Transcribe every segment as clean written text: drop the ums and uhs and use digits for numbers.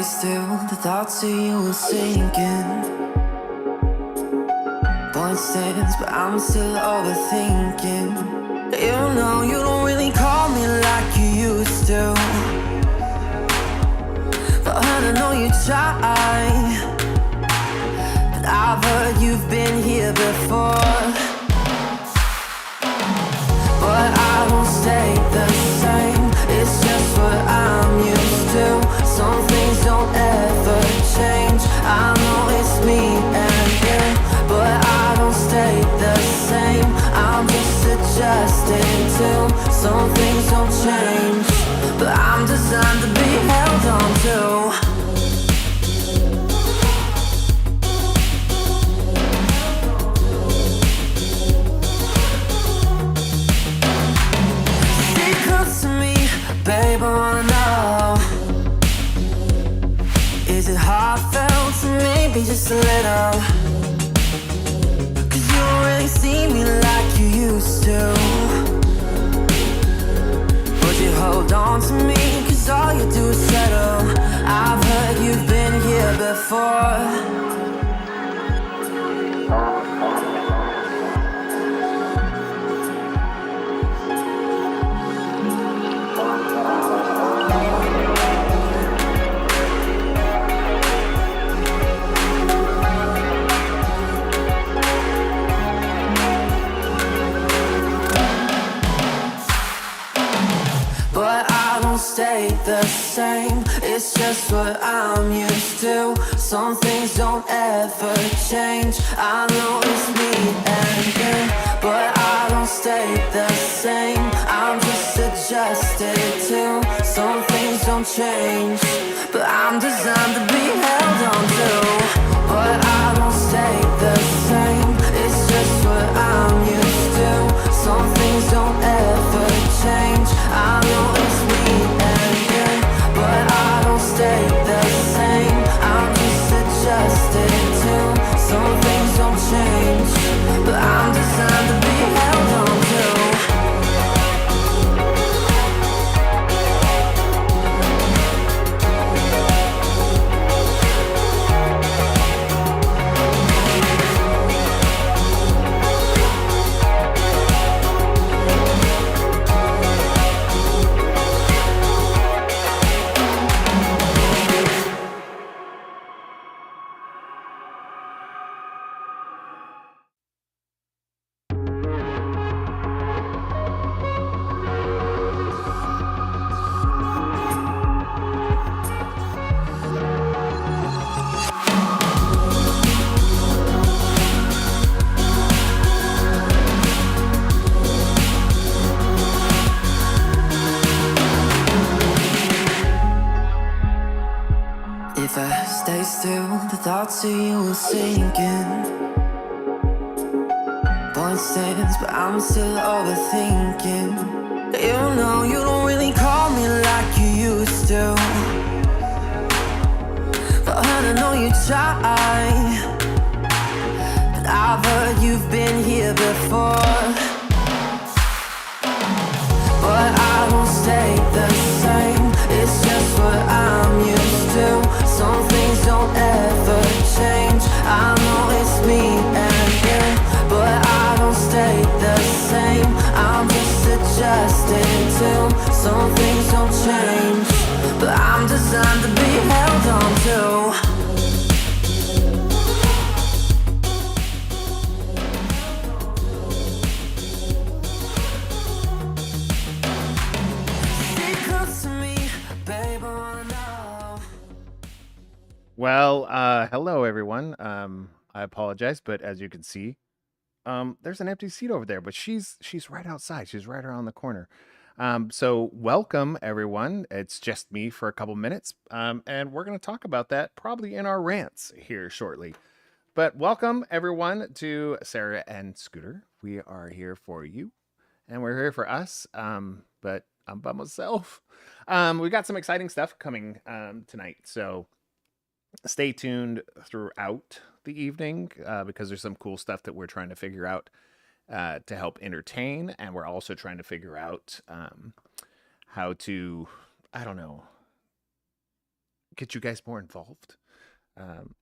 still, the thoughts of you are sinking. Point stands, but I'm still overthinking. You know you don't really call me like you used to, but I know you try. But I've heard you've been here before. But I won't stay the same, it's just what I'm used to. Some things don't ever change, I know it's me and you. But I don't stay the same, I'm just adjusting to. Some things don't change, but I'm designed to be held on to. Babe, I wanna know, is it heartfelt to maybe just a little? Cause you don't really see me like you used to. Would you hold on to me, cause all you do is settle. I've heard you've been here before. Stay the same, it's just what I'm used to. Some things don't ever change, I know it's me and you. But I don't stay the same, I'm just adjusted to. Some things don't change, but I'm designed to be held on to. But I don't stay the same, it's just what I'm used to. Some things don't ever change, I know it's me and you. But I don't stay the same, I'm just adjusted to. Some things don't change, but I'm designed to be held on to. If I stay still, the thoughts of you are sinking. Point stands, but I'm still overthinking. You know you don't really call me like you used to, but I know you try. But I've heard you've been here before. But I won't stay the same, it's just what I'm used to. Some things don't ever change, I know it's me and you. But I don't stay the same, I'm just adjusting to. Some things don't change, but I'm designed to be held on to. Well, hello everyone. I apologize, but as you can see, there's an empty seat over there, but she's right outside. She's right around the corner. So welcome everyone. It's just me for a couple minutes, and we're going to talk about that probably in our rants here shortly. But welcome everyone to Sarah and Scooter. We are here for you, and we're here for us. But I'm by myself. We got some exciting stuff coming tonight, so stay tuned throughout the evening because there's some cool stuff that we're trying to figure out to help entertain, and we're also trying to figure out how to, I don't know, get you guys more involved.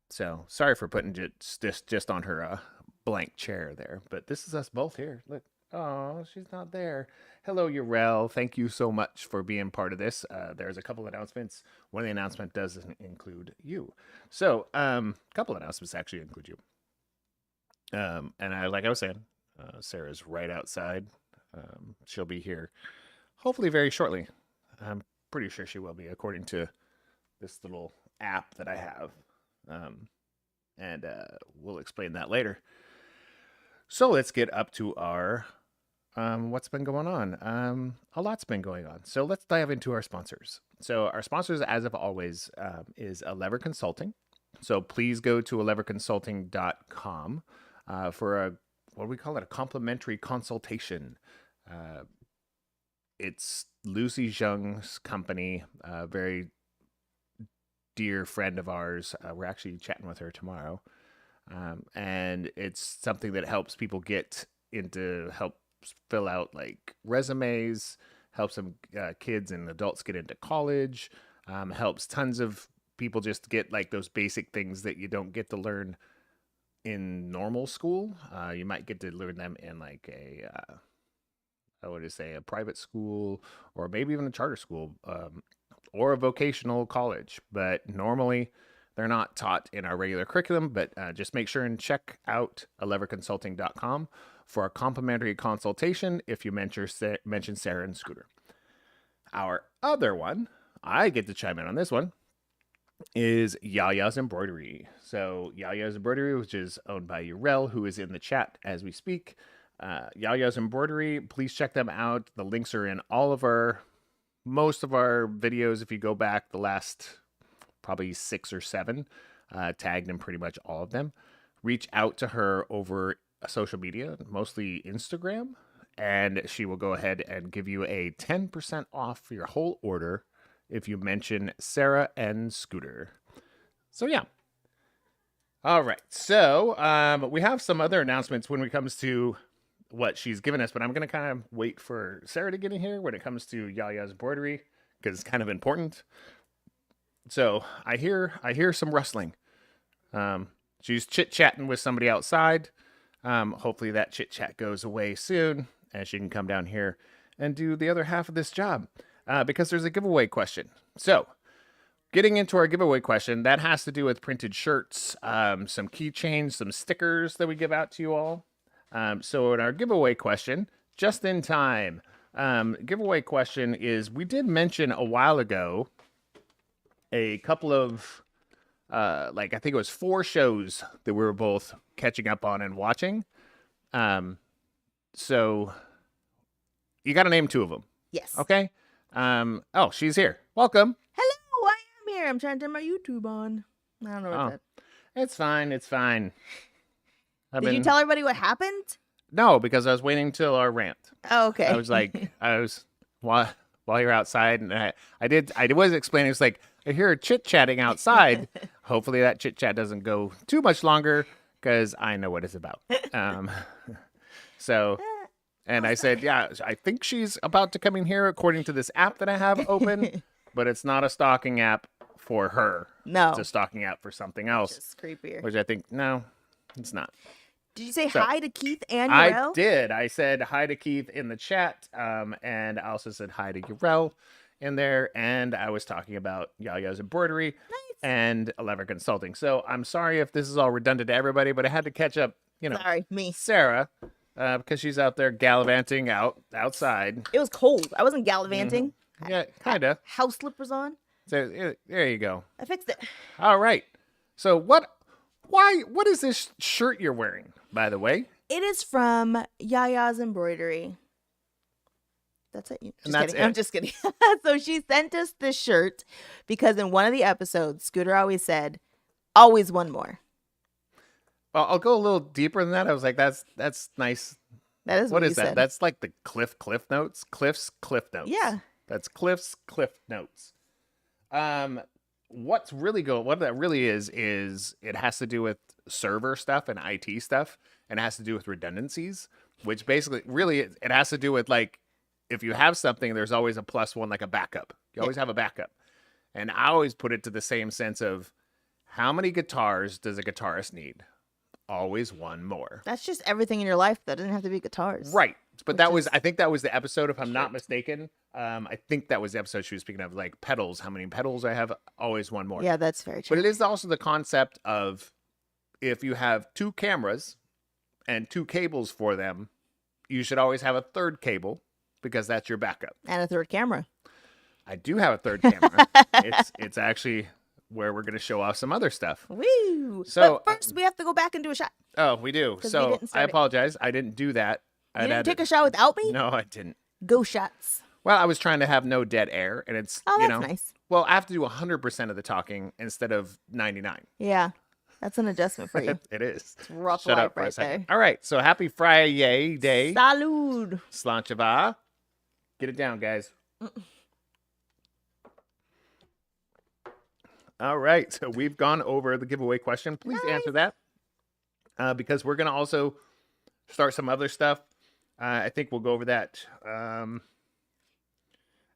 So sorry for putting just on her blank chair there, but this is us both here. Look, oh, she's not there. Hello, Urel. Thank you so much for being part of this. There's a couple announcements. One of the announcements doesn't include you. So, a couple announcements actually include you. And like I was saying, Sarah's right outside. She'll be here hopefully very shortly. I'm pretty sure she will be, according to this little app that I have. And we'll explain that later. So let's get up to our what's been going on. A lot's been going on. So let's dive into our sponsors. So our sponsors, as of always, is Elever Consulting. So please go to eleverconsulting.com for what do we call it? A complimentary consultation. It's Lucy Zheng's company, a very dear friend of ours. We're actually chatting with her tomorrow. And it's something that helps people get into, helps fill out like resumes, helps them kids and adults get into college, helps tons of people just get like those basic things that you don't get to learn in normal school. You might get to learn them in like a private school, or maybe even a charter school, or a vocational college. But normally they're not taught in our regular curriculum, but just make sure and check out eleverconsulting.com for a complimentary consultation if you mention Sarah and Scooter. Our other one, I get to chime in on this one, is Yaya's Embroidery. So Yaya's Embroidery, which is owned by Urel, who is in the chat as we speak. Yaya's Embroidery, please check them out. The links are in most of our videos. If you go back the last probably 6 or 7, tagged in pretty much all of them. Reach out to her over social media, mostly Instagram, and she will go ahead and give you a 10% off for your whole order if you mention Sarah and Scooter. So yeah. All right. So we have some other announcements when it comes to what she's given us, but I'm going to kind of wait for Sarah to get in here when it comes to Yaya's Embroidery, because it's kind of important. So I hear some rustling. She's chit-chatting with somebody outside. Hopefully that chit-chat goes away soon, and she can come down here and do the other half of this job, because there's a giveaway question. So getting into our giveaway question, that has to do with printed shirts, some keychains, some stickers that we give out to you all. So in our giveaway question, just in time, giveaway question is, we did mention a while ago a couple of, I think it was 4 shows that we were both catching up on and watching. So you got to name 2 of them. Yes. Okay. Oh, she's here. Welcome. Hello, I am here. I'm trying to turn my YouTube on. I don't know what that. It's fine. It's fine. Did you tell everybody what happened? No, because I was waiting till our rant. Oh, okay. I was while you're outside, and I was explaining. It's like, I hear chit-chatting outside. Hopefully that chit-chat doesn't go too much longer, because I know what it's about. And I said, yeah, I think she's about to come in here according to this app that I have open, but it's not a stalking app for her. No. It's a stalking app for something else. Just creepier. Which I think, no, it's not. Did you say hi to Keith and Urel? I did. I said hi to Keith in the chat, and I also said hi to Urel in there, and I was talking about Yaya's Embroidery and Elever Consulting. So I'm sorry if this is all redundant to everybody, but I had to catch up, Sorry, me. Sarah, because she's out there gallivanting outside. It was cold. I wasn't gallivanting. Mm-hmm. Yeah, kind of. House slippers on. So there you go. I fixed it. All right. So what is this shirt you're wearing, by the way? It is from Yaya's Embroidery. That's it. I'm just kidding. So she sent us this shirt because in one of the episodes, Scooter always said, always one more. Well, I'll go a little deeper than that. I was like, that's nice. That is what is that? Said. That's like the Cliff Notes. Cliff's Cliff Notes. Yeah. That's Cliff's Cliff Notes. What that really is it has to do with server stuff and IT stuff, and it has to do with redundancies, which basically really it has to do with, like, if you have something, there's always a +1, like a backup. You always have a backup. And I always put it to the same sense of how many guitars does a guitarist need? Always one more. That's just everything in your life. That doesn't have to be guitars. Right. But I think that was the episode, if I'm not mistaken. I think that was the episode she was speaking of, like pedals. How many pedals I have? Always one more. Yeah, that's very true. But it is also the concept of if you have 2 cameras and 2 cables for them, you should always have a third cable because that's your backup. And a third camera. I do have a third camera. It's actually where we're going to show off some other stuff. Woo! So but first, we have to go back and do a shot. Oh, we do. So I apologize. I didn't do that. You didn't take a shot without me? No, I didn't. Go shots. Well, I was trying to have no dead air, and it's, nice. Well, I have to do 100% of the talking instead of 99. Yeah, that's an adjustment for you. It is. It's rough Shut life up for right a second. there. All right, so happy Friday day. Salud. Slanchava. Get it down, guys. All right, so we've gone over the giveaway question. Please answer that because we're going to also start some other stuff. I think we'll go over that.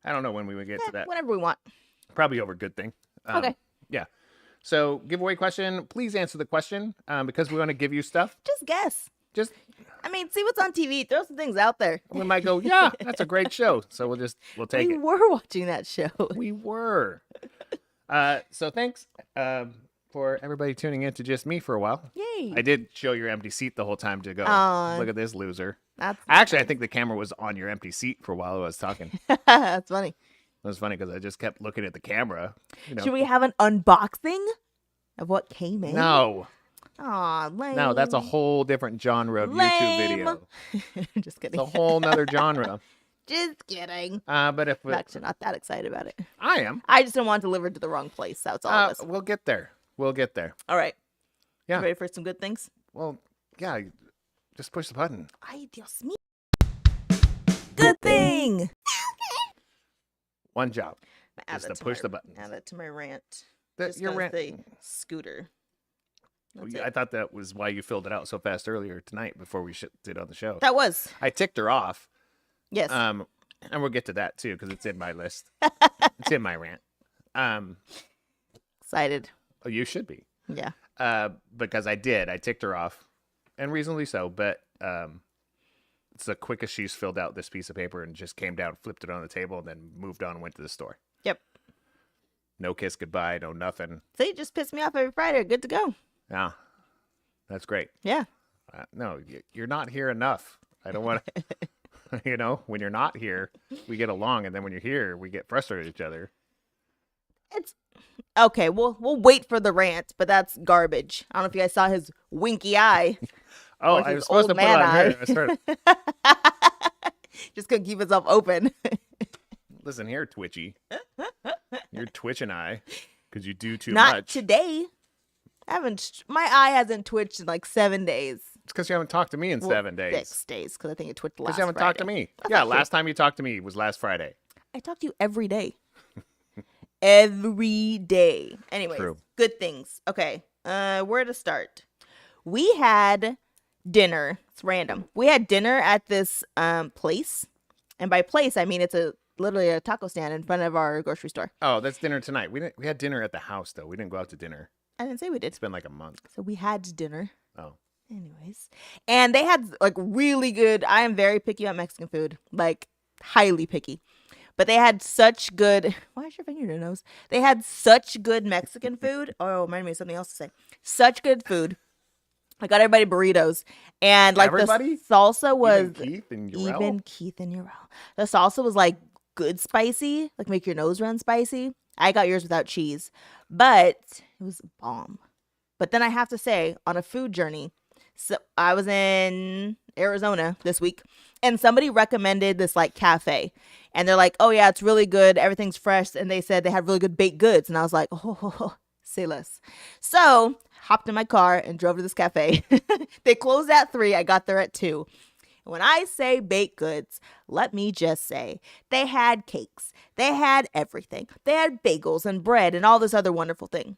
I don't know when we would get to that. Whatever we want. Probably over good thing. Okay. Yeah. So giveaway question. Please answer the question because we want to give you stuff. Just guess. I mean, see what's on TV. Throw some things out there. We might go, yeah, that's a great show. So we'll take it. We were watching that show. We were. So thanks for everybody tuning in to just me for a while. Yay. I did show your empty seat the whole time to go, look at this loser. I think the camera was on your empty seat for a while I was talking. That's funny. It was funny because I just kept looking at the camera. Should we have an unboxing of what came in? No. Aw, lame. No, that's a whole different genre of YouTube video. Just kidding. It's a whole nother genre. Just kidding. But if I'm actually not that excited about it. I am. I just don't want it delivered to the wrong place. That's all it is. We'll get there. We'll get there. All right. Yeah. You ready for some good things? Well, yeah. Just push the button. Ay, Dios mío. Good thing. One job. Add Just to push the button. Add it to my rant. Your rant. The scooter. I thought that was why you filled it out so fast earlier tonight before we did on the show. That was. I ticked her off. Yes. And we'll get to that too because it's in my list. It's in my rant. Excited. Oh, you should be. Yeah. Because I ticked her off, and reasonably so. But it's the quickest she's filled out this piece of paper and just came down, flipped it on the table, and then moved on and went to the store. Yep. No kiss goodbye, no nothing. See, just piss me off every Friday. Good to go. Yeah, that's great. Yeah. No, you're not here enough. I don't want to. When you're not here, we get along, and then when you're here, we get frustrated with each other. It's okay. We'll wait for the rant, but that's garbage. I don't know if you guys saw his winky eye. Oh, I was supposed to put it on her. I started... Just couldn't keep himself open. Listen here, Twitchy. You're twitching eye because you do too much. Not today. My eye hasn't twitched in like 7 days. It's because you haven't talked to me in 7 days. 6 days, because I think it twitched last Because you haven't Friday. talked to me. Yeah, last time you talked to me was last Friday. I talk to you every day. Every day. Anyways, True. Good things. Okay, where to start? We had dinner. It's random. We had dinner at this place. And by place, I mean it's literally a taco stand in front of our grocery store. Oh, that's dinner tonight. We had dinner at the house, though. We didn't go out to dinner. I didn't say we did. It's been like a month. So we had dinner. Oh. Anyways. And they had like really good, I am very picky about Mexican food. Like highly picky. But they had such good, why is your finger in your nose? They had such good Mexican food. Oh, reminded me of something else to say. Such good food. I got everybody burritos. And like everybody? The salsa was even Keith and Urel. The salsa was like good spicy, like make your nose run spicy. I got yours without cheese, but it was bomb. But then I have to say, on a food journey, so I was in Arizona this week, and somebody recommended this like cafe, and they're like, "Oh yeah, it's really good. Everything's fresh," and they said they had really good baked goods, and I was like, "Oh, say less." So hopped in my car and drove to this cafe. They closed at 3. I got there at 2. When I say baked goods, let me just say they had cakes. They had everything. They had bagels and bread and all this other wonderful thing.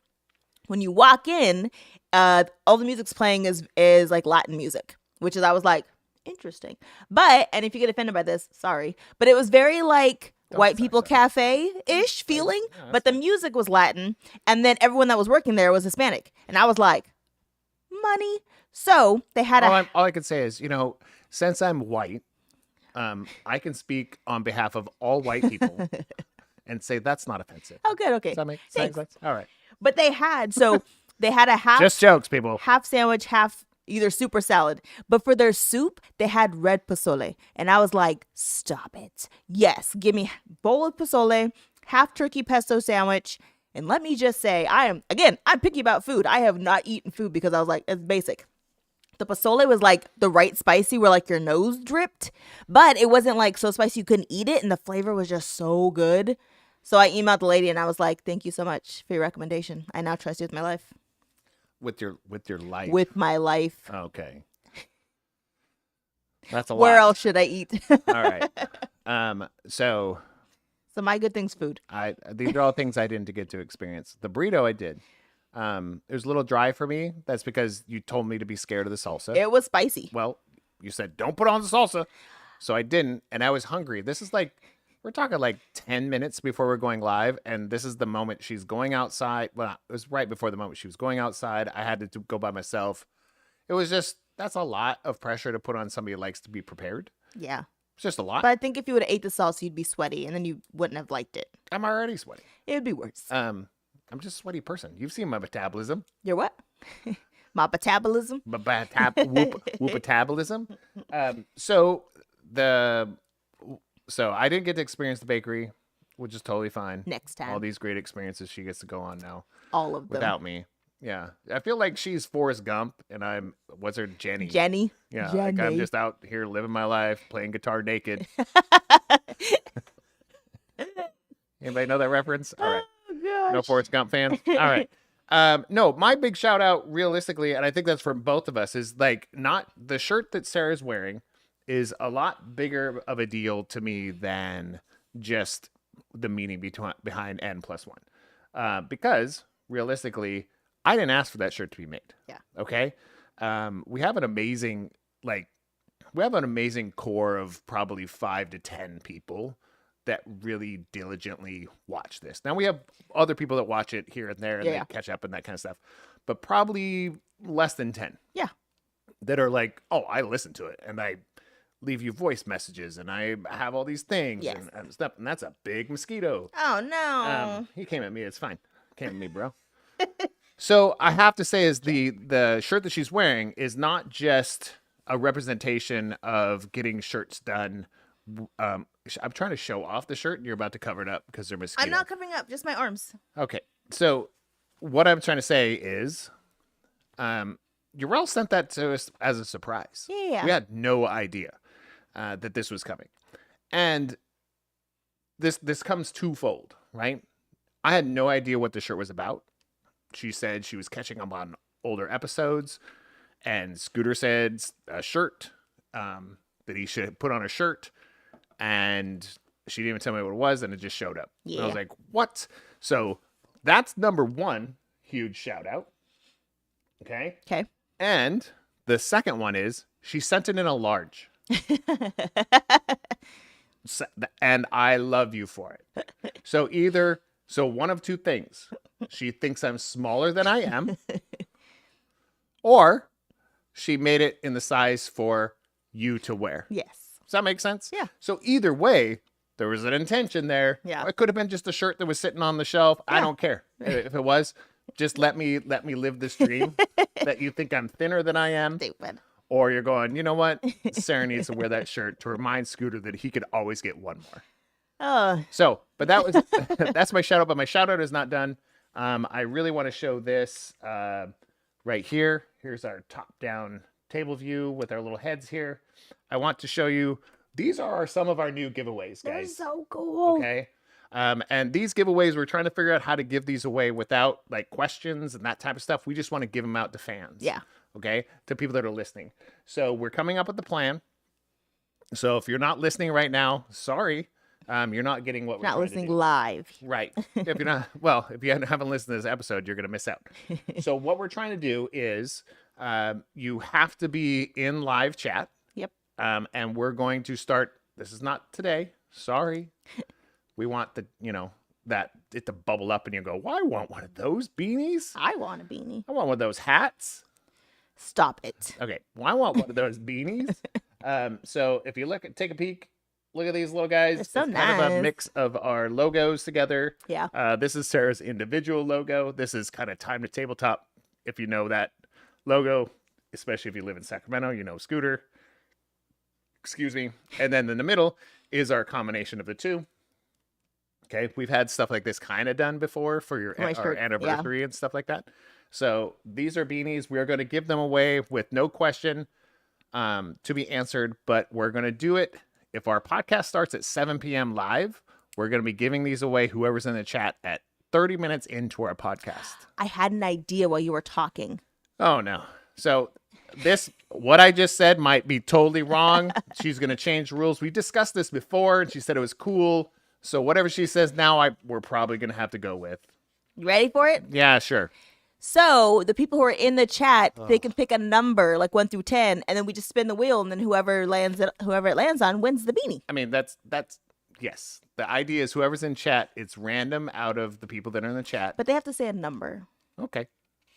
When you walk in, all the music's playing is like Latin music, I was like, interesting. But, and if you get offended by this, sorry, but it was very like white people cafe-ish feeling, but the music was Latin, and then everyone that was working there was Hispanic, and I was like, money. So they had all I can say is, since I'm white, I can speak on behalf of all white people and say that's not offensive. Oh, good. Okay. Does that make sense? All right. But they had a half just jokes, people. Half sandwich, half either soup or salad. But for their soup, they had red pozole. And I was like, stop it. Yes, give me a bowl of pozole, half turkey pesto sandwich. And let me just say, I'm picky about food. I have not eaten food because I was like, it's basic. The pozole was like the right spicy where like your nose dripped, but it wasn't like so spicy you couldn't eat it. And the flavor was just so good. So I emailed the lady and I was like, thank you so much for your recommendation. I now trust you with my life. With your life? With my life. Okay. That's a lot. Where else should I eat? All right. So my good things food. These are all things I didn't get to experience. The burrito I did. It was a little dry for me. That's because you told me to be scared of the salsa. It was spicy. Well, you said don't put on the salsa. So I didn't, and I was hungry. This is like, we're talking like 10 minutes before we're going live, and this is the moment she's going outside. Well, it was right before the moment she was going outside. I had to go by myself. It was just, that's a lot of pressure to put on somebody who likes to be prepared. Yeah. It's just a lot. But I think if you would have ate the salsa, you'd be sweaty, and then you wouldn't have liked it. I'm already sweaty. It would be worse. I'm just a sweaty person. You've seen my metabolism. Your what? My metabolism? Metabolism. So I didn't get to experience the bakery, which is totally fine. Next time. All these great experiences she gets to go on now. All of them. Without me. Yeah. I feel like she's Forrest Gump and what's her, Jenny? Jenny. Yeah. Jenny. Like I'm just out here living my life, playing guitar naked. Anybody know that reference? All right. Gosh. No Forrest Gump fan? All right. No, my big shout out realistically, and I think that's from both of us, is like not the shirt that Sarah's wearing is a lot bigger of a deal to me than just the meaning behind N+1. Because realistically, I didn't ask for that shirt to be made. Yeah. Okay. We have an amazing core of probably 5 to 10 people that really diligently watch this. Now we have other people that watch it here and there and they catch up and that kind of stuff, but probably less than 10. Yeah. That are like, oh, I listen to it and I leave you voice messages and I have all these things and stuff. And that's a big mosquito. Oh no. He came at me. It's fine. Came at me, bro. So I have to say is the shirt that she's wearing is not just a representation of getting shirts done. I'm trying to show off the shirt and you're about to cover it up because they're mosquitoes. I'm not covering up, just my arms. Okay. So what I'm trying to say is Urel sent that to us as a surprise. Yeah. We had no idea that this was coming. And this comes twofold, right? I had no idea what the shirt was about. She said she was catching up on older episodes and Scooter said a shirt that he should put on a shirt. And she didn't even tell me what it was, and it just showed up. Yeah. And I was like, what? So that's number one, huge shout out. Okay? Okay. And the second one is she sent it in a large. And I love you for it. So one of two things. She thinks I'm smaller than I am, or she made it in the size for you to wear. Yes. Does that make sense? Yeah. So either way, there was an intention there. Yeah. It could have been just a shirt that was sitting on the shelf. Yeah. I don't care if it was. Just let me live this dream that you think I'm thinner than I am. Stupid. Or you're going, you know what? Sarah needs to wear that shirt to remind Scooter that he could always get one more. Oh. So, but that's my shout out. But my shout out is not done. I really want to show this right here. Here's our top down table view with our little heads here. I want to show you, these are some of our new giveaways, guys. They're so cool. Okay. And these giveaways, we're trying to figure out how to give these away without like questions and that type of stuff. We just want to give them out to fans. Yeah. Okay. To people that are listening. So we're coming up with the plan. So if you're not listening right now, sorry. You're not getting what we're not trying listening to do. live. Right. If you're not, well, if you haven't listened to this episode, you're going to miss out. So what we're trying to do is you have to be in live chat. Yep. And we're going to start, this is not today, sorry, We want the, that it to bubble up and you go, well, I want one of those beanies. I want a beanie. I want one of those hats. Stop it. Okay. Well, I want one of those beanies. So if you take a peek, look at these little guys. They're so it's nice. Kind of a mix of our logos together. Yeah. This is Sarah's individual logo. This is kind of Time to Tabletop. If you know that logo, especially if you live in Sacramento, you know Scooter. Excuse me. And then in the middle is our combination of the two. Okay. We've had stuff like this kind of done before for our anniversary and stuff like that. So these are beanies. We're going to give them away with no question to be answered, but we're going to do it. If our podcast starts at 7 p.m. live, we're going to be giving these away, whoever's in the chat, at 30 minutes into our podcast. I had an idea while you were talking. Oh, no. So what I just said might be totally wrong. She's going to change rules. We discussed this before, and she said it was cool. So whatever she says now, we're probably going to have to go with. You ready for it? Yeah, sure. So the people who are in the chat, they can pick a number like 1 through 10, and then we just spin the wheel, and then whoever it lands on wins the beanie. I mean, that's yes. The idea is whoever's in chat, it's random out of the people that are in the chat. But they have to say a number. Okay,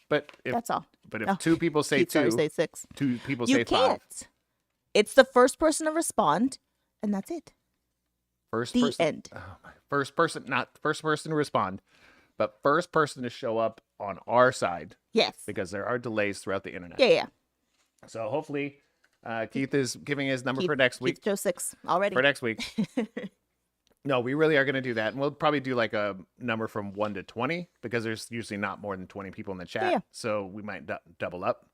but that's all. But if two people say Keith, two, say 6. Two people you say can't. 5. It's the first person to respond, and that's it. First end. First person, not first person to respond, but first person to show up on our side. Yes. Because there are delays throughout the internet. Yeah. So hopefully, Keith is giving his number for next week. Keith chose 6 already. For next week. No, we really are going to do that. And we'll probably do like a number from 1 to 20 because there's usually not more than 20 people in the chat. Yeah. So we might double up.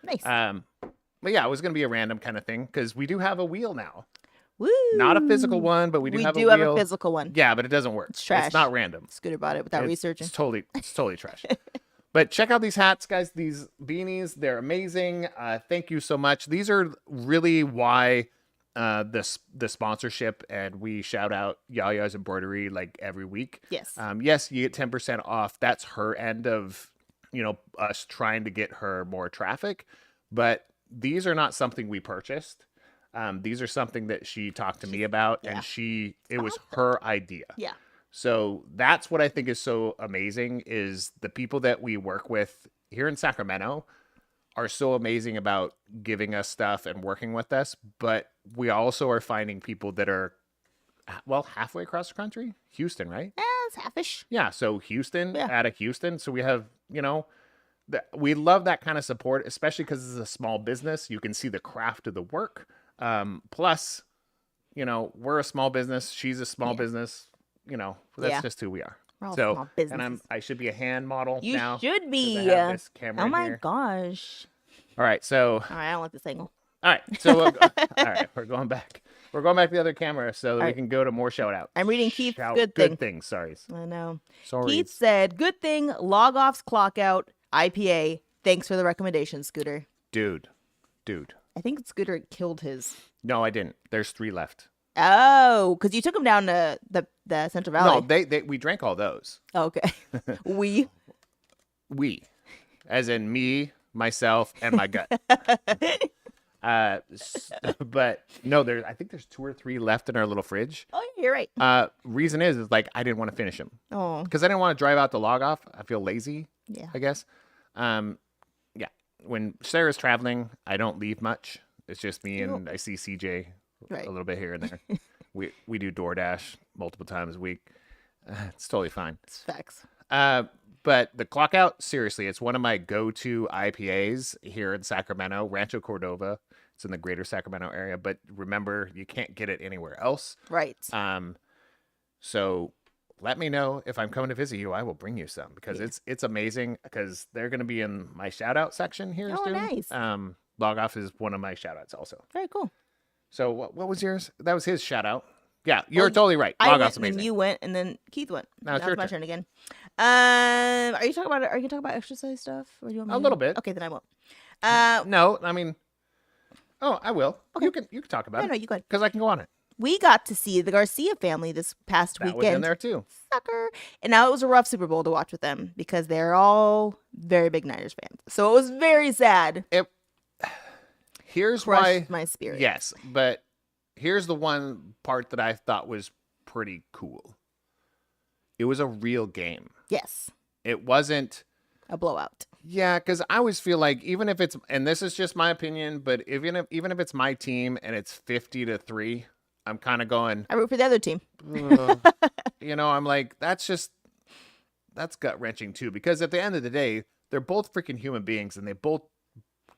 Nice. But yeah, it was going to be a random kind of thing because we do have a wheel now. Woo! Not a physical one, but we do have a wheel. We do have a physical one. Yeah, but it doesn't work. It's trash. It's not random. Scooter bought it without researching. It's totally trash. But check out these hats, guys. These beanies, they're amazing. Thank you so much. These are really why the sponsorship, and we shout out Yaya's embroidery like every week. Yes. Yes, you get 10% off. That's her end of us trying to get her more traffic. But these are not something we purchased. These are something that she talked to me about, and it was her idea. Yeah. So that's what I think is so amazing is the people that we work with here in Sacramento are so amazing about giving us stuff and working with us. But we also are finding people that are, halfway across the country. Houston, right? It's halfish. Yeah. So Houston, out of Houston. So we have, we love that kind of support, especially because it's a small business. You can see the craft of the work. Plus, we're a small business. She's a small business. That's just who we are. We're all So, small businesses. and I should be a hand model You now. should be. I have this camera oh my here. gosh. All right. So, All right, I don't like this angle. all right. So, all right. We're going back. We're going back to the other camera so that we can go to more shout outs. I'm reading Keith's good thing. Good things. Sorry. I know. Sorry. Keith said, good thing, log offs, clock out, IPA. Thanks for the recommendation, Scooter. Dude. I think Scooter killed his. No, I didn't. There's 3 left. Oh, because you took him down to the Central Valley. No, we drank all those. Oh, okay. We, as in me, myself, and my gut. But no, I think there's 2 or 3 left in our little fridge. Oh, you're right. Reason is like I didn't want to finish them. Oh, Because I didn't want to drive out the log off. I feel lazy. yeah. I guess. Yeah. When Sarah's traveling, I don't leave much. It's just me and I see CJ a little bit here and there. we do DoorDash multiple times a week. It's totally fine. It's facts. But the clock out, seriously, it's one of my go-to IPAs here in Sacramento, Rancho Cordova. It's in the greater Sacramento area, but remember, you can't get it anywhere else. Right. So let me know if I'm coming to visit you. I will bring you some because it's amazing because they're going to be in my shout-out section here soon. Nice. Log Off is one of my shout-outs also. Very cool. So what was yours? That was his shout-out. Yeah, you're totally right. Log Off's amazing. And you went, and then Keith went. Now it's your my turn. turn again. Are you talking about exercise stuff? Or do you want me A little bit. Okay, then I won't. No, I mean, I will. Okay. You can talk about it. No, you go ahead. Because I can go on it. We got to see the Garcia family this past That weekend. was in there too. Sucker. And now it was a rough Super Bowl to watch with them because they're all very big Niners fans. So it was very sad. Here's Crushed why my spirit. Yes, but here's the one part that I thought was pretty cool. it was a real game. Yes. It wasn't a blowout. Yeah, because I always feel like even if it's, and this is just my opinion, but even if it's my team and it's 50-3, I'm kind of going. I root for the other team. I'm like, that's gut wrenching too, because at the end of the day, they're both freaking human beings and they both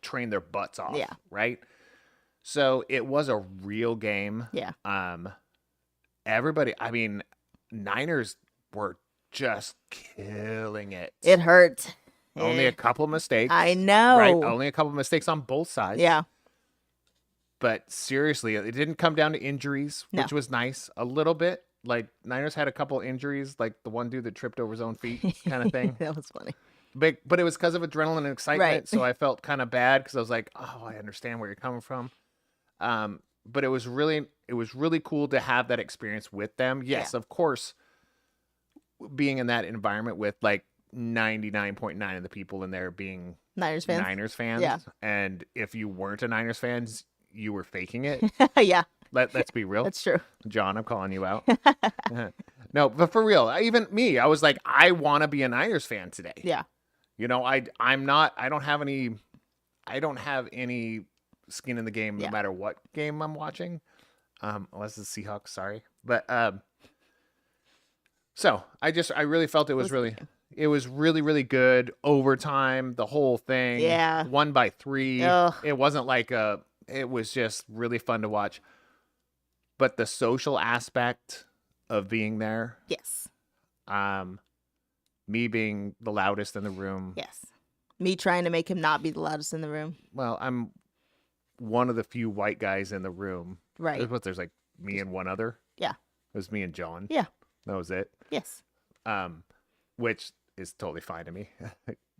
train their butts off. Yeah. Right. So it was a real game. Yeah. Everybody, I mean, Niners were just killing it. It hurt. Only a couple mistakes. I know. Right? Only a couple mistakes on both sides. Yeah. But seriously, it didn't come down to injuries, which was nice. A little bit. Like, Niners had a couple injuries, like the one dude that tripped over his own feet kind of thing. That was funny. But it was because of adrenaline and excitement, right. So I felt kind of bad because I was like, oh, I understand where you're coming from. But it was really cool to have that experience with them. Yes, of course, being in that environment with like 99.9 of the people in there being Niners fans. Yeah. And if you weren't a Niners fan, you were faking it. Yeah. Let's be real. That's true. John, I'm calling you out. No, but for real, even me, I was like, I want to be a Niners fan today. Yeah. I'm not, I don't have any skin in the game no matter what game I'm watching. Unless it's Seahawks, sorry. But, so I really felt it was really good. Overtime, the whole thing. Yeah. 1 by 3. Ugh. It wasn't like it was just really fun to watch. But the social aspect of being there. Yes. Me being the loudest in the room. Yes. Me trying to make him not be the loudest in the room. Well, I'm one of the few white guys in the room. Right. There's like me and one other. Yeah. It was me and John. Yeah. That was it. Yes. Which is totally fine to me.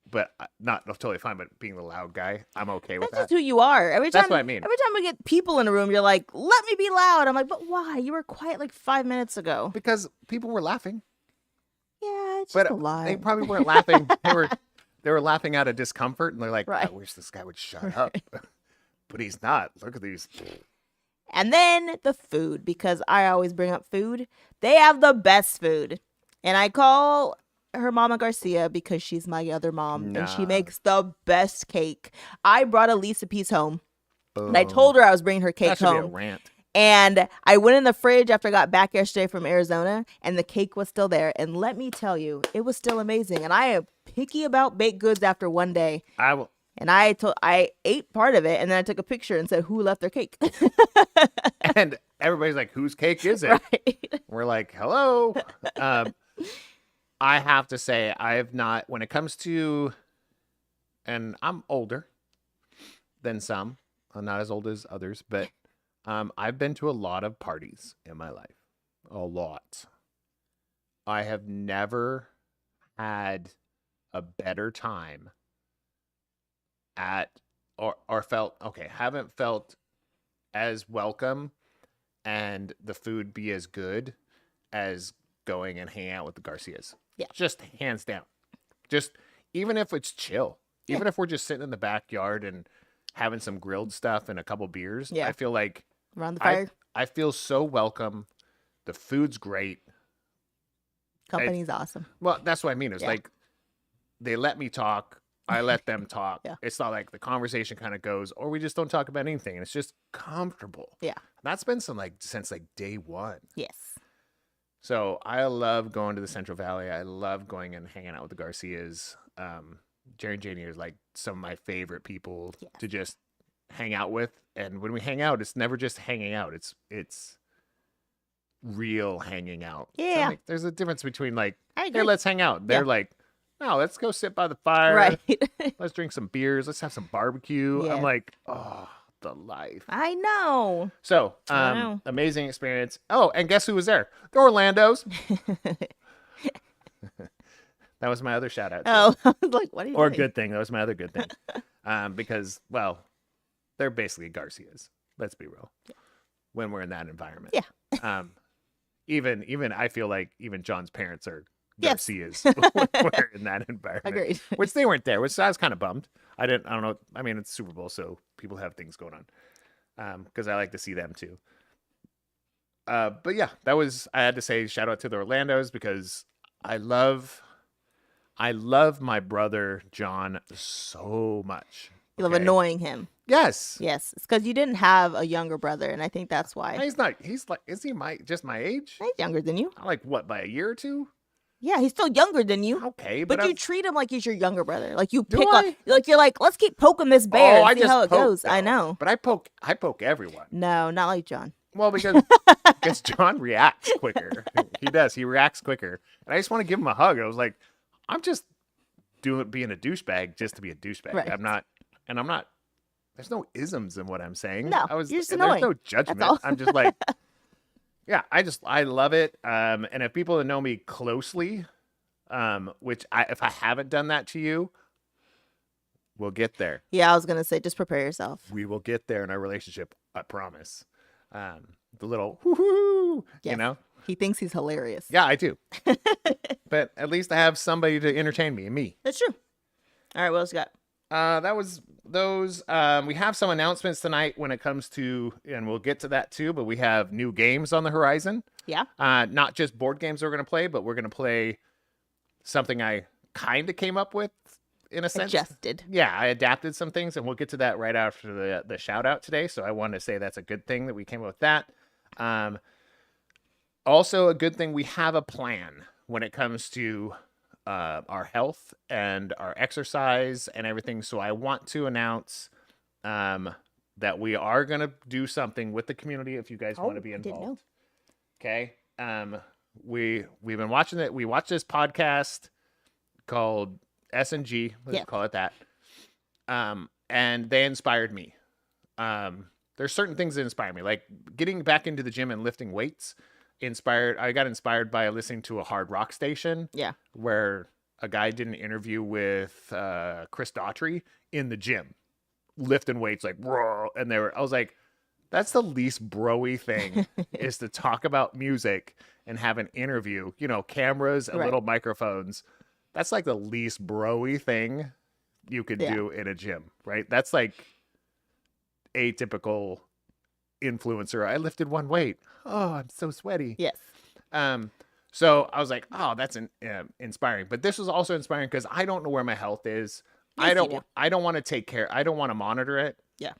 But not totally fine, but being the loud guy, I'm okay with that. That's just who you are. That's what I mean. Every time we get people in a room, you're like, let me be loud. I'm like, but why? You were quiet like 5 minutes ago. Because people were laughing. Yeah, it's just a lie. They probably weren't laughing. They were laughing out of discomfort, and they're like, right. I wish this guy would shut up. But he's not. Look at these. And then the food, because I always bring up food. They have the best food. And I call her Mama Garcia because she's my other mom. And she makes the best cake. I brought a Lisa piece home. And I told her I was bringing her cake home. That should be a rant. And I went in the fridge after I got back yesterday from Arizona, and the cake was still there. And let me tell you, it was still amazing. And I am picky about baked goods after one day. And I ate part of it, and then I took a picture and said, who left their cake? And everybody's like, whose cake is it? Right. We're like, hello. I have to say, I have not, when it comes to, and I'm older than some. I'm not as old as others, but I've been to a lot of parties in my life. A lot. I have never had a better time haven't felt as welcome and the food be as good as going and hanging out with the Garcias. Yeah. Just hands down. Just even if it's chill, even if we're just sitting in the backyard and having some grilled stuff and a couple beers, I feel like around the fire. I feel so welcome. The food's great. Company's awesome. Well, that's what I mean. It's like they let me talk. I let them talk. Yeah. It's not like the conversation kind of goes, or we just don't talk about anything. And it's just comfortable. Yeah. That's been since day one. Yes. So I love going to the Central Valley. I love going and hanging out with the Garcias. Jerry and Janie are like some of my favorite people to just hang out with. And when we hang out, it's never just hanging out. It's real hanging out. Yeah. So, like, there's a difference between like, I agree. hey, let's hang out. They're like, no, let's go sit by the fire. Right. Let's drink some beers. Let's have some barbecue. Yeah. I'm like, oh, the life. I know. So, amazing experience. Oh, and guess who was there? The Orlandos. That was my other shout out. Oh, I was like, what are you Or doing? good thing. That was my other good thing. Because, well, they're basically Garcias. Let's be real. Yeah. When we're in that environment. Yeah. Even I feel like even John's parents are Yes. Garcias when we're in that environment. Agreed. Which they weren't there, which I was kind of bummed. I don't know. I mean, it's Super Bowl, so people have things going on. Because I like to see them too. But yeah, I had to say shout out to the Orlandos because I love my brother John so much. You love annoying him. Yes. Yes. It's because you didn't have a younger brother, and I think that's why. He's not. He's like, is he just my age? He's younger than you. Like what, by a year or two? Yeah, he's still younger than you. Okay, but you treat him like he's your younger brother. Like you Do pick I? up, like you're like, let's keep poking this bear and I see just how it poke, goes. though. I know. But I poke everyone. No, not like John. Well, because John reacts quicker. He does. He reacts quicker. And I just want to give him a hug. I was like, I'm just being a douchebag just to be a douchebag. Right. I'm not. There's no isms in what I'm saying. No, you're just annoying. There's no judgment. I'm just like, yeah, I love it. And if people that know me closely, which if I haven't done that to you, we'll get there. Yeah, I was going to say, just prepare yourself. We will get there in our relationship. I promise. The little whoo-hoo, yes. You know? He thinks he's hilarious. Yeah, I do. But at least I have somebody to entertain me and me. That's true. All right, what else you got? That was those. We have some announcements tonight when it comes to, and we'll get to that too, but we have new games on the horizon. Yeah. Not just board games we're going to play, but we're going to play something I kind of came up with in a sense. Adjusted. Yeah, I adapted some things, and we'll get to that right after the shout out today. So I wanted to say that's a good thing that we came up with that. Also a good thing, we have a plan when it comes to our health and our exercise and everything. So I want to announce that we are going to do something with the community if you guys want to be involved. Okay. We've been watching it. We watched this podcast called S&G. Let's call it that. And they inspired me. There's certain things that inspire me, like getting back into the gym and lifting weights. I got inspired by listening to a hard rock station. Yeah. Where a guy did an interview with Chris Daughtry in the gym, lifting weights like, whoa. And I was like, that's the least bro-y thing is to talk about music and have an interview, cameras and little microphones. That's like the least bro-y thing you could do in a gym, right? That's like atypical influencer. I lifted one weight. Oh, I'm so sweaty. Yes. So I was like, oh, that's inspiring. But this was also inspiring because I don't know where my health is. Yes, I don't want to take care. I don't want to monitor it. Yeah.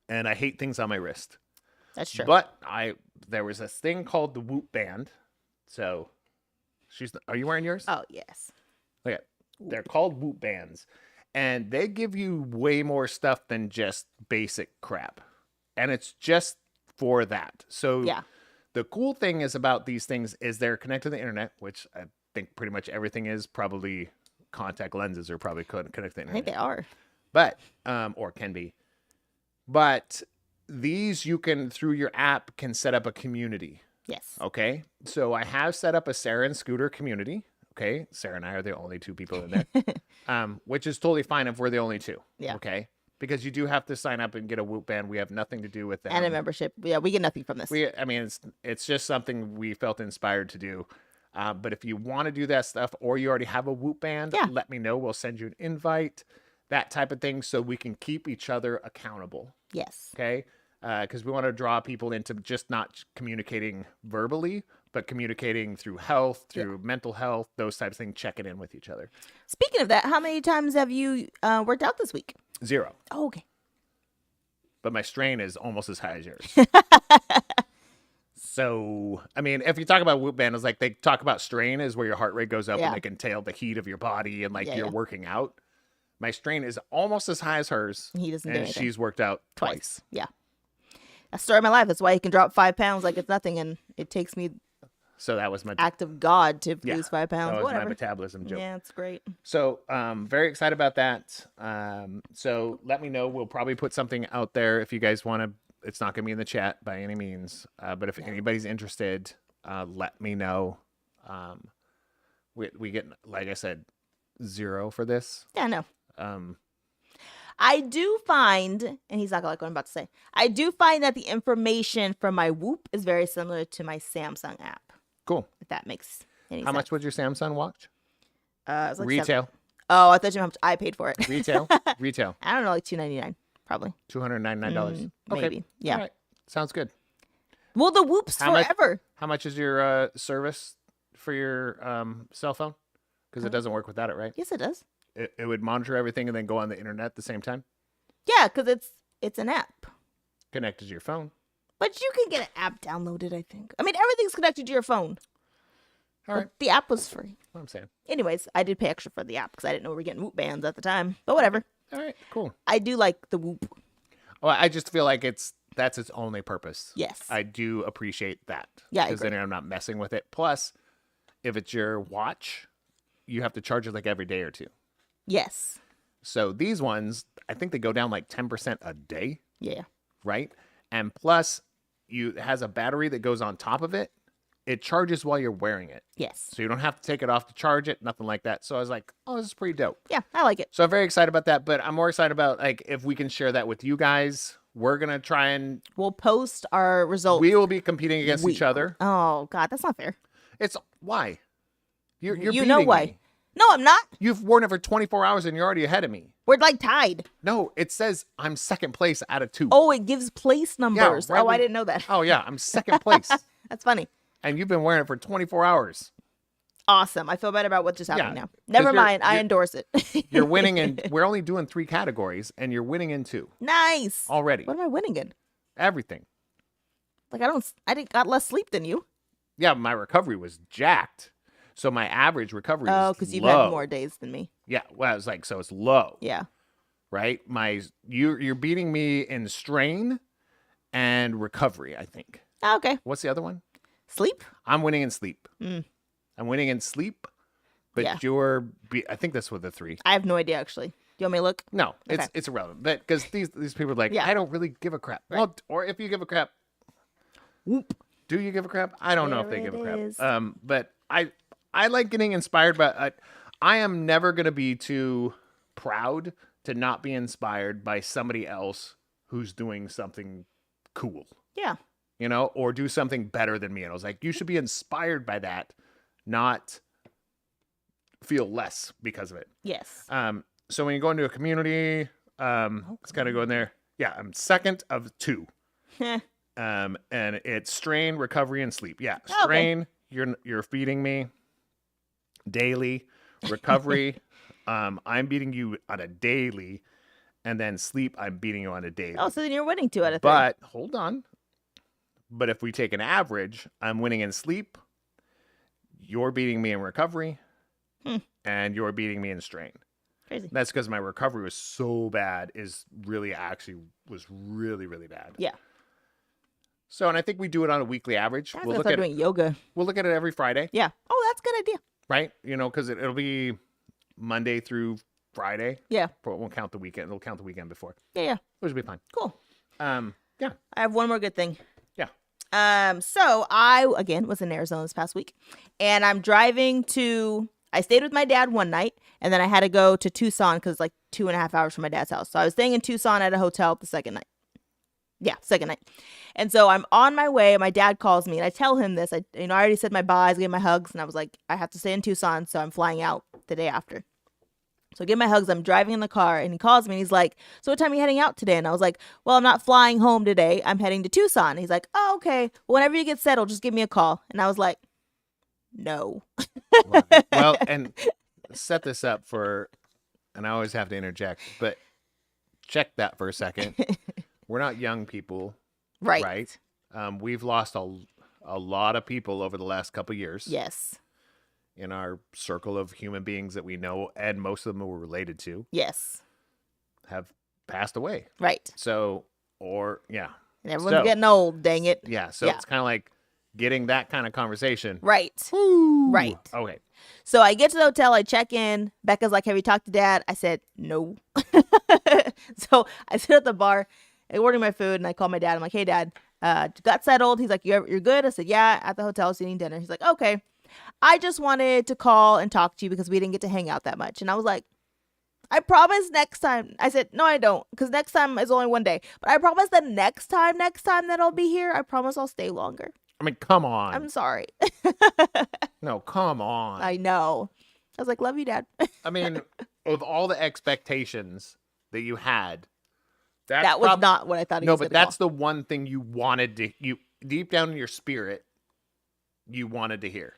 And I hate things on my wrist. That's true. But there was this thing called the Whoop Band. So are you wearing yours? Oh, yes. Okay. They're called Whoop Bands. And they give you way more stuff than just basic crap. And it's just for that. So the cool thing is about these things is they're connected to the internet, which I think pretty much everything is. Probably contact lenses are probably connected to the internet. I think they are. But, or can be. But these you can, through your app, can set up a community. Yes. Okay. So I have set up a Sarah and Scooter community. Okay. Sarah and I are the only two people in there, which is totally fine if we're the only two. Yeah. Okay. Because you do have to sign up and get a Whoop Band. We have nothing to do with that. And a membership. Yeah, we get nothing from this. It's just something we felt inspired to do. But if you want to do that stuff or you already have a Whoop Band, let me know. We'll send you an invite, that type of thing, so we can keep each other accountable. Yes. Okay? Because we want to draw people into just not communicating verbally, but communicating through health, through mental health, those types of things, checking in with each other. Speaking of that, how many times have you worked out this week? 0. Oh, okay. But my strain is almost as high as yours. So, if you talk about Whoop Band, it's like they talk about strain is where your heart rate goes up and they can tell the heat of your body and you're working out. My strain is almost as high as hers. He doesn't do anything. She's worked out twice. Yeah. That's the story of my life. That's why he can drop 5 pounds like it's nothing. And it takes me So that was my act of God to lose 5 pounds. That was Whatever. my metabolism joke. Yeah, it's great. So very excited about that. So let me know. We'll probably put something out there if you guys want to. It's not going to be in the chat by any means. But if anybody's interested, let me know. We get, like I said, 0 for this. Yeah, no. I do find, and he's not like what I'm about to say, I do find that the information from my Whoop is very similar to my Samsung app. Cool. If that makes any sense. How much was your Samsung watch? It was like retail. 7. Oh, I thought you know how much I paid for it. Retail. Retail. I don't know, like $299, probably. $299. Maybe. Okay. Yeah. All right. Sounds good. Well, the Whoop's forever. How much is your service for your cell phone? Because it doesn't work without it, right? Yes, it does. It would monitor everything and then go on the internet at the same time? Yeah, because it's an app. Connected to your phone. But you can get an app downloaded, I think. I mean, everything's connected to your phone. All right. The app was free. What I'm saying. Anyways, I did pay extra for the app because I didn't know we were getting Whoop bands at the time. But whatever. All right, cool. I do like the Whoop. Well, I just feel like that's its only purpose. Yes. I do appreciate that. Yeah, I because agree. then I'm not messing with it. Plus, if it's your watch, you have to charge it like every day or two. Yes. So these ones, I think they go down like 10% a day. Yeah. Right? And plus, it has a battery that goes on top of it. It charges while you're wearing it. Yes. So you don't have to take it off to charge it, nothing like that. So I was like, oh, this is pretty dope. Yeah, I like it. So I'm very excited about that, but I'm more excited about like if we can share that with you guys. We're going to try and We'll post our results. we will be competing against each other. Oh, God, that's not fair. It's why? You're You know beating why. me. No, I'm not. You've worn it for 24 hours and you're already ahead of me. We're like tied. No, it says I'm second place out of 2. Oh, it gives place numbers. right Oh, I when- didn't know that. Oh yeah, I'm second place. That's funny. And you've been wearing it for 24 hours. Awesome. I feel better about what just happened Yeah, now. Never you're- mind. I you're- endorse it. You're winning in we're only doing 3 categories and you're winning in 2 Nice. already. What am I winning in? Everything. Like I didn't got less sleep than you. Yeah, my recovery was jacked. So my average recovery Oh, is because you've low. had more days than me. Yeah, well, it's like so it's low. Yeah. Right? You're beating me in strain and recovery, I think. Oh, okay. What's the other one? Sleep? I'm winning in sleep. Mm. I'm winning in sleep, but Yeah. I think that's with the 3. I have no idea actually. Do you want me to look? No, Okay. it's irrelevant. But because these people are like, Yeah. I don't really give a crap. Right. Well, or if you give a crap, Whoop. do you give a crap? I don't know if There they give a it crap. is. But I like getting inspired, but I am never gonna be too proud to not be inspired by somebody else who's doing something cool. Yeah. Or do something better than me. And I was like, you should be inspired by that, not feel less because of it. Yes. So when you go into a community, it's kind of going there. Yeah, I'm second of 2. And it's strain, recovery, and sleep. Yeah, Okay. strain, you're feeding me daily. Recovery, I'm beating you on a daily. And then sleep, I'm beating you on a daily. Oh, so then you're winning 2 out of 3. But hold on. But if we take an average, I'm winning in sleep. You're beating me in recovery. And you're beating me in strain. Crazy. That's because my recovery was so bad. Was really, really bad. Yeah. So, and I think we do it on a weekly average. I was gonna start doing yoga. We'll look at it every Friday, Yeah. Oh, that's a good idea. right? Because it'll be Monday through Friday. Yeah. But it won't count the weekend. It'll count the weekend before, Yeah. which will be fine. Cool. Yeah. I have one more good thing. Yeah. So I again was in Arizona this past week, and I stayed with my dad one night, and then I had to go to Tucson because it's like 2.5 hours from my dad's house. So I was staying in Tucson at a hotel the second night. Yeah, second night. And so I'm on my way. My dad calls me, and I tell him this. I already said my byes, gave my hugs, and I was like, I have to stay in Tucson, so I'm flying out the day after. So I give my hugs. I'm driving in the car, and he calls me, and he's like, so what time are you heading out today? And I was like, well, I'm not flying home today. I'm heading to Tucson. And he's like, oh, okay. Well, whenever you get settled, just give me a call. And I was like, no. Well, and set this up and I always have to interject, but check that for a second. We're not young people, Right. We've lost a lot of people over the last couple of years. Yes. In our circle of human beings that we know, and most of them we're related to, Yes. have passed away. Right. So, yeah. And everyone's So- getting old, dang it. Yeah. So Yeah. it's kind of like getting that kind of conversation. Right. Woo. Right. Okay. So I get to the hotel, I check in. Becca's like, have you talked to Dad? I said, no. So I sit at the bar, I order my food, and I call my dad. I'm like, hey, Dad, got settled? He's like, you're good? I said, yeah, at the hotel, eating dinner. He's like, okay. I just wanted to call and talk to you because we didn't get to hang out that much. And I was like, I promise next time. I said, no, I don't, because next time is only one day. But I promise the next time that I'll be here, I promise I'll stay longer. I mean, come on. I'm sorry. No, come on. I know. I was like, love you, Dad. I mean, with all the expectations that you had, That was not what I thought he No, was but gonna that's the one thing you wanted to, deep down in your spirit, you wanted to hear.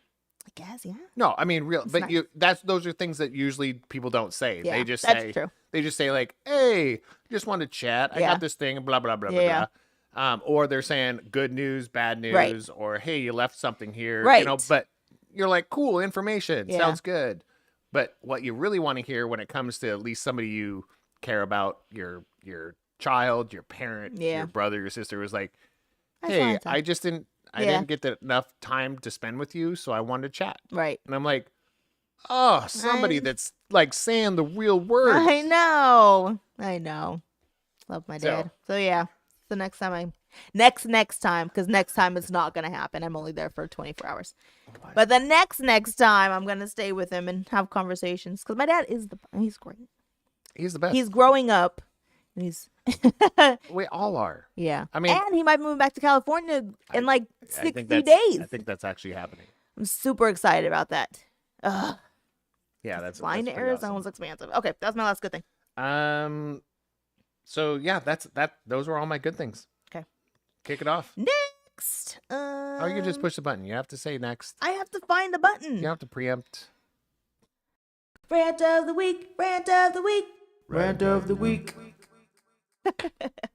guess, yeah. No, I mean real, It's but nice. those are things that usually people don't say. Yeah, They just that's say true. like, "Hey, just want to chat. I Yeah. got this thing, blah blah blah Yeah. blah blah." Or they're saying good news, bad Right. news, or hey, you left something here, Right. but you're like, "Cool information. Yeah. Sounds good." But what you really want to hear when it comes to at least somebody you care about, your child, your parent, Yeah. your brother, your sister, was like, I just "Hey, wanted to- I just didn't Yeah. get enough time to spend with you, so I wanted to chat." Right. And I'm like, oh, somebody that's like saying the real words. I know. Love my dad. So yeah, the next time next time, because next time it's not gonna happen. I'm only there for 24 hours. But the next time I'm gonna stay with him and have conversations, because my dad he's great. He's the best. He's growing up. And he's we all are. Yeah. I mean, and he might move back to California in like 60 days. I think that's actually happening. I'm super excited about that. Ugh. Yeah, that's flying to Arizona was expensive. Okay, that's my last good thing. So yeah, those were all my good things. Okay. Kick it off. Next. Or you can just push the button. You have to say next. I have to find the button. You have to preempt. Rant of the week. Rant of the week. Rant of the week.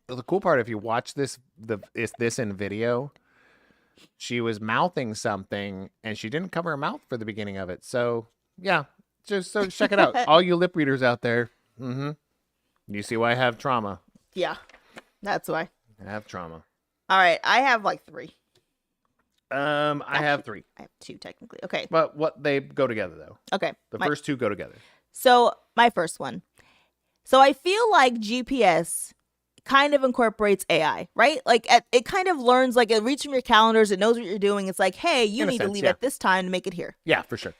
The cool part, if you watch this in video, she was mouthing something and she didn't cover her mouth for the beginning of it. So yeah, just check it out. All you lip readers out there. You see why I have trauma. Yeah, that's why. I have trauma. All right, I have like 3. I have 3. I have 2 technically. Okay. But what they go together though. Okay. The first 2 go together. So my first one. So I feel like GPS kind of incorporates AI, right? Like it kind of learns, like it reads from your calendars, it knows what you're doing. It's like, hey, you need to leave at this time to make it here. Yeah, for sure.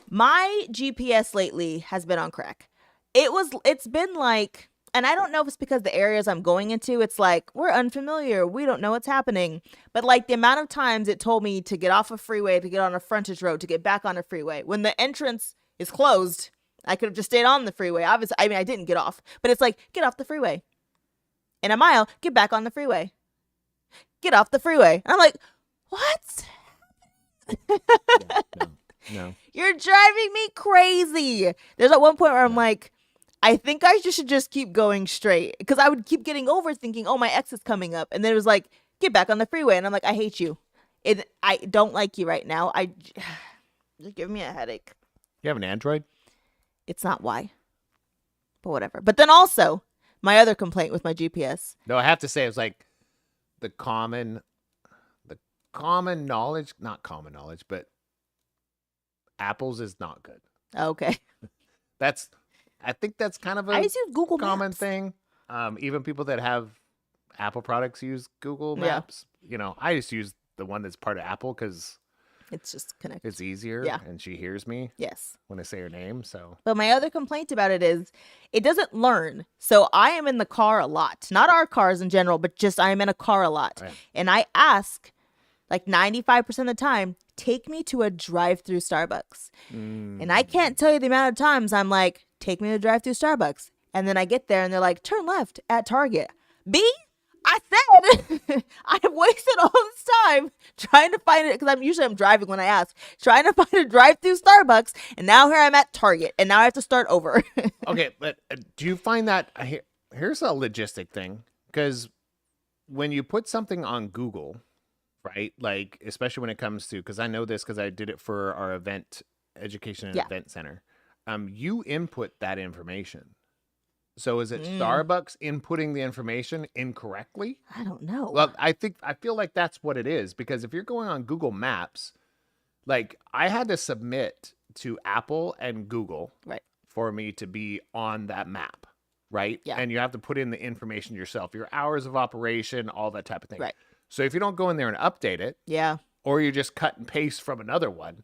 My GPS lately has been on crack. It's been like, and I don't know if it's because the areas I'm going into, it's like, we're unfamiliar. We don't know what's happening. But like the amount of times it told me to get off a freeway, to get on a frontage road, to get back on a freeway. When the entrance is closed, I could have just stayed on the freeway. Obviously, I mean, I didn't get off. But it's like, get off the freeway. In a mile, get back on the freeway. Get off the freeway. And I'm like, what? No. You're driving me crazy. There's at one point where I'm like, I think I should just keep going straight, because I would keep getting over thinking, oh, my ex is coming up. And then it was like, get back on the freeway. And I'm like, I hate you. I don't like you right now. You're giving me a headache. You have an Android? It's not why. But whatever. But then also, my other complaint with my GPS. No, I have to say, it was like the common knowledge, not common knowledge, but Apple's is not good. Okay. I think that's kind of I a just use Google common Maps. thing. Even people that have Apple products use Google Maps. Yeah. You know, I just use the one that's part of Apple because it's just connected. It's easier. Yeah. And she hears me. Yes. When I say her name. So. But my other complaint about it is it doesn't learn. So I am in the car a lot. Not our cars in general, but just I am in a car a lot. Right. And I ask, like 95% of the time, take me to a drive-through Starbucks. And I can't tell you the amount of times I'm like, take me to a drive-through Starbucks. And then I get there and they're like, turn left at Target. B? I said I have wasted all this time trying to find it, because I'm driving when I ask, trying to find a drive-through Starbucks, and now here I'm at Target, and now I have to start over. Okay, but do you find that here's a logistic thing, because when you put something on Google, right, like especially when it comes to, because I know this because I did it for our education and event center, you input that information. So is it Starbucks inputting the information incorrectly? I don't know. Well, I feel like that's what it is, because if you're going on Google Maps, like I had to submit to Apple and Google for me to be on that map, right? Yeah. And you have to put in the information yourself, your hours of operation, all that type of thing. Right. So if you don't go in there and update it, or you just cut and paste from another one,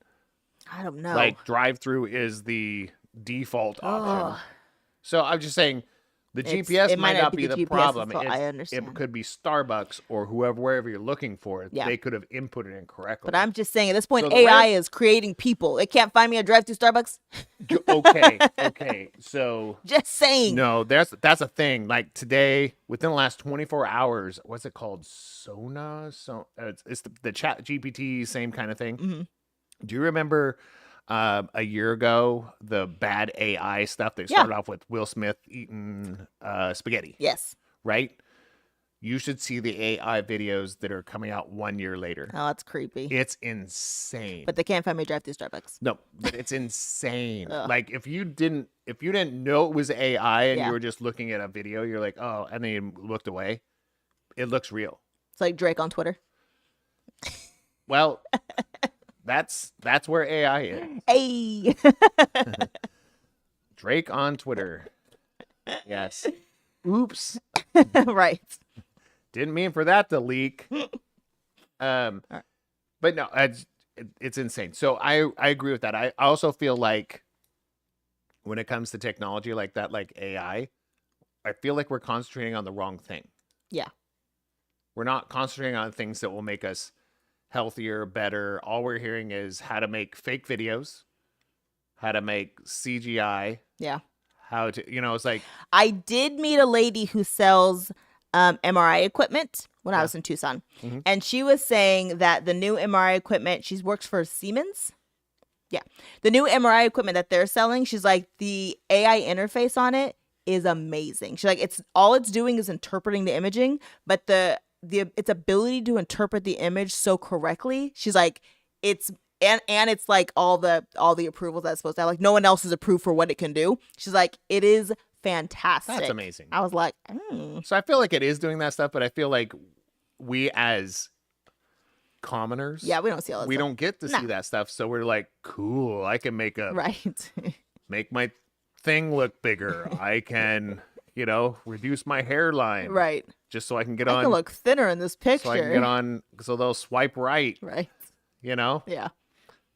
I don't know. Like drive-through is the default option. So I'm just saying the GPS might not be the problem. I understand. It could be Starbucks or wherever you're looking for it. Yeah. They could have inputted incorrectly. But I'm just saying, at this point, AI is creating people. It can't find me a drive-through Starbucks. Okay. So just saying. No, that's a thing. Like today, within the last 24 hours, what's it called? Sona? It's the chat GPT, same kind of thing. Do you remember a year ago the bad AI stuff that started off with Will Smith eating spaghetti? Yes. Right? You should see the AI videos that are coming out 1 year later. Oh, that's creepy. It's insane. But they can't find me drive through Starbucks. No, but it's insane. Like if you didn't know it was AI and you were just looking at a video, you're like, oh, and then you looked away. It looks real. It's like Drake on Twitter. Well, that's where AI is. Hey. Drake on Twitter. Yes. Oops. Right. Didn't mean for that to leak. But no, it's insane. So I agree with that. I also feel like when it comes to technology like that, like AI, I feel like we're concentrating on the wrong thing. Yeah. We're not concentrating on things that will make us healthier, better. All we're hearing is how to make fake videos, how to make CGI. Yeah. How to, it's like. I did meet a lady who sells MRI equipment when I was in Tucson. Mm-hmm. And she was saying that the new MRI equipment, she works for Siemens. Yeah. The new MRI equipment that they're selling, she's like, the AI interface on it is amazing. She's like, all it's doing is interpreting the imaging, but its ability to interpret the image so correctly, she's like, it's like all the approvals that's supposed to have. Like no one else is approved for what it can do. She's like, it is fantastic. That's amazing. I was like, So I feel like it is doing that stuff, but I feel like we as commoners, we don't see all that we stuff. Don't get to see that stuff. So we're like, cool, I can make make my thing look bigger. I can, reduce my hairline. Right. Just so I can get I can look thinner in this picture. So I can get on, so they'll swipe right. Right. Yeah.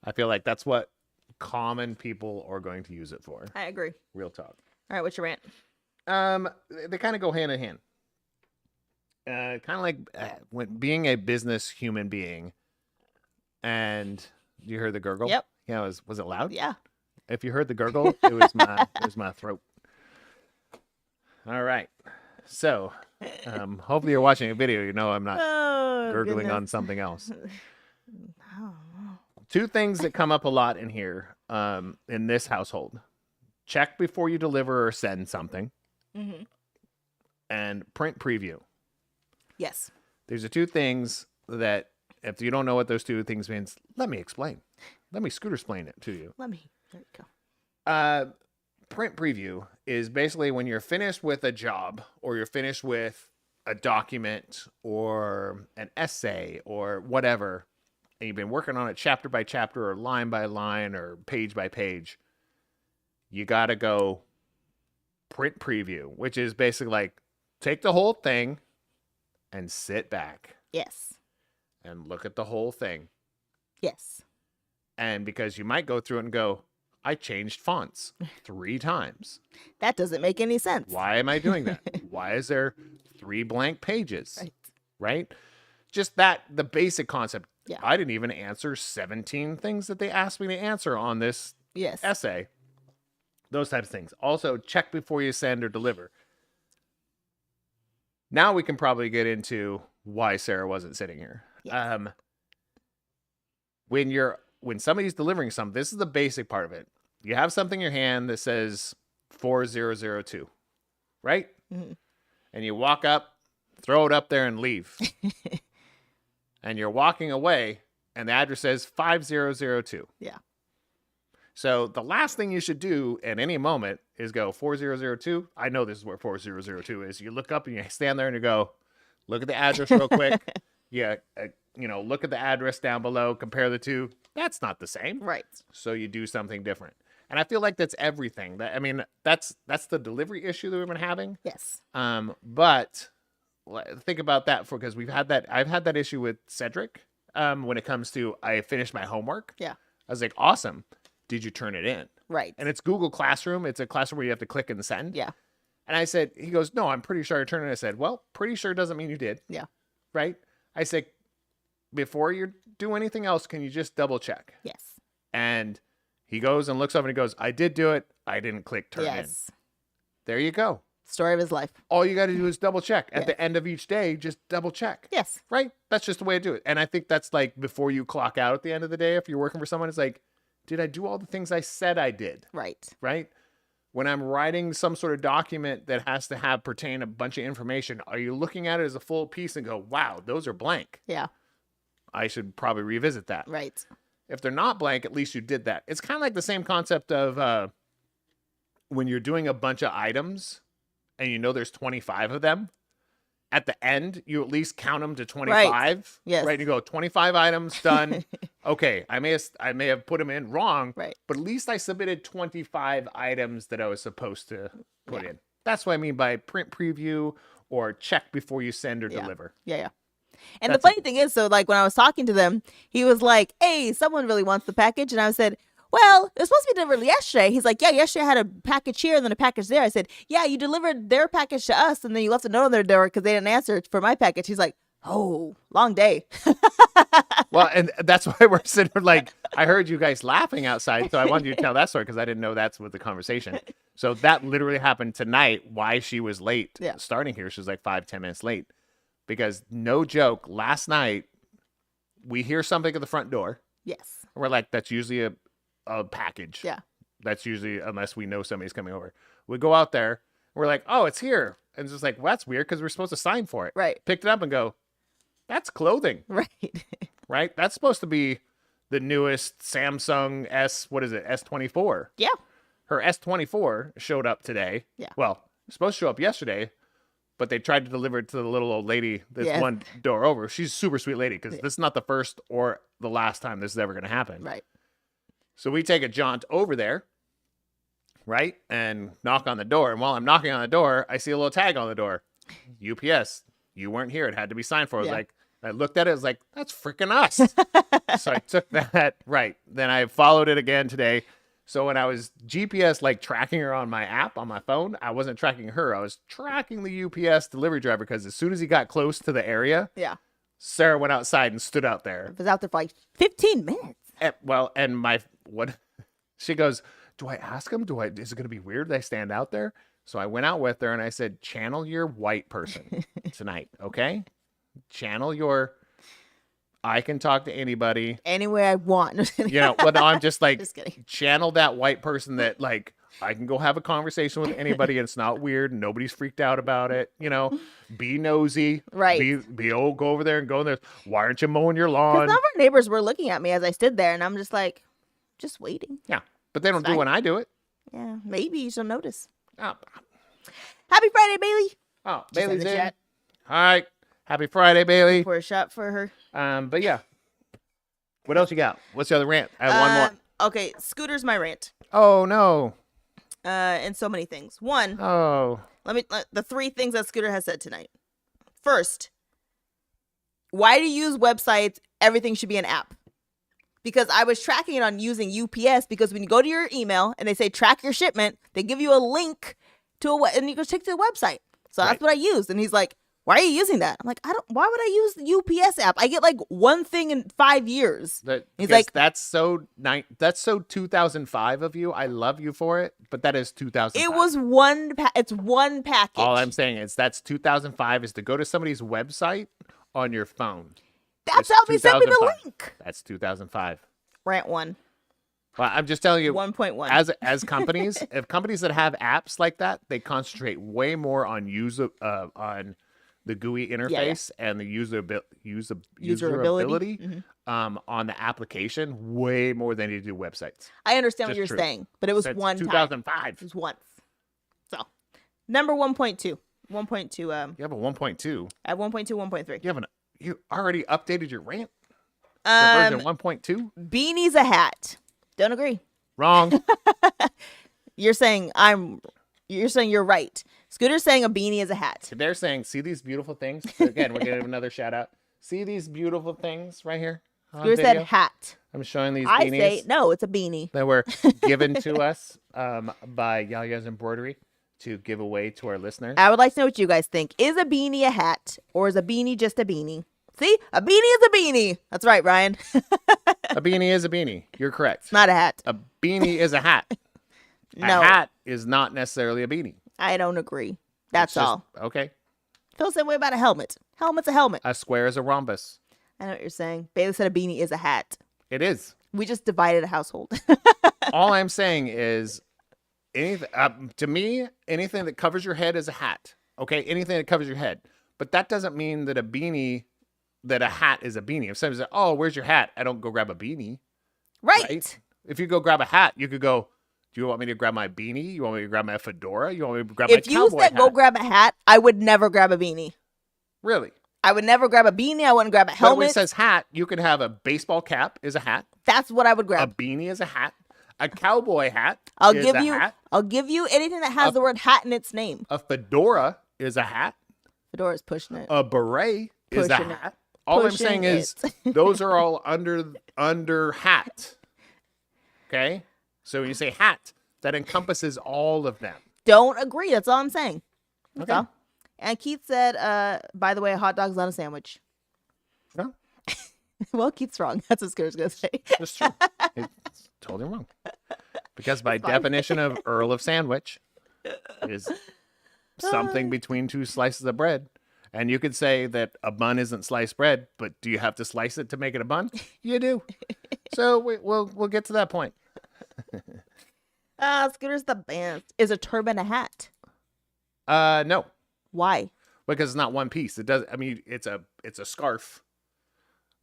I feel like that's what common people are going to use it for. I agree. Real talk. All right, what's your rant? They kind of go hand in hand. Kind of like when being a business human being. And you heard the gurgle? Yep. Yeah, was it loud? Yeah. If you heard the gurgle, it was my throat. All right. So, hopefully you're watching a video. I'm not gurgling on something else. Two things that come up a lot in here, in this household. Check before you deliver or send something. Mm-hmm. And print preview. Yes. There's the two things that, if you don't know what those two things means, let me explain. Let me scooter explain it to you. There you go. Print preview is basically when you're finished with a job or you're finished with a document or an essay or whatever, and you've been working on it chapter by chapter or line by line or page by page, you got to go print preview, which is basically like take the whole thing and sit back. Yes. And look at the whole thing. Yes. And because you might go through it and go, I changed fonts 3 times. That doesn't make any sense. Why am I doing that? Why is there 3 blank pages? Right? Just the basic concept. Yeah. I didn't even answer 17 things that they asked me to answer on this essay. Those types of things. Also, check before you send or deliver. Now we can probably get into why Sarah wasn't sitting here. Yes. When somebody's delivering something, this is the basic part of it. You have something in your hand that says 4002, right? Mm-hmm. And you walk up, throw it up there and leave. And you're walking away and the address says 5002. Yeah. So the last thing you should do at any moment is go 4002. I know this is where 4002 is. You look up and you stand there and you go, look at the address real quick. Yeah. Look at the address down below, compare the two. That's not the same. Right. So you do something different. And I feel like that's everything. That's the delivery issue that we've been having. Yes. But think about that because I've had that issue with Cedric when it comes to I finished my homework. Yeah. I was like, awesome. Did you turn it in? Right. And it's Google Classroom. It's a classroom where you have to click and send. Yeah. And I said, he goes, no, I'm pretty sure I turned it in. I said, well, pretty sure doesn't mean you did. Yeah. Right. I said, before you do anything else, can you just double check? Yes. And he goes and looks over and he goes, I did do it. I didn't click turn in. There you go. Story of his life. All you got to do is double check at the end of each day. Just double check. Yes. Right. That's just the way to do it. And I think that's like before you clock out at the end of the day, if you're working for someone, it's like, did I do all the things I said I did? Right. Right. When I'm writing some sort of document that has to pertain a bunch of information, are you looking at it as a full piece and go, wow, those are blank? Yeah. I should probably revisit that. Right. If they're not blank, at least you did that. It's kind of like the same concept of when you're doing a bunch of items and you know there's 25 of them. At the end, you at least count them to 25. Right. Yes. Right. You go 25 items done. Okay. I may have put them in wrong. Right. But at least I submitted 25 items that I was supposed to put in. That's what I mean by print preview or check before you send or deliver. Yeah. And the funny thing is, so like when I was talking to them, he was like, hey, someone really wants the package. And I said, well, it was supposed to be delivered yesterday. He's like, yeah, yesterday I had a package here and then a package there. I said, yeah, you delivered their package to us and then you left a note on their door because they didn't answer for my package. He's like, oh, long day. Well, and that's why we're sitting here like, I heard you guys laughing outside, so I wanted you to tell that story because I didn't know that's what the conversation. So that literally happened tonight, why she was late starting here. She was like 5-10 minutes late. Because no joke, last night we hear something at the front door. Yes. And we're like, that's usually a package. Yeah. That's usually, unless we know somebody's coming over. We go out there. We're like, oh, it's here. And it's just like, well, that's weird because we're supposed to sign for it. Right. Picked it up and go, that's clothing. Right. Right? That's supposed to be the newest Samsung S24. Yeah. Her S24 showed up today. Yeah. Well, supposed to show up yesterday. But they tried to deliver it to the little old lady that's one door over. She's a super sweet lady because this is not the first or the last time this is ever going to happen. Right. So we take a jaunt over there, right, and knock on the door. And while I'm knocking on the door, I see a little tag on the door. UPS, you weren't here. It had to be signed for. I looked at it. I was like, that's freaking us. So I took that. Right. Then I followed it again today. So when I was GPS like tracking her on my app on my phone, I wasn't tracking her. I was tracking the UPS delivery driver because as soon as he got close to the area, Sarah went outside and stood out there. I was out there for like 15 minutes. She goes, do I ask him? Is it going to be weird that I stand out there? So I went out with her and I said, channel your white person tonight. Okay. Channel your, I can talk to anybody. Any way I want. But I'm just like, just kidding. Channel that white person that like, I can go have a conversation with anybody and it's not weird. And nobody's freaked out about it. Be nosy. Right. Go over there and go in there. Why aren't you mowing your lawn? Because some of our neighbors were looking at me as I stood there and I'm just like, just waiting. Yeah. But they don't do when I do it. Yeah. Maybe she'll notice. Oh. Happy Friday, Bailey. Oh, Bailey's in. All right. Happy Friday, Bailey. Pour a shot for her. But yeah. What else you got? What's the other rant? I have one more. Okay, Scooter's my rant. Oh no. And so many things. One. Oh. The 3 things that Scooter has said tonight. First, why do you use websites? Everything should be an app. Because I was tracking it on using UPS because when you go to your email and they say track your shipment, they give you a link to and you go take to the website. So that's what I used. And he's like, why are you using that? I'm like, why would I use the UPS app? I get like one thing in 5 years. He's like, that's so 2005 of you. I love you for it, but that is 2005. It was it's one package. All I'm saying is that's 2005 is to go to somebody's website on your phone. That's how they sent me the link. That's 2005. Rant 1. Well, I'm just telling you, 1.1. As companies, if companies that have apps like that, they concentrate way more on on the GUI interface and the usability on the application way more than you do websites. I understand what you're saying, but it was one 2005. time. It was once. So, number 1.2. 1.2. You have a 1.2. I have 1.2, 1.3. You already updated your rant? Version 1.2? Beanie's a hat. Don't agree. Wrong. You're saying you're right. Scooter's saying a beanie is a hat. They're saying, see these beautiful things? Again, we're getting another shout out. See these beautiful things right here? Scooter said hat. I'm showing these beanies. I say, no, it's a beanie. That were given to us by Yaya's Embroidery to give away to our listeners. I would like to know what you guys think. Is a beanie a hat or is a beanie just a beanie? See, a beanie is a beanie. That's right, Ryan. A beanie is a beanie. You're correct. It's not a hat. A beanie is a hat. No. A hat is not necessarily a beanie. I don't agree. That's all. Okay. Feel the same way about a helmet. Helmet's a helmet. A square is a rhombus. I know what you're saying. Bailey said a beanie is a hat. It is. We just divided a household. All I'm saying is, anything to me, anything that covers your head is a hat. Okay, anything that covers your head. But that doesn't mean that a hat is a beanie. If somebody says, "Oh, where's your hat?" I don't go grab a beanie. Right. If you go grab a hat, you could go, "Do you want me to grab my beanie? You want me to grab my fedora? You want me to grab my cowboy hat?" If you said go grab a hat, I would never grab a beanie. Really? I would never grab a beanie. I wouldn't grab a helmet. But when it says hat, you can have a baseball cap is a hat. That's what I would grab. A beanie is a hat. A cowboy hat I'll is give a you. hat. I'll give you anything that has the word hat in its name. A fedora is a hat. Fedora's pushing it. A beret is a hat. All I'm saying is those are all under hat. Okay? So when you say hat, that encompasses all of them. Don't agree. That's all I'm saying. That's okay. all. And Keith said, by the way, a hot dog's not a sandwich. No. Well, Keith's wrong. That's what Skitter's going to say. That's true. It's totally wrong. Because by definition of Earl of Sandwich is something between two slices of bread. And you could say that a bun isn't sliced bread, but do you have to slice it to make it a bun? You do. So we'll get to that point. Scooter's the best. Is a turban a hat? No. Why? Because it's not one piece. It does. I mean, it's a scarf.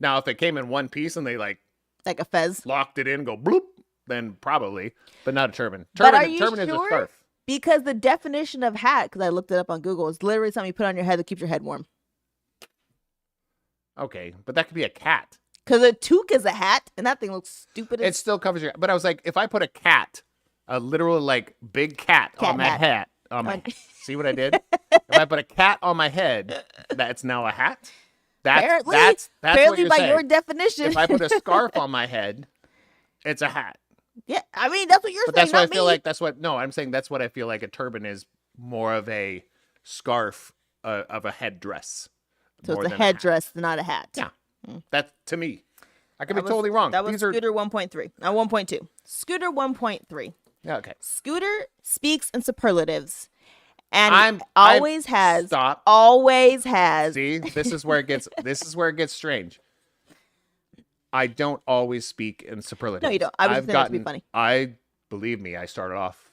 Now, if it came in one piece and they like a fez locked it in, go bloop, then probably, but not a turban. Turban is a scarf. Because the definition of hat, because I looked it up on Google, is literally something you put on your head that keeps your head warm. Okay, but that could be a cat. Because a toque is a hat, and that thing looks stupid. It still covers your. But I was like, if I put a literal like big cat on my hat, see what I did? If I put a cat on my head, that's now a hat. That's apparently what by saying. your definition. If I put a scarf on my head, it's a hat. Yeah, I mean that's what you're but saying. That's what I feel like. No, I'm saying that's what I feel like a turban is more of a scarf of a headdress. So it's a headdress, not a hat. Yeah, that's to me. I could be totally wrong. That was Scooter 1.3. 1.2. Scooter 1.3. Yeah, okay. Scooter speaks in superlatives. And always has. See, this is where it gets strange. I don't always speak in superlatives. No, you don't. I was just saying to be funny. Believe me, I started off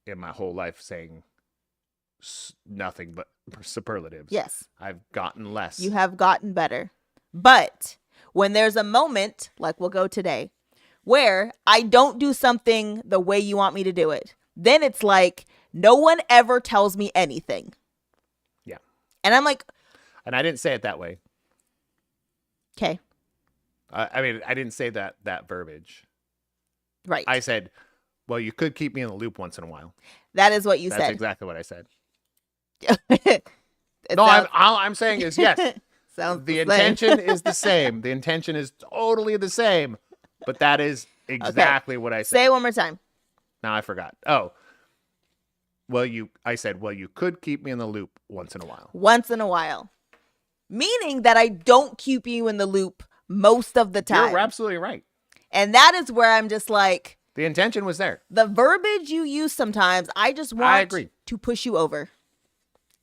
in my whole life saying nothing but superlatives. Yes. I've gotten less. You have gotten better. But when there's a moment, like we'll go today, where I don't do something the way you want me to do it, then it's like, no one ever tells me anything. Yeah. And I'm like. And I didn't say it that way. Okay. I mean, I didn't say that verbiage. Right. I said, well, you could keep me in the loop once in a while. That is what you said. That's exactly what I said. All I'm saying is yes. The intention is the same. The intention is totally the same. But that is exactly what I said. Say it one more time. Now I forgot. Oh. I said, you could keep me in the loop once in a while. Once in a while. Meaning that I don't keep you in the loop most of the time. You're absolutely right. And that is where I'm just like. The intention was there. The verbiage you use sometimes, I just want to push you over.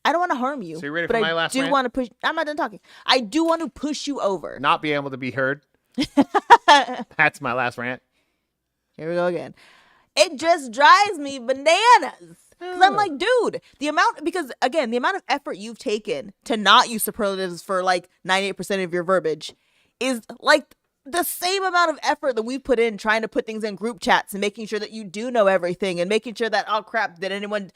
I don't want to harm you. So you ready for my last rant? Want to push. I'm not done talking. I do want to push you over. Not be able to be heard. That's my last rant. Here we go again. It just drives me bananas. Because I'm like, dude, the amount of effort you've taken to not use superlatives for like 98% of your verbiage is like the same amount of effort that we've put in trying to put things in group chats and making sure that you do know everything and making sure that, oh crap, did anyone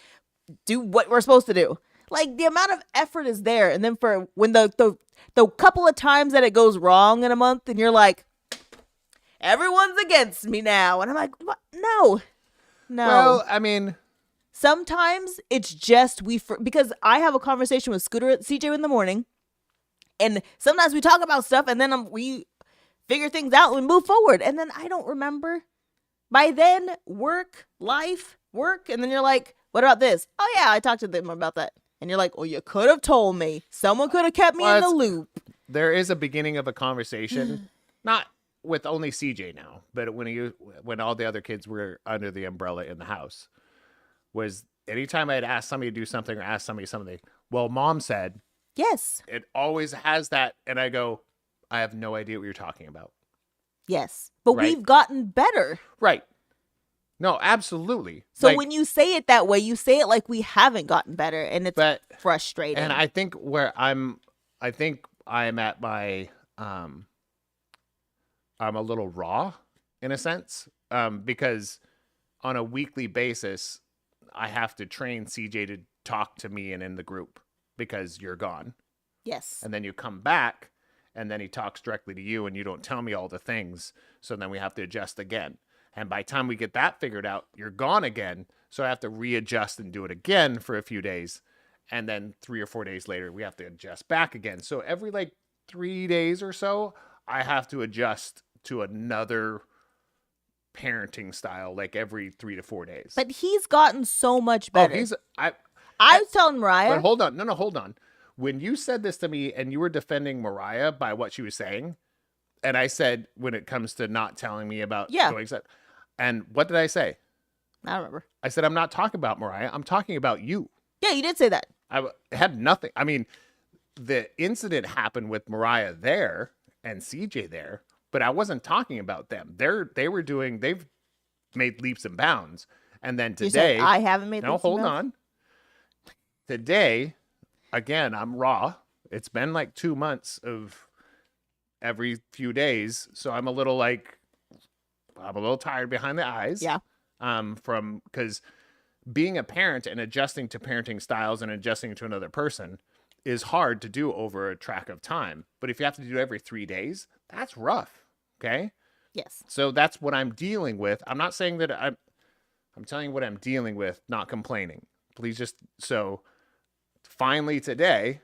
do what we're supposed to do? Like the amount of effort is there. And then for when the couple of times that it goes wrong in a month and you're like, everyone's against me now. And I'm like, what? No. Well, I mean, sometimes it's just because I have a conversation with Scooter at CJ in the morning, and sometimes we talk about stuff, and then we figure things out and we move forward, and then I don't remember. By then, work, and then you're like, what about this? Oh yeah, I talked to them about that, and you're like, well, you could have told me. Someone could have kept me in the loop. There is a beginning of a conversation, not with only CJ now, but when all the other kids were under the umbrella in the house, was anytime I'd ask somebody to do something or ask somebody something, well, mom said, yes. it always has that. And I go, I have no idea what you're talking about. Yes. But Right. we've gotten better. Right. No, absolutely. So Like, when you say it that way, you say it like we haven't gotten better, and it's frustrating. And I think I'm at my, I'm a little raw in a sense, because on a weekly basis, I have to train CJ to talk to me and in the group because you're gone. Yes. And then you come back and then he talks directly to you and you don't tell me all the things. So then we have to adjust again. And by the time we get that figured out, you're gone again. So I have to readjust and do it again for a few days. And then 3 or 4 days later, we have to adjust back again. So every like 3 days or so, I have to adjust to another parenting style, like every 3 to 4 days. But he's gotten so much better. I was telling Mariah. But hold on. No, hold on. When you said this to me and you were defending Mariah by what she was saying, and I said, when it comes to not telling me about doing stuff, and what did I say? I don't remember. I said, I'm not talking about Mariah. I'm talking about you. Yeah, you did say that. I had nothing. I mean, the incident happened with Mariah there and CJ there, but I wasn't talking about them. They've made leaps and bounds. And then today, I haven't made. No, hold on. Today, again, I'm raw. It's been like 2 months of every few days, so I'm a little tired behind the eyes. Yeah. Because being a parent and adjusting to parenting styles and adjusting to another person is hard to do over a track of time. But if you have to do it every 3 days, that's rough. Okay. Yes. So that's what I'm dealing with. I'm not saying that I'm telling you what I'm dealing with, not complaining. Please just, so finally today,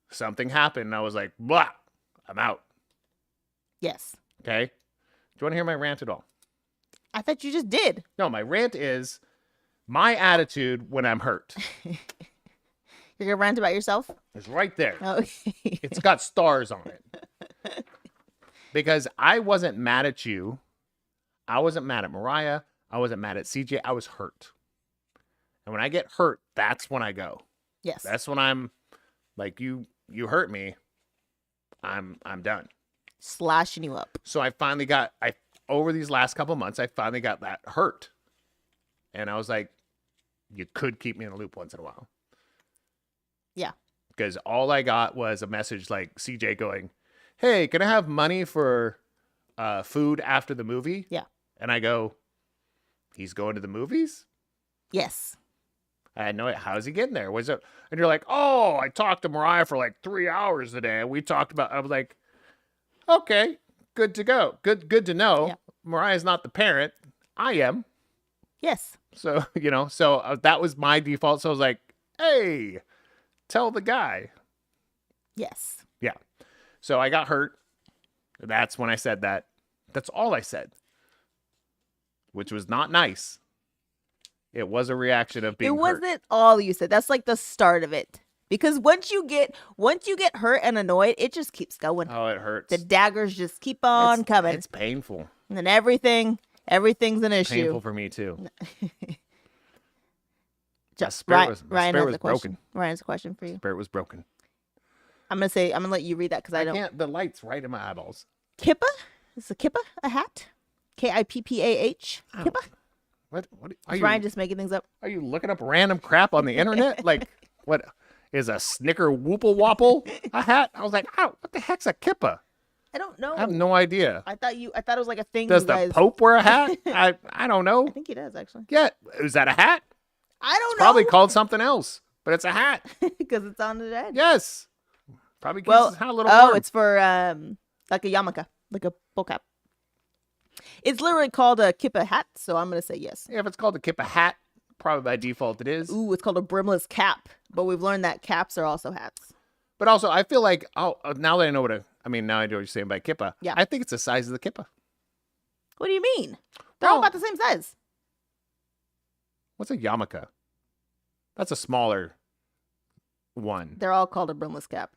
something happened and I was like, blah, I'm out. Yes. Okay. Do you want to hear my rant at all? I thought you just did. No, my rant is my attitude when I'm hurt. You're going to rant about yourself? It's right there. Okay. It's got stars on it. Because I wasn't mad at you. I wasn't mad at Mariah. I wasn't mad at CJ. I was hurt. And when I get hurt, that's when I go. Yes. That's when I'm like, you hurt me. I'm done. Slashing you up. So I finally over these last couple months, I finally got that hurt. And I was like, you could keep me in the loop once in a while. Yeah. Because all I got was a message like CJ going, hey, can I have money for food after the movie? Yeah. And I go, he's going to the movies? Yes. I had no idea. How's he getting there? Was it? And you're like, oh, I talked to Mariah for like 3 hours today. We talked about, I was like, okay, good to go. Good to know. Yeah. Mariah's not the parent. I am. Yes. So, that was my default. So I was like, hey, tell the guy. Yes. Yeah. So I got hurt. That's when I said that. That's all I said. Which was not nice. It was a reaction of being hurt. It wasn't all you said. That's like the start of it. Because once you get hurt and annoyed, it just keeps going. Oh, it hurts. The daggers just keep on coming. It's painful. And then everything's an issue. Painful for me too. My Ryan spirit has was a question. broken. Ryan has a question for you. Spirit was broken. I'm gonna let you read that because I don't. Can't. The light's right in my eyeballs. Kippa? Is a kippa a hat? Kippah? Kippa? What are Is you? Ryan just making things up? Are you looking up random crap on the internet? Like, what is a snicker whoople wopple a hat? I was like, oh, what the heck's a kippa? I don't know. I have no idea. I thought it was like a thing. Does you the guys... Pope wear a hat? I don't know. I think he does actually. Yeah, is that a hat? I don't It's know. probably called something else, but it's a hat. Because it's on the head. Yes. Probably keeps his hat a little oh, warm. it's for like a yarmulke, like a bull cap. It's literally called a kippa hat, so I'm gonna say yes. Yeah, if it's called a kippa hat, probably by default it is. Ooh, it's called a brimless cap, but we've learned that caps are also hats. But also, I feel like, now that I know now I know what you're saying by kippa. Yeah. I think it's the size of the kippa. What do you mean? They're all Well- about the same size. What's a yarmulke? That's a smaller one. They're all called a brimless cap.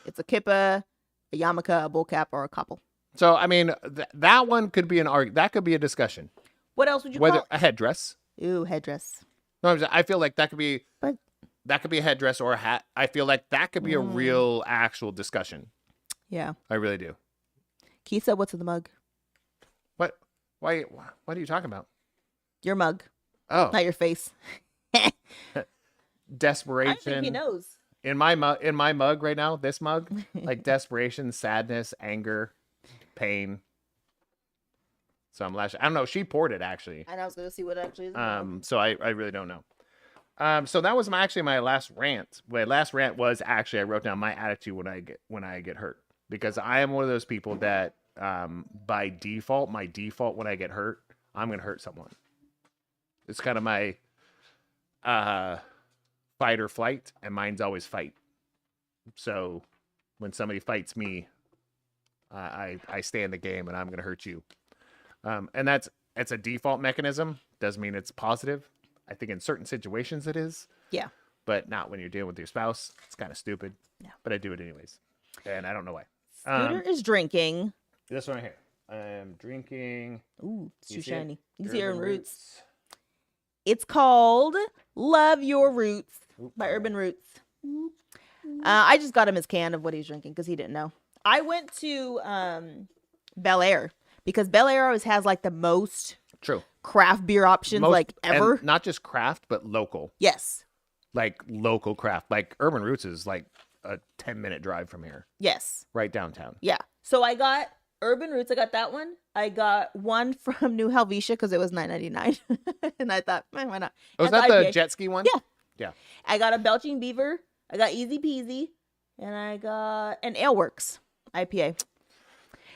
It's a kippa, a yarmulke, a bull cap, or a koppel. So, I mean, that one could be that could be a discussion. What else would you Whether call a headdress. it? Ooh, headdress. No, I feel like that could be But a headdress or a hat. I feel like that could be a real actual discussion. yeah. I really do. Keith said, "What's in the mug?" What? Why? What are you talking about? Your mug, Oh, not your face. desperation. I think he knows. In my mug right now, this mug, like desperation, sadness, anger, pain. So I'm lashing. I don't know. She poured it actually. And I was gonna see what actually is. So I really don't know. So that was my last rant. My last rant was actually I wrote down my attitude when I get hurt, because I am one of those people that by default, my default when I get hurt, I'm gonna hurt someone. It's kind of my fight or flight, and mine's always fight. So when somebody fights me, I stay in the game and I'm gonna hurt you. And it's a default mechanism. Doesn't mean it's positive. I think in certain situations it is. Yeah. But not when you're dealing with your spouse. It's kind of stupid. Yeah. But I do it anyways. And I don't know why. Scooter is drinking. This one right here. I am drinking. Ooh, it's too You see it? shiny. You can see Urban Urban Roots. It's called Love Your Roots by Urban Roots. I just got him his can of what he's drinking because he didn't know. I went to Bel Air because Bel Air always has like the most True. craft beer options like ever. And not just craft, but local. Yes. Like local craft. Like Urban Roots is like a 10-minute drive from here. Yes. Right downtown. Yeah. So I got Urban Roots. I got that one. I got one from New Helvetia because it was $9.99. And I thought, why not? Was that the jet ski one? Yeah. Yeah. I got a Belching Beaver. I got Easy Peasy. And I got an Aleworks IPA.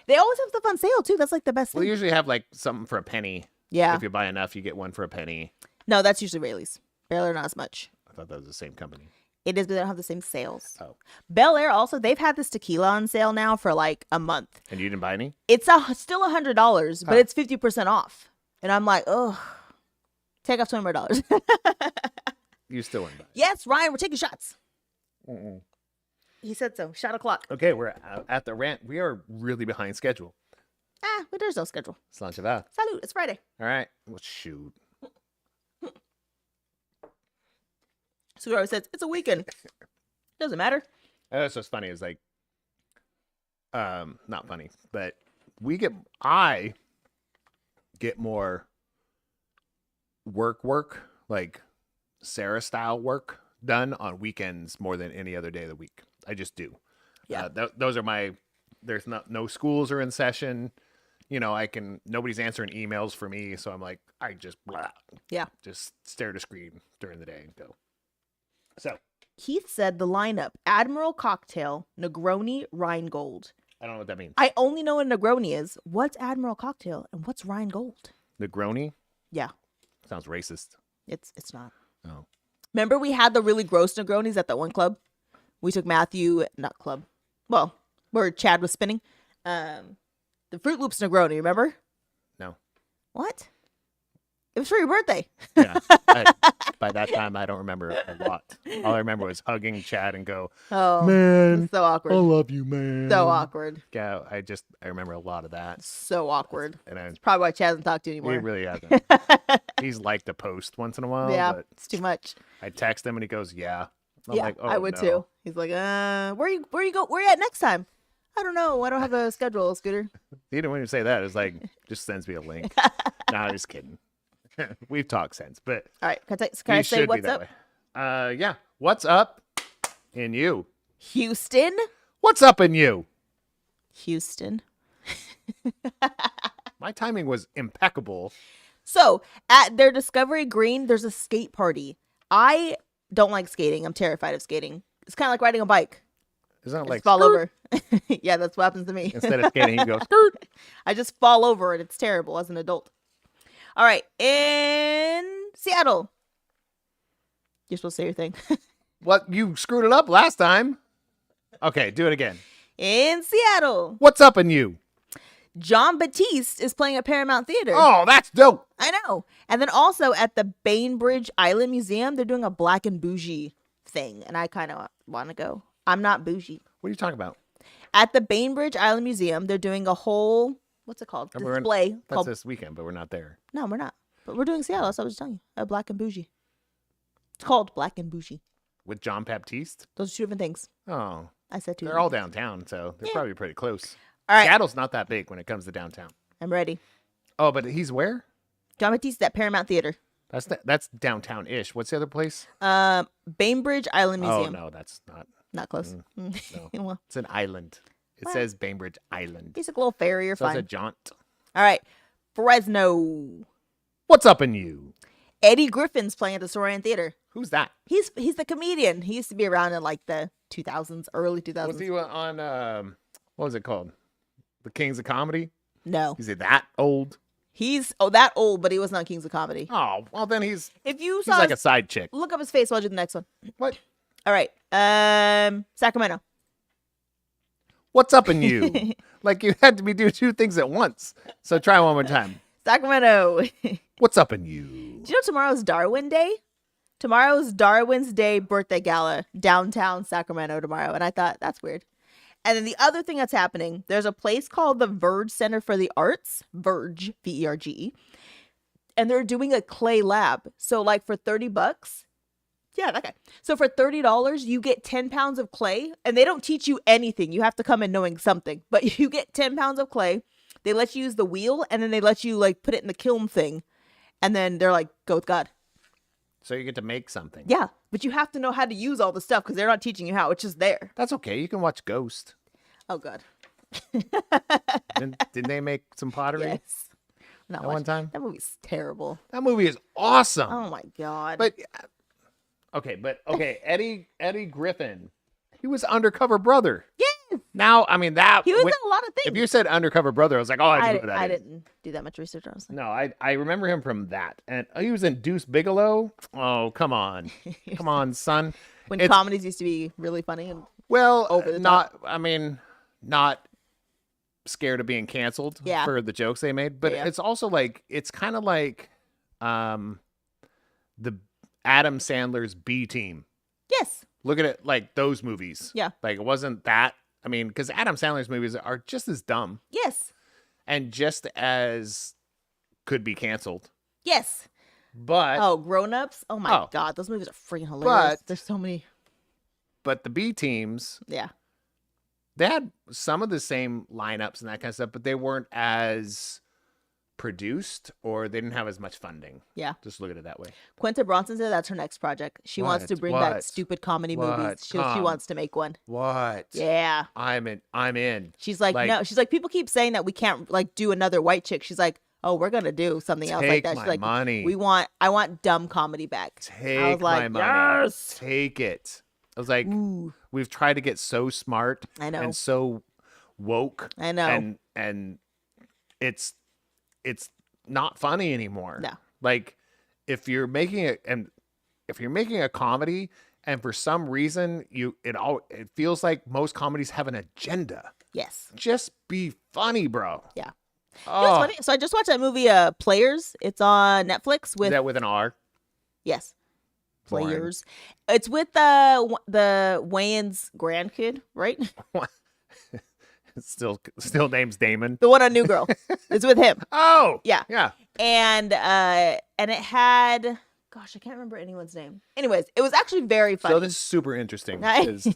They always have stuff on sale, too. That's like the best Well, thing. they usually have like something for a penny. Yeah. If you buy enough, you get one for a penny. No, that's usually Rayleigh's. Bel Air, not as much. I thought that was the same company. It is, but they don't have the same sales. Oh. Bel Air also, they've had this tequila on sale now for like a month. And you didn't buy any? It's still $100, but it's 50% off. And I'm like, oh, take off $20 more. You still wouldn't buy. Yes, Ryan, we're taking shots. Mm-mm. He said so. Shot o'clock. Okay, we're at the rant. We are really behind schedule. But there's no schedule. Salut. All Salute. It's Friday. right. Well, shoot. So always says it's a weekend. Doesn't matter. That's what's funny is like, not funny, but I get more work, like Sarah style work done on weekends more than any other day of the week. I just do. Yeah. Those are there's no schools are in session. You know, nobody's answering emails for me. So I'm like, I just, just stare at a screen during the day and go. So Keith said the lineup: Admiral Cocktail, Negroni, Rheingold. I don't know what that means. I only know what Negroni is. What's Admiral Cocktail and what's Rheingold? Negroni? Yeah. Sounds racist. It's not. Oh. Remember we had the really gross Negronis at that one club? We took Matthew, not club. Well, where Chad was spinning. The Fruit Loops Negroni, remember? No. What? It was for your birthday. Yeah. By that time, I don't remember a lot. All I remember was hugging Chad and go, Oh, man, so awkward. I love you, man. So awkward. Yeah, I remember a lot of that. So awkward. And It's probably why Chad doesn't talk to you he anymore. really hasn't. He's liked to post once in a while. Yeah, But it's too much. I text him and he goes, yeah. I'm Yeah, like, oh, I would no. too. He's like, where you at next time? I don't know. I don't have a schedule, Scooter. He didn't even say that. It's like, just sends me a link. Nah, just kidding. We've talked since, but All right, can I say should be what's that up? way. Yeah. What's up in you? Houston. What's up in you? Houston. My timing was impeccable. So at their Discovery Green, there's a skate party. I don't like skating. I'm terrified of skating. It's kind of like riding a bike. Isn't it Just like fall skirt? over. Yeah, that's what happens to me. Instead of skating, you go skirt. I just fall over and it's terrible as an adult. All right, in Seattle. You're supposed to say your thing. What? You screwed it up last time. Okay, do it again. In Seattle, What's up in you? John Batiste is playing at Paramount Theater. Oh, that's dope. I know. And then also at the Bainbridge Island Museum, they're doing a Black and Bougie thing. And I kind of want to go. I'm not bougie. What are you talking about? At the Bainbridge Island Museum, they're doing a whole, what's it called? And we're Display. That's Called, this weekend, but we're not there. no, we're not. But we're doing Seattle. That's what I was telling you. A Black and Bougie. It's called Black and Bougie. With John Baptiste? Those are two different things. Oh. I said two. They're all downtown, so they're probably pretty close. All right. Seattle's not that big when it comes to downtown. I'm ready. Oh, but he's where? John Baptiste at Paramount Theater. That's downtown-ish. What's the other place? Bainbridge Island Museum. Oh, no, that's not. Not close. No. Well, It's an island. It says Bainbridge Island. basic little ferry. You're So fine. it's a jaunt. All right. Fresno. What's up in you? Eddie Griffin's playing at the Sorian Theater. Who's that? He's the comedian. He used to be around in like the 2000s, early 2000s. Was he on, what was it called? The Kings of Comedy? No. Is he that old? He's that old, but he wasn't on Kings of Comedy. Oh, well then he's Saw like his, a side chick. look up his face while I do the next one. What? All right. Sacramento. What's up in you? Like you had to be doing two things at once. So try one more time. Sacramento. What's up in you? Do you know tomorrow's Darwin Day? Tomorrow's Darwin's Day birthday gala downtown Sacramento tomorrow. And I thought, that's weird. And then the other thing that's happening, there's a place called the Verge Center for the Arts, Verge, Verge, and they're doing a clay lab. So like for $30, yeah, that guy. So for $30, you get 10 pounds of clay, and they don't teach you anything. You have to come in knowing something, but you get 10 pounds of clay. They let you use the wheel, and then they let you like put it in the kiln thing, and then they're like, go with God. So you get to make something. Yeah, but you have to know how to use all the stuff because they're not teaching you how. It's just there. That's okay. You can watch Ghost. Oh, God. Didn't they make some pottery? Yes. Not At one time? That movie's terrible. That movie is awesome. Oh, my God. But Eddie Griffin, he was Undercover Brother. Yes. Now, I mean that He was in a lot of things. If you said Undercover Brother, I was like, oh, I know who that I is. didn't do that much research, honestly. No, I remember him from that, and he was in Deuce Bigelow. Oh, come on, come on, son. When It's- comedies used to be really funny. And Well, over the not. I mean, not scared of being canceled Yeah. for the jokes they made, but Yeah. it's also like it's kind of like the Adam Sandler's B Team. yes. Look at it like those movies. Yeah. Like it wasn't that. I mean, because Adam Sandler's movies are just as dumb Yes. and just as could be canceled. Yes. But Oh, Grown Ups. Oh, my Oh. God. Those movies are freaking hilarious. But- There's so many. but the B teams, Yeah. they had some of the same lineups and that kind of stuff, but they weren't as produced or they didn't have as much funding. Yeah. Just look at it that way. Quinta Bronson said that's her next project. She wants to What? bring back What? stupid comedy What? movies. She Come. wants to make one. What? Yeah. I'm in. She's like, Like- no. She's like, people keep saying that we can't like do another white chick. She's like, oh, we're gonna do something else like Take that. my She's like, money. I want dumb comedy back. Take I was like, my money. yes. Take it. I was like, Ooh, we've tried to get so smart I know. and so woke I know. and it's not funny anymore. No. Like if you're making a comedy and for some reason it feels like most comedies have an agenda. Yes. Just be funny, bro. Yeah. Oh, You know what's funny? So I just watched that movie, Players. It's on Netflix is with that with an R? yes, Boring. Players. It's with the Wayans grandkid, right? Still name's Damon. The one on New Girl. It's with him. Oh, Yeah. yeah. And it had, gosh, I can't remember anyone's name. Anyways, it was actually very funny. So this is super interesting. 'Cause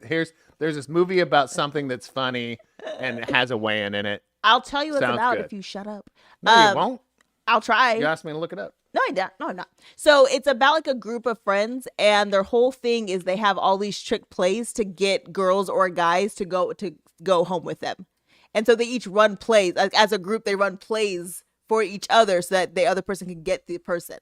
there's this movie about something that's funny and it has a weigh-in in it. I'll tell you what it's Sounds about good. if you shut up. No, you won't. I'll try. You asked me to look it up. No, I don't. No, I'm not. So it's about like a group of friends, and their whole thing is they have all these trick plays to get girls or guys to go home with them, and so they each run plays as a group. They run plays for each other so that the other person can get the person.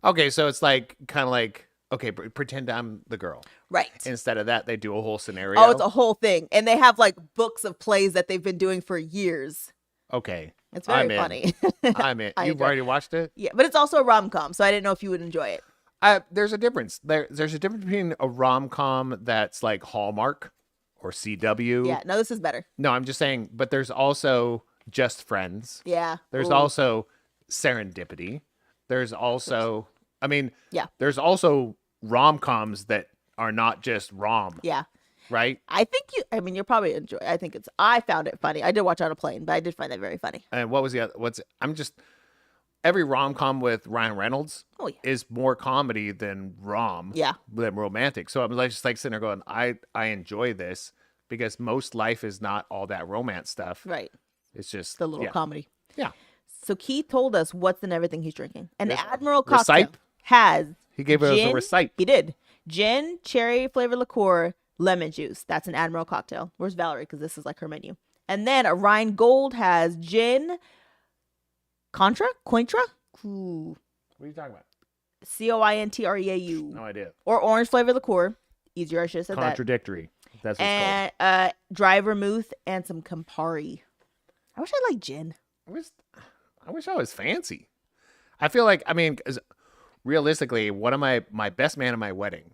Okay, so it's like kind of like okay, pretend I'm the girl. Right. Instead of that, they do a whole scenario. Oh, it's a whole thing, and they have like books of plays that they've been doing for years. Okay, It's very I'm in. funny. I'm in. I You've enjoy already watched it. Yeah, but it's also a rom-com, so I didn't know if you would enjoy it. There's a difference. There's a difference between a rom-com that's like Hallmark or CW. Yeah, no, this is better. No, I'm just saying. But there's also Just Friends. Yeah. There's Ooh. also Serendipity. There's also, I mean, Yeah. There's also rom-coms that are not just rom, Yeah. right? I think you'll probably enjoy it. I found it funny. I did watch it on a plane, but I did find that very funny. And what was the other? every rom-com with Ryan Reynolds is more comedy than than romantic. So I'm just like sitting there going, I enjoy this because most life is not all that romance stuff. Right. It's just the little comedy. Yeah. So Keith told us what's in everything he's drinking. An There's Admiral cocktail has. He gave us a recite. He did. Gin, cherry flavored liqueur, lemon juice. That's an Admiral cocktail. Where's Valerie? Because this is like her menu. And then a Rheingold has gin, Cointra? Ooh. What are you talking about? Cointreau. No idea. Or orange flavored liqueur. Easier, I should have said Contradictory. That's what and, it's called. Dry vermouth and some Campari. I wish I liked gin. I wish I was fancy. I feel like, I mean, 'cause realistically, one of my best man at my wedding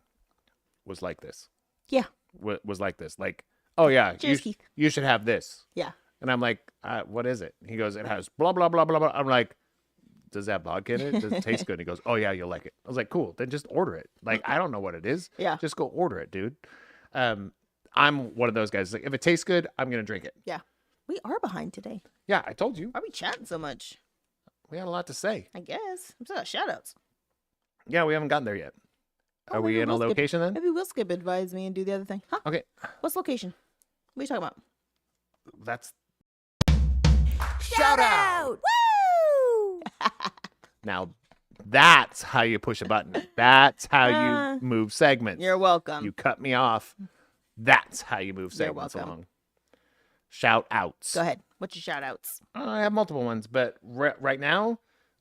was like this. Yeah. Was like this. Like, oh yeah, Cheers, Keith. You should have this. Yeah. And I'm like, what is it? He goes, it has blah, blah, blah, blah, blah. I'm like, does that vodka in it? Does it taste good? He goes, oh yeah, you'll like it. I was like, cool. Then just order it. Like, I don't know what it is. Yeah. Just go order it, dude. I'm one of those guys. Like, if it tastes good, I'm going to drink it. Yeah. We are behind today. Yeah, I told you. Why are we chatting so much? We had a lot to say. I guess. I'm still got shout outs. Yeah, we haven't gotten there yet. Are we in a location then? Maybe we'll skip advise me and do the other thing. Huh? Okay. What's location? What are you talking about? That's Shout out! Woo! now that's how you push a button. That's how you move segments. You're welcome. You cut me off. That's how you move segments along. Shout outs. Go ahead. What's your shout outs? I have multiple ones, but right now,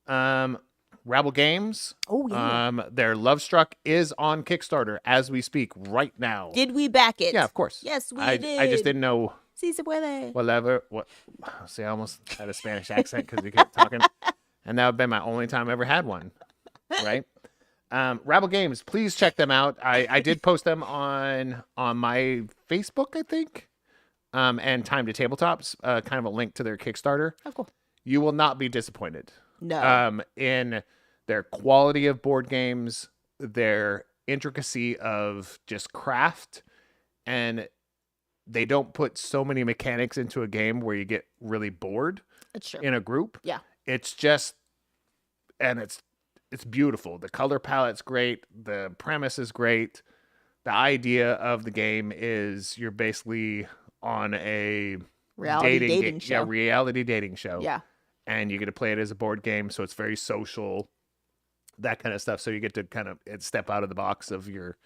Rabble Games. Oh yeah. Their Love Struck is on Kickstarter as we speak right now. Did we back it? Yeah, of course. Yes, we did. I just didn't know. Si se puede. Whatever. What? See, I almost had a Spanish accent because we kept talking, and that would have been my only time I ever had one. Right. Rabble Games. Please check them out. I did post them on my Facebook, I think. And Time to Tabletops, kind of a link to their Kickstarter. Oh, cool. You will not be disappointed. No. In their quality of board games, their intricacy of just craft, and they don't put so many mechanics into a game where you get really bored in a group. Yeah. It's just, and it's beautiful. The color palette's great. The premise is great. The idea of the game is you're basically on a reality dating show. Yeah, reality dating show. Yeah. And you get to play it as a board game, so it's very social, that kind of stuff. So you get to kind of step out of the box of your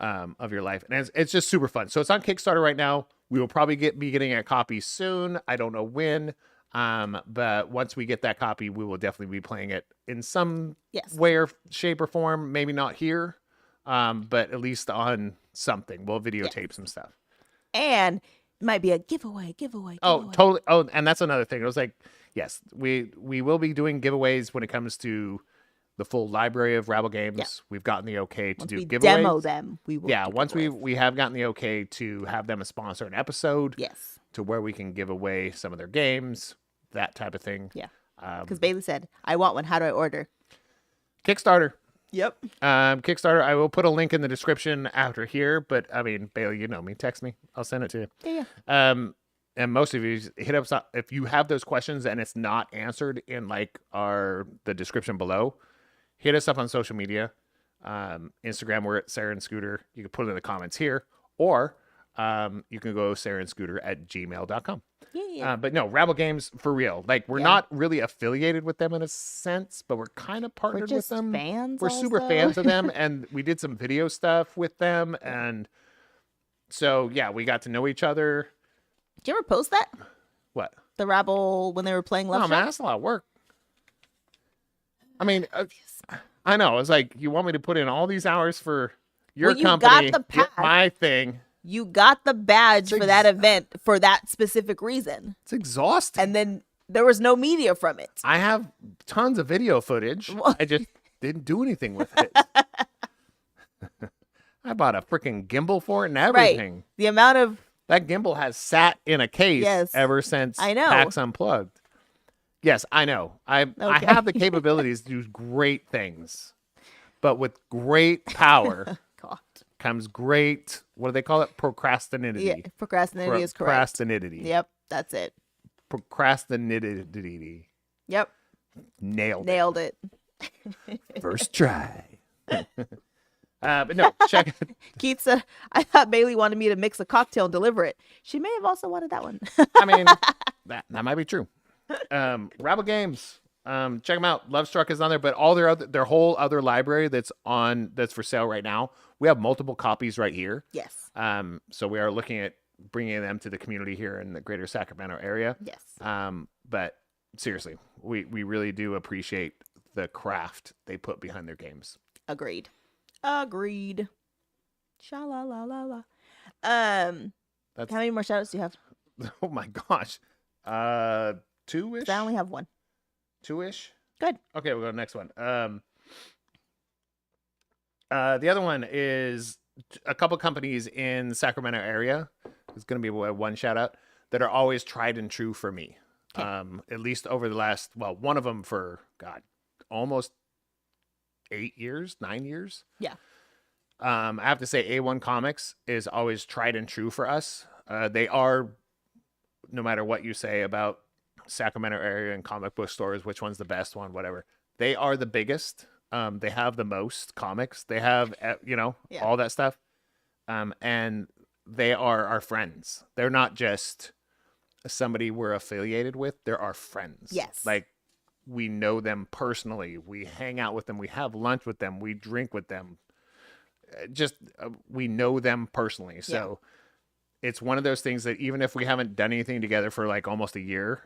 life, and it's just super fun. So it's on Kickstarter right now. We will probably be getting a copy soon. I don't know when, but once we get that copy, we will definitely be playing it in some way or shape or form. Maybe not here, but at least on something. We'll videotape some stuff. And it might be a giveaway. Oh, totally. Oh, and that's another thing. It was like, yes, we will be doing giveaways when it comes to the full library of Rabble Games. Yeah. We've gotten the okay to do giveaways. Demo them. We will. Yeah, once we have gotten the okay to have them sponsor an episode. Yes. To where we can give away some of their games, that type of thing. Yeah. Because Bailey said, "I want one. How do I order?" Kickstarter. Yep. Kickstarter. I will put a link in the description after here, but I mean, Bailey, you know me. Text me. I'll send it to you. Yeah. And most of you hit us up if you have those questions and it's not answered in like the description below. Hit us up on social media. Instagram, we're at Sarah and Scooter. You can put it in the comments here, or you can go sarahscooter@gmail.com. Yeah. But no, Rabble Games for real. Like we're not really affiliated with them in a sense, but we're kind of partnered with them. We're super fans of them, and we did some video stuff with them, and so yeah, we got to know each other. Did you ever post that? What? The Rabble when they were playing Love Shop? Man, that's a lot of work. I mean, I know. It's like you want me to put in all these hours for your company, get my thing. You got the badge for that event for that specific reason. It's exhausting. And then there was no media from it. I have tons of video footage. I just didn't do anything with it. I bought a freaking gimbal for it and everything. Right. The amount of... That gimbal has sat in a case ever since PAX Unplugged. Yes, I know. I have the capabilities to do great things. But with great power... comes great, what do they call it? Procrastinity. Yeah, procrastinity is correct. Procrastinity. Yep, that's it. Procrastinity. Yep. Nailed it. First try. But no, check it. Keith said, I thought Bailey wanted me to mix a cocktail and deliver it. She may have also wanted that one. I mean, that might be true. Rabble Games. Check them out. Love Struck is on there, but all their whole other library that's for sale right now. We have multiple copies right here. Yes. So we are looking at bringing them to the community here in the greater Sacramento area. Yes. But seriously, we really do appreciate the craft they put behind their games. Agreed. Sha-la-la-la-la. How many more shout outs do you have? Oh my gosh. 2-ish? I only have one. 2-ish? Good. Okay, we'll go to the next one. The other one is a couple companies in the Sacramento area. It's going to be one shout out that are always tried and true for me. Okay. At least over the last, one of them for, almost 9 years. Yeah. I have to say A1 Comics is always tried and true for us. They are, no matter what you say about Sacramento area and comic book stores, which one's the best one, whatever. They are the biggest. They have the most comics. They have, all that stuff. And they are our friends. They're not just somebody we're affiliated with. They're our friends. Yes. Like, we know them personally. We hang out with them. We have lunch with them. We drink with them. We know them personally. So it's one of those things that even if we haven't done anything together for like almost a year,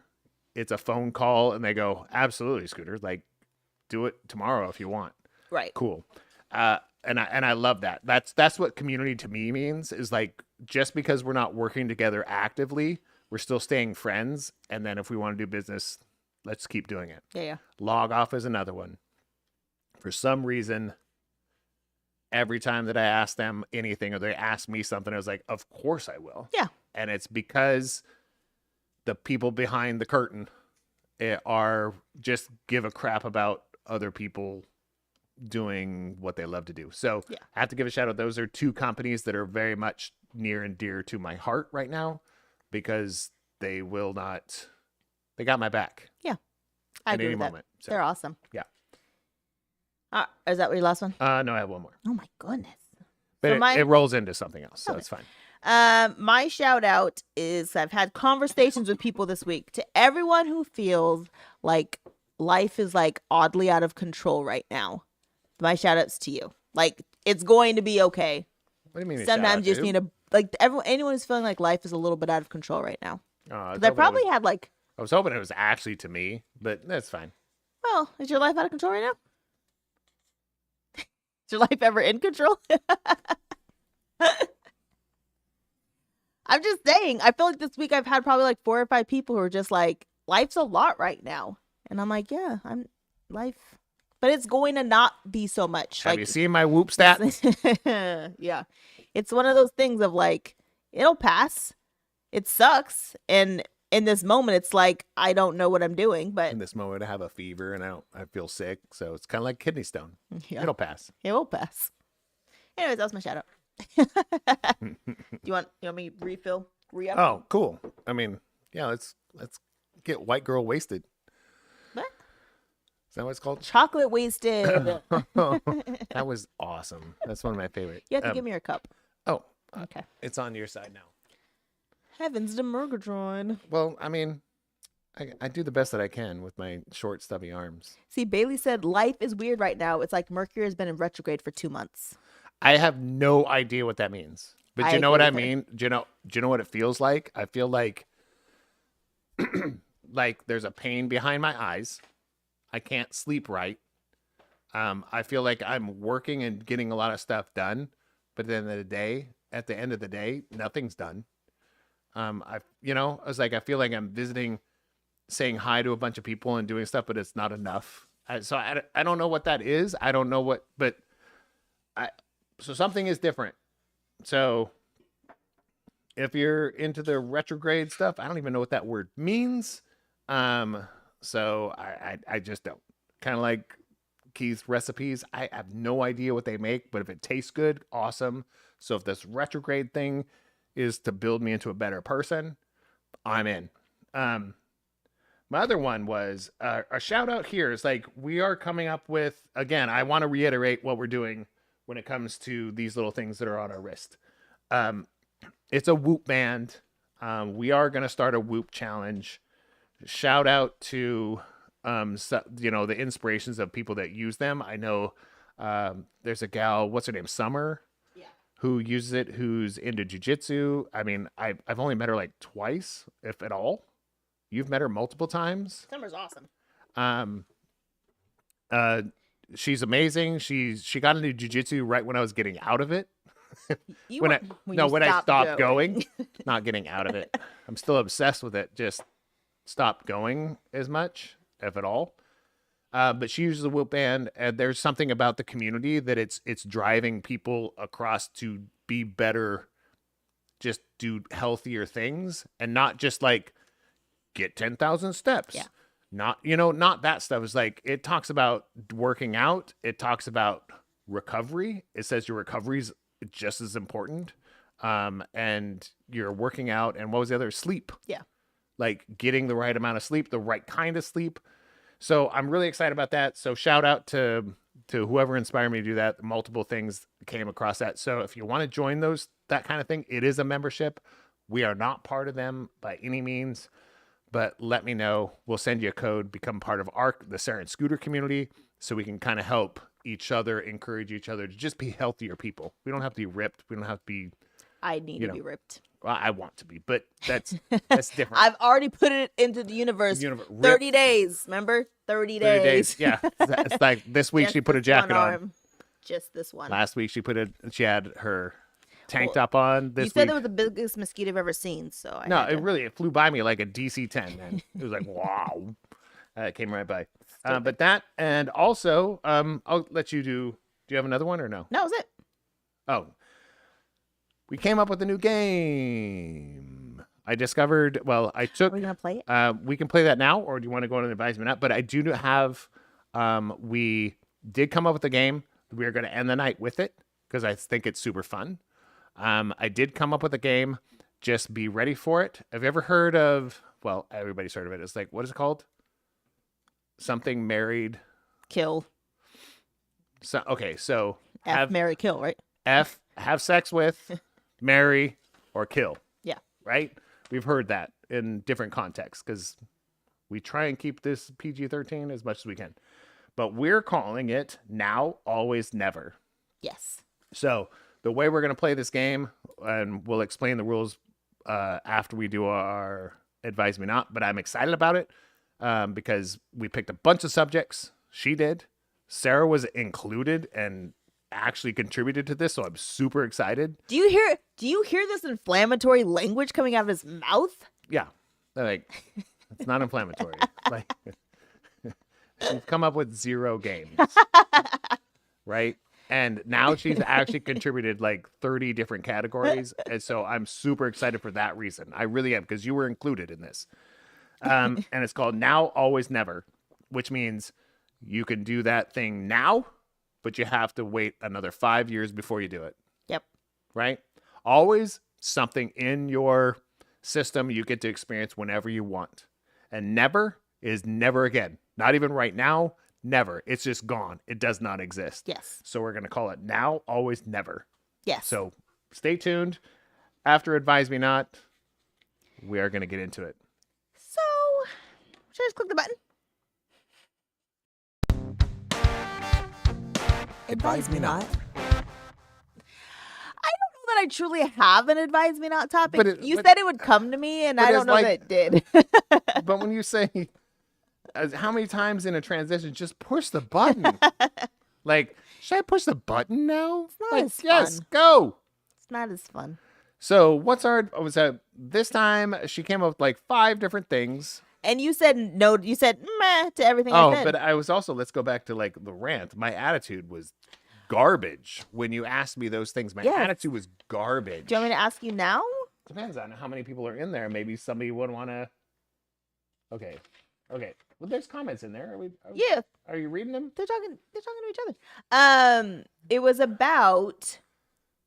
it's a phone call and they go, absolutely, Scooter, like, do it tomorrow if you want. Right. Cool. And I love that. That's what community to me means, is like, just because we're not working together actively, we're still staying friends. And then if we want to do business, let's keep doing it. Yeah. Log Off is another one. For some reason, every time that I ask them anything or they ask me something, I was like, of course I will. Yeah. And it's because the people behind the curtain are just give a crap about other people doing what they love to do. So I have to give a shout out. Those are two companies that are very much near and dear to my heart right now, because they got my back. Yeah. I agree with that. So, they're awesome. Yeah. Is that your last one? No, I have one more. Oh my goodness. But it rolls into something else, so it's fine. My shout out is I've had conversations with people this week. To everyone who feels like life is like oddly out of control right now, my shout outs to you. Like, it's going to be okay. What do you mean? Sometimes you just need anyone who's feeling like life is a little bit out of control right now. Because I probably had like. I was hoping it was actually to me, but that's fine. Well, is your life out of control right now? Is your life ever in control? I'm just saying, I feel like this week I've had probably like 4 or 5 people who are just like, life's a lot right now. And I'm like, yeah, life. But it's going to not be so much. Have you seen my Whoop stats? Yeah. It's one of those things of like, it'll pass. It sucks. And in this moment, it's like, I don't know what I'm doing. But in this moment, I have a fever and I feel sick. So it's kind of like kidney stone. Yeah. It'll pass. It will pass. Anyways, that was my shout out. You want me to refill? Re-up? Oh, cool. I mean, yeah, let's get white girl wasted. What? Is that what it's called? Chocolate wasted. That was awesome. That's one of my favorite. You have to give me your cup. Oh, okay. It's on your side now. Heavens to Murgatron. Well, I mean, I do the best that I can with my short, stubby arms. See, Bailey said life is weird right now. It's like Mercury has been in retrograde for 2 months. I have no idea what that means. But do you know what I mean? Do you know what it feels like? I feel like like there's a pain behind my eyes. I can't sleep right. I feel like I'm working and getting a lot of stuff done, but at the end of the day, nothing's done. I was feel like I'm visiting, saying hi to a bunch of people and doing stuff, but it's not enough. So I don't know what that is. I don't know what, but so something is different. So if you're into the retrograde stuff, I don't even know what that word means. So I just don't. Kind of like Keith's recipes. I have no idea what they make, but if it tastes good, awesome. So if this retrograde thing is to build me into a better person, I'm in. My other one was a shout out here is like, we are coming up with, again, I want to reiterate what we're doing when it comes to these little things that are on our wrist. It's a Whoop band. We are going to start a Whoop challenge. Shout out to, the inspirations of people that use them. I know there's a gal, what's her name? Summer, who uses it, who's into jujitsu. I mean, I've only met her like twice, if at all. You've met her multiple times. Summer's awesome. She's amazing. She got into jiu-jitsu right when I was getting out of it. when I stopped going, not getting out of it. I'm still obsessed with it. Just stopped going as much, if at all. But she uses the Whoop band, and there's something about the community that it's driving people across to be better, just do healthier things, and not just like get 10,000 steps. Yeah. Not that stuff. It's like, it talks about working out. It talks about recovery. It says your recovery is just as important. And you're working out. And what was the other? Sleep. Yeah. Like getting the right amount of sleep, the right kind of sleep. So I'm really excited about that. So shout out to whoever inspired me to do that. Multiple things came across that. So if you want to join that kind of thing, it is a membership. We are not part of them by any means. But let me know. We'll send you a code. Become part of the Sarah and Scooter community, so we can kind of help each other, encourage each other to just be healthier people. We don't have to be ripped. We don't have to be. I need to be ripped. Well, I want to be, but that's different. I've already put it into the universe. 30 days. Remember? 30 days. Yeah. It's like this week she put a jacket on. Just this one. Last week she had her tank top on. This you said week, it was the biggest mosquito I've ever seen, so it flew by me like a DC-10, man. It was like, wow. It came right by. But that, and also, I'll let you do you have another one or no? That was it. Oh. We came up with a new game. I discovered, I took. Are we going to play it? We can play that now, or do you want to go on an advisement app? But I do have, we did come up with a game. We are going to end the night with it because I think it's super fun. I did come up with a game. Just be ready for it. Have you ever heard of, everybody's heard of it. It's like, what is it called? Something married. Kill. So F, marry, kill, right? F, have sex with, marry, or kill. Yeah. Right? We've heard that in different contexts because we try and keep this PG-13 as much as we can. But we're calling it Now, Always, Never. Yes. So the way we're going to play this game, and we'll explain the rules after we do our Advise Me Not, but I'm excited about it because we picked a bunch of subjects. She did. Sarah was included and actually contributed to this, so I'm super excited. Do you hear this inflammatory language coming out of his mouth? Yeah. Like, it's not inflammatory. Like, she's come up with 0 games. Right? And now she's actually contributed like 30 different categories. And so I'm super excited for that reason. I really am, because you were included in this. And it's called Now, Always, Never, which means you can do that thing now, but you have to wait another 5 years before you do it. Yep. Right? Always something in your system you get to experience whenever you want. And never is never again. Not even right now. Never. It's just gone. It does not exist. Yes. So we're going to call it Now, Always, Never. Yes. So stay tuned. After Advise Me Not, we are going to get into it. So, should I just click the button? Advise Me Not. I don't know that I truly have an Advise Me Not topic. But you said it would come to me, and I don't know that it did. But when you say, how many times in a transition, just push the button. Like, should I push the button now? It's not as yes, fun. go. It's not as fun. So this time she came up with like 5 different things. And you said no, you said meh to everything I said. But I was also, let's go back to like the rant. My attitude was garbage when you asked me those things. My attitude was garbage. Do you want me to ask you now? Depends on how many people are in there. Maybe somebody would want to. Okay. Well, there's comments in there. Yeah. Are you reading them? They're talking to each other. It was about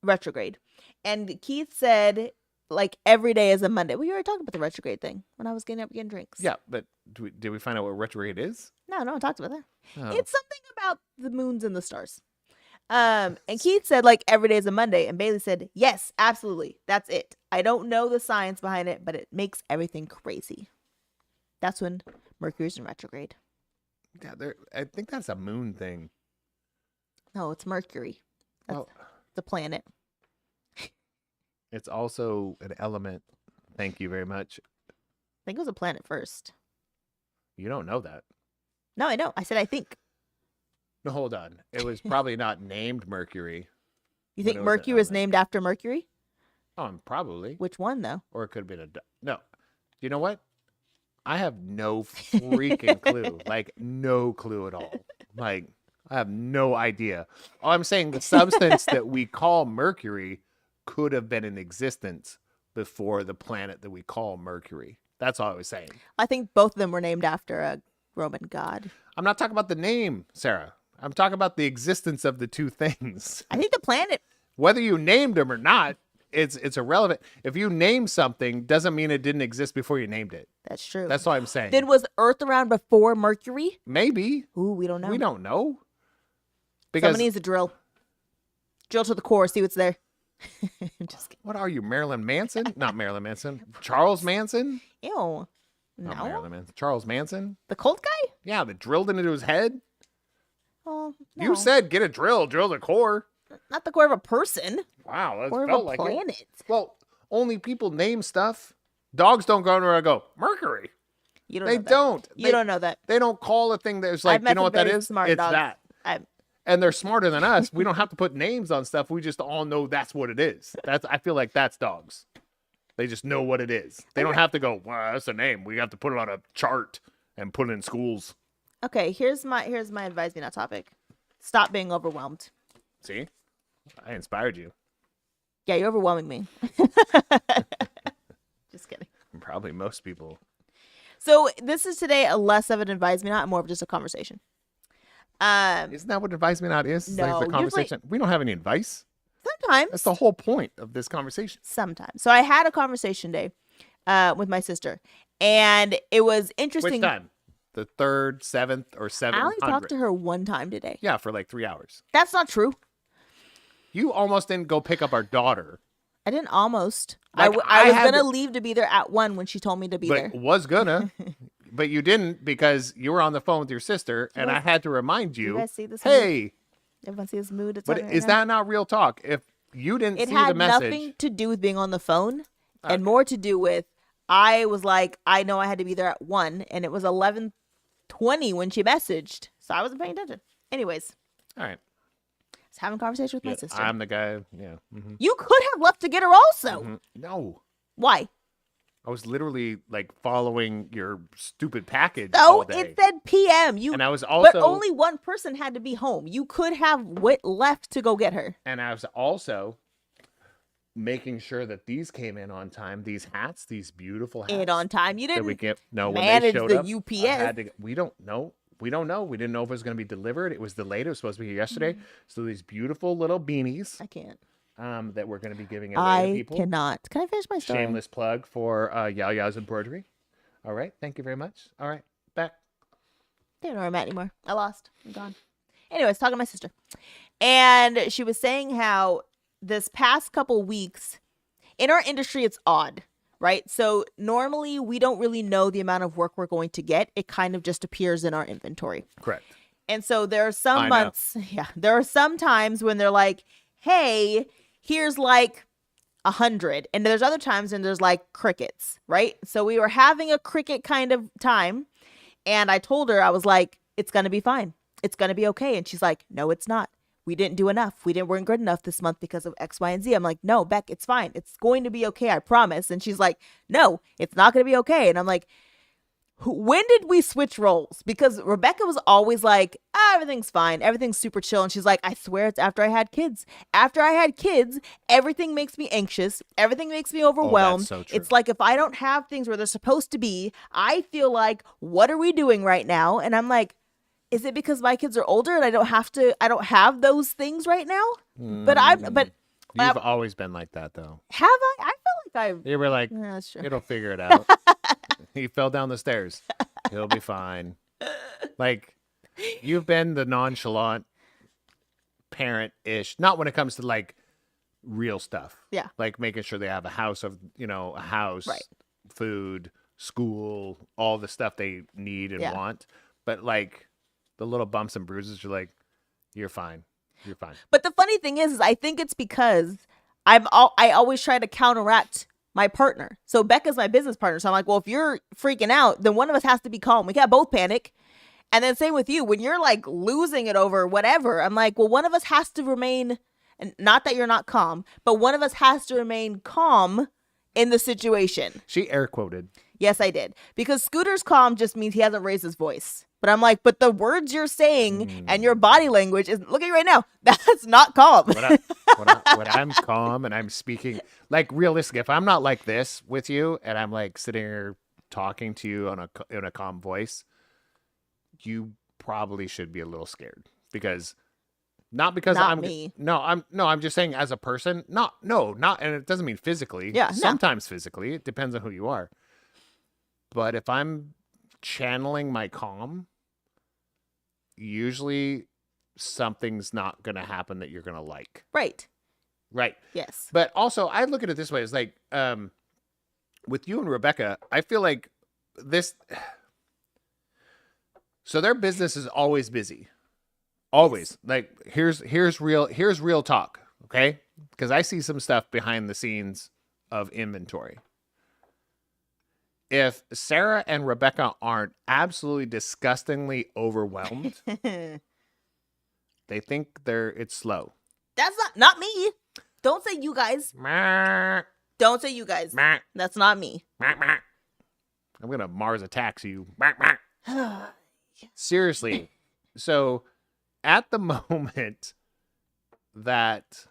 retrograde. And Keith said like every day is a Monday. Well, you already talked about the retrograde thing when I was getting up getting drinks. Yeah, but did we find out what retrograde is? No one talked about that. Oh. It's something about the moons and the stars. And Keith said like every day is a Monday, and Bailey said yes, absolutely, that's it. I don't know the science behind it, but it makes everything crazy. That's when Mercury's in retrograde. Yeah, I think that's a moon thing. No, it's Mercury. That's the planet. It's also an element. Thank you very much. I think it was a planet first. You don't know that. No, I don't. I said I think. No, hold on. It was probably not named Mercury. You think Mercury was named after Mercury? Probably. Which one, though? Or it could have been no. You know what? I have no freaking clue. Like, no clue at all. Like, I have no idea. All I'm saying, the substance that we call Mercury could have been in existence before the planet that we call Mercury. That's all I was saying. I think both of them were named after a Roman god. I'm not talking about the name, Sarah. I'm talking about the existence of the two things. I think the planet... Whether you named them or not, it's irrelevant. If you name something, doesn't mean it didn't exist before you named it. That's true. That's all I'm saying. Then was Earth around before Mercury? Maybe. Ooh, we don't know. We don't know. Because someone needs a drill. Drill to the core, see what's there. Just kidding. What are you, Marilyn Manson? Not Marilyn Manson. Charles Manson? Ew. Not No. Marilyn Manson. Charles Manson? The cult guy? Yeah, that drilled into his head. Oh, no. You said get a drill the core. Not the core of a person. Wow, that Core felt of a like planet. it. Well, only people name stuff. Dogs don't go anywhere and go, Mercury. You don't They know that. don't. You don't know that. They don't call a thing that's like, I've met you know some what that very is? smart It's dogs. that. And they're smarter than us. We don't have to put names on stuff. We just all know that's what it is. I feel like that's dogs. They just know what it is. They don't have to go, well, that's a name. We have to put it on a chart and put it in schools. Okay, here's my advice on that topic. Stop being overwhelmed. See? I inspired you. Yeah, you're overwhelming me. Just kidding. Probably most people. So this is today a less of an advice me not, more of just a conversation. Isn't that what advice me not is? It's No, like the conversation. We don't have any advice. Sometimes. That's the whole point of this conversation. Sometimes. So I had a conversation day with my sister, and it was interesting. Which time? The 3rd, 7th, or 700th? I only talked to her one time today. Yeah, for like 3 hours. That's not true. You almost didn't go pick up our daughter. I didn't almost. Like, I was going to leave to be there at 1 when she told me to be there. Was gonna. But you didn't because you were on the phone with your sister, and I had to remind you, guys see this hey. Everyone see this mood? It's But on right is now? that not real talk? If you didn't It see had the message. nothing to do with being on the phone and more to do with I was like, I know I had to be there at 1, and it was 11:20 when she messaged. So I wasn't paying attention. Anyways. All right. I was having a conversation with my sister. I'm the guy. Yeah. Mm-hmm. You could have left to get her also. Mm-hmm. No. Why? I was literally like following your stupid package. So all day. it said PM. And I was also. But only one person had to be home. You could have left to go get her. And I was also making sure that these came in on time. These hats, these beautiful hats. And on time. You that didn't we get. No, when manage they showed the up, UPS. I had to, we don't know. We don't know. We didn't know if it was going to be delivered. It was delayed. It was supposed to be here yesterday. So these beautiful little beanies. I can't. That we're going to be giving away to people. I cannot. Can I finish my story? Shameless plug for Yaya's embroidery. All right. Thank you very much. All right. Back. I don't know where I'm at anymore. I lost. I'm gone. Anyways, talking to my sister. And she was saying how this past couple weeks, in our industry, it's odd, right? So normally we don't really know the amount of work we're going to get. It kind of just appears in our inventory. Correct. And so there are some months, there are some times when they're like, hey, here's like 100. And there's other times when there's like crickets, right? So we were having a cricket kind of time. And I told her, I was like, it's going to be fine. It's going to be okay. And she's like, no, it's not. We didn't do enough. We weren't good enough this month because of X, Y, and Z. I'm like, no, Beck, it's fine. It's going to be okay. I promise. And she's like, no, it's not going to be okay. And I'm like, when did we switch roles? Because Rebecca was always like, everything's fine. Everything's super chill. And she's like, I swear it's after I had kids. After I had kids, everything makes me anxious. Everything makes me overwhelmed. Oh, that's so true. It's like if I don't have things where they're supposed to be, I feel like, what are we doing right now? And I'm like, is it because my kids are older and I don't have those things right now? But You've always been like that though. have I? I felt like You were like, yeah, that's true. it'll figure it out. He fell down the stairs. He'll be fine. Like, you've been the nonchalant parent-ish, not when it comes to like real stuff. Yeah. Like making sure they have a house, Right. food, school, all the stuff they need and want. But like the little bumps and bruises, you're like, you're fine. You're fine. But the funny thing is I think it's because I always try to counteract my partner. So Becca's my business partner. So I'm like, well, if you're freaking out, then one of us has to be calm. We can't both panic. And then same with you. When you're like losing it over whatever, I'm like, well, one of us has to remain, and not that you're not calm, but one of us has to remain calm in the situation. She air quoted. Yes, I did. Because Scooter's calm just means he hasn't raised his voice. But I'm like, but the words you're saying and your body language is, look at you right now. That's not calm. When I'm calm and I'm speaking, like realistic, if I'm not like this with you and I'm like sitting here talking to you in a calm voice, you probably should be a little scared because I'm just saying as a person, not, and it doesn't mean physically. Yeah. Sometimes physically, it depends on who you are. But if I'm channeling my calm, usually something's not going to happen that you're going to like. Right. Yes. But also, I look at it this way. It's like, with you and Rebecca, I feel like this. So their business is always busy. Always. Like, here's real talk. Okay. Because I see some stuff behind the scenes of inventory. If Sarah and Rebecca aren't absolutely disgustingly overwhelmed, they think it's slow. That's not me. Don't say you guys. Don't say you guys. That's not me. I'm going to Mars attacks you. Seriously. So at the moment that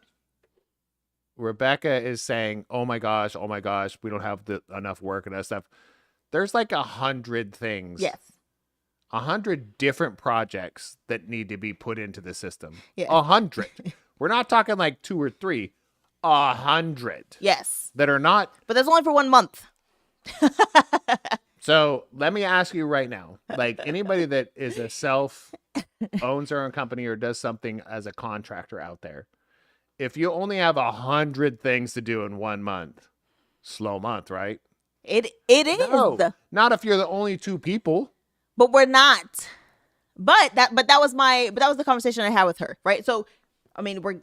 Rebecca is saying, oh my gosh, we don't have enough work and that stuff, there's like 100 things. Yes. 100 different projects that need to be put into the system. Yeah. 100. We're not talking like 2 or 3. 100. Yes. That are not. But that's only for 1 month. So let me ask you right now, like anybody that is owns their own company or does something as a contractor out there, if you only have 100 things to do in 1 month, slow month, right? It is. No, not if you're the only 2 people. But we're not. But that was the conversation I had with her, right? So, I mean, we're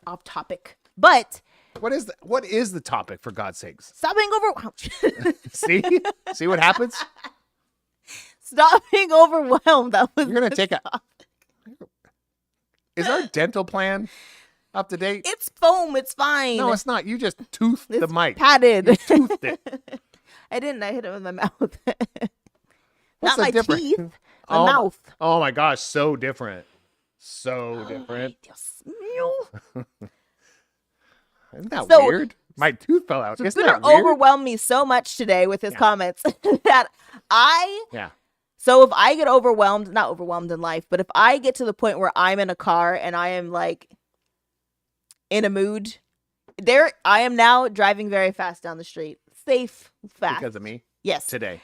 off topic, but what is the topic, for God's sakes? Stop being overwhelmed. See what happens? Stop being overwhelmed. You're gonna take Is our dental plan up to date? It's foam. It's fine. No, it's not. You just toothed the mic. Padded. You toothed it. I didn't. I hit it with my mouth. What's not my difference? teeth. My mouth. Oh my gosh, so different. So different. Isn't that weird? My tooth fell out. Isn't that weird? Overwhelmed me so much today with his comments that Yeah. So if I get overwhelmed, not overwhelmed in life, but if I get to the point where I'm in a car and I am like in a mood, I am now driving very fast down the street. Safe, fast. Because of me? Yes. Today.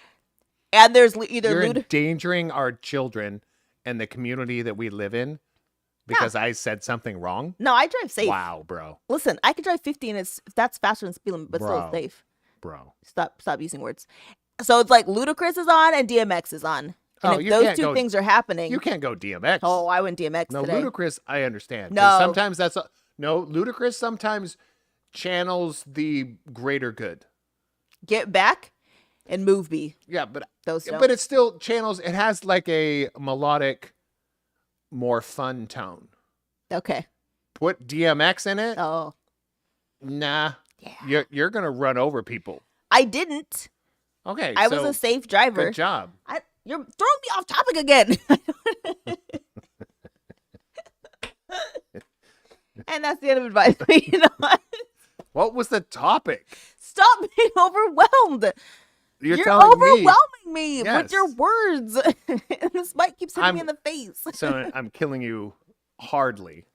And there's either you're endangering our children and the community that we live in because I said something wrong? No, I drive safe. Wow, bro. Listen, I could drive 50 and that's faster than speed limit, but still safe. Bro. Stop using words. So it's like Ludacris is on and DMX is on. And if those two things are happening. You can't go DMX. Oh, I went DMX no, today. Ludacris, I understand. No. Sometimes Ludacris sometimes channels the greater good. Get Back and Move Me. Yeah, but it still channels. It has like a melodic, more fun tone. Okay. Put DMX in it. Oh. Nah. Yeah. You're gonna run over people. I didn't. Okay. I was a safe driver. Good job. You're throwing me off topic again. And that's the end of advice. You know what? What was the topic? Stop being overwhelmed. You're overwhelming me Yes. with your words. This mic keeps hitting me in the face. So I'm killing you hardly.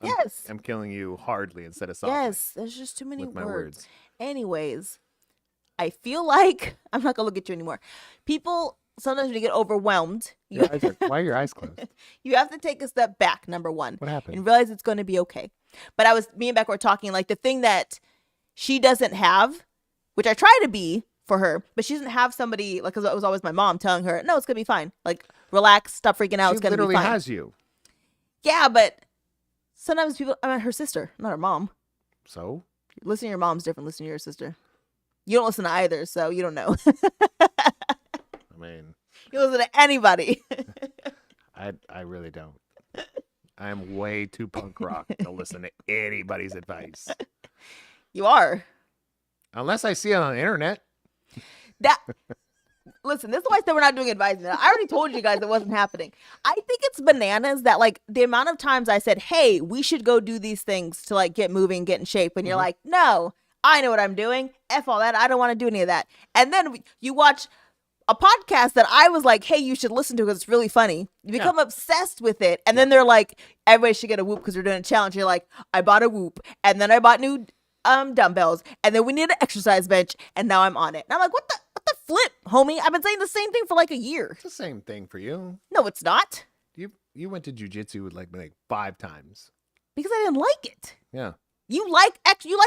Yes. I'm killing you hardly instead of softly. Yes, there's just too many with my words. Anyways, I feel like I'm not gonna look at you anymore. People sometimes when you get overwhelmed, why are your eyes closed? You have to take a step back, number one. What happened? And realize it's going to be okay. But me and Becca were talking, like, the thing that she doesn't have, which I try to be for her, but she doesn't have somebody, like, because it was always my mom telling her, no, it's going to be fine. Like, relax, stop freaking out, it's going to be fine. She literally has you. Yeah, but sometimes her sister, not her mom. So? Listening to your mom's different, listening to your sister. You don't listen to either, so you don't know. I mean, you listen to anybody. I really don't. I'm way too punk rock to listen to anybody's advice. You are. Unless I see it on the internet. Listen, this is why I said we're not doing advisement. I already told you guys it wasn't happening. I think it's bananas that, like, the amount of times I said, hey, we should go do these things to, like, get moving, get in shape. And you're like, no, I know what I'm doing. F all that. I don't want to do any of that. And then you watch a podcast that I was like, hey, you should listen to because it's really funny. You become obsessed with it. And then they're like, everybody should get a Whoop because they're doing a challenge. You're like, I bought a Whoop. And then I bought new dumbbells. And then we need an exercise bench. And now I'm on it. And I'm like, what the flip, homie? I've been saying the same thing for like a year. It's the same thing for you. No, it's not. You went to jujitsu like 5 times. Because I didn't like it. Yeah. You like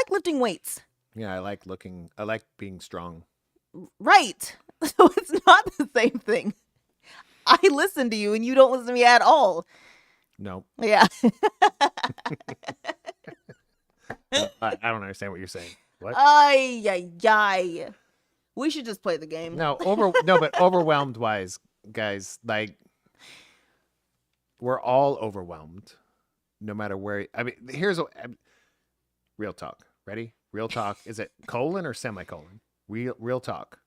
lifting weights. Yeah, I like being strong. Right. So it's not the same thing. I listen to you and you don't listen to me at all. No. Yeah. I don't understand what you're saying. What? Ay. We should just play the game. No, but overwhelmed wise, guys, like, we're all overwhelmed. No matter where. I mean, here's real talk. Ready? Real talk. Is it colon or semicolon? Real talk.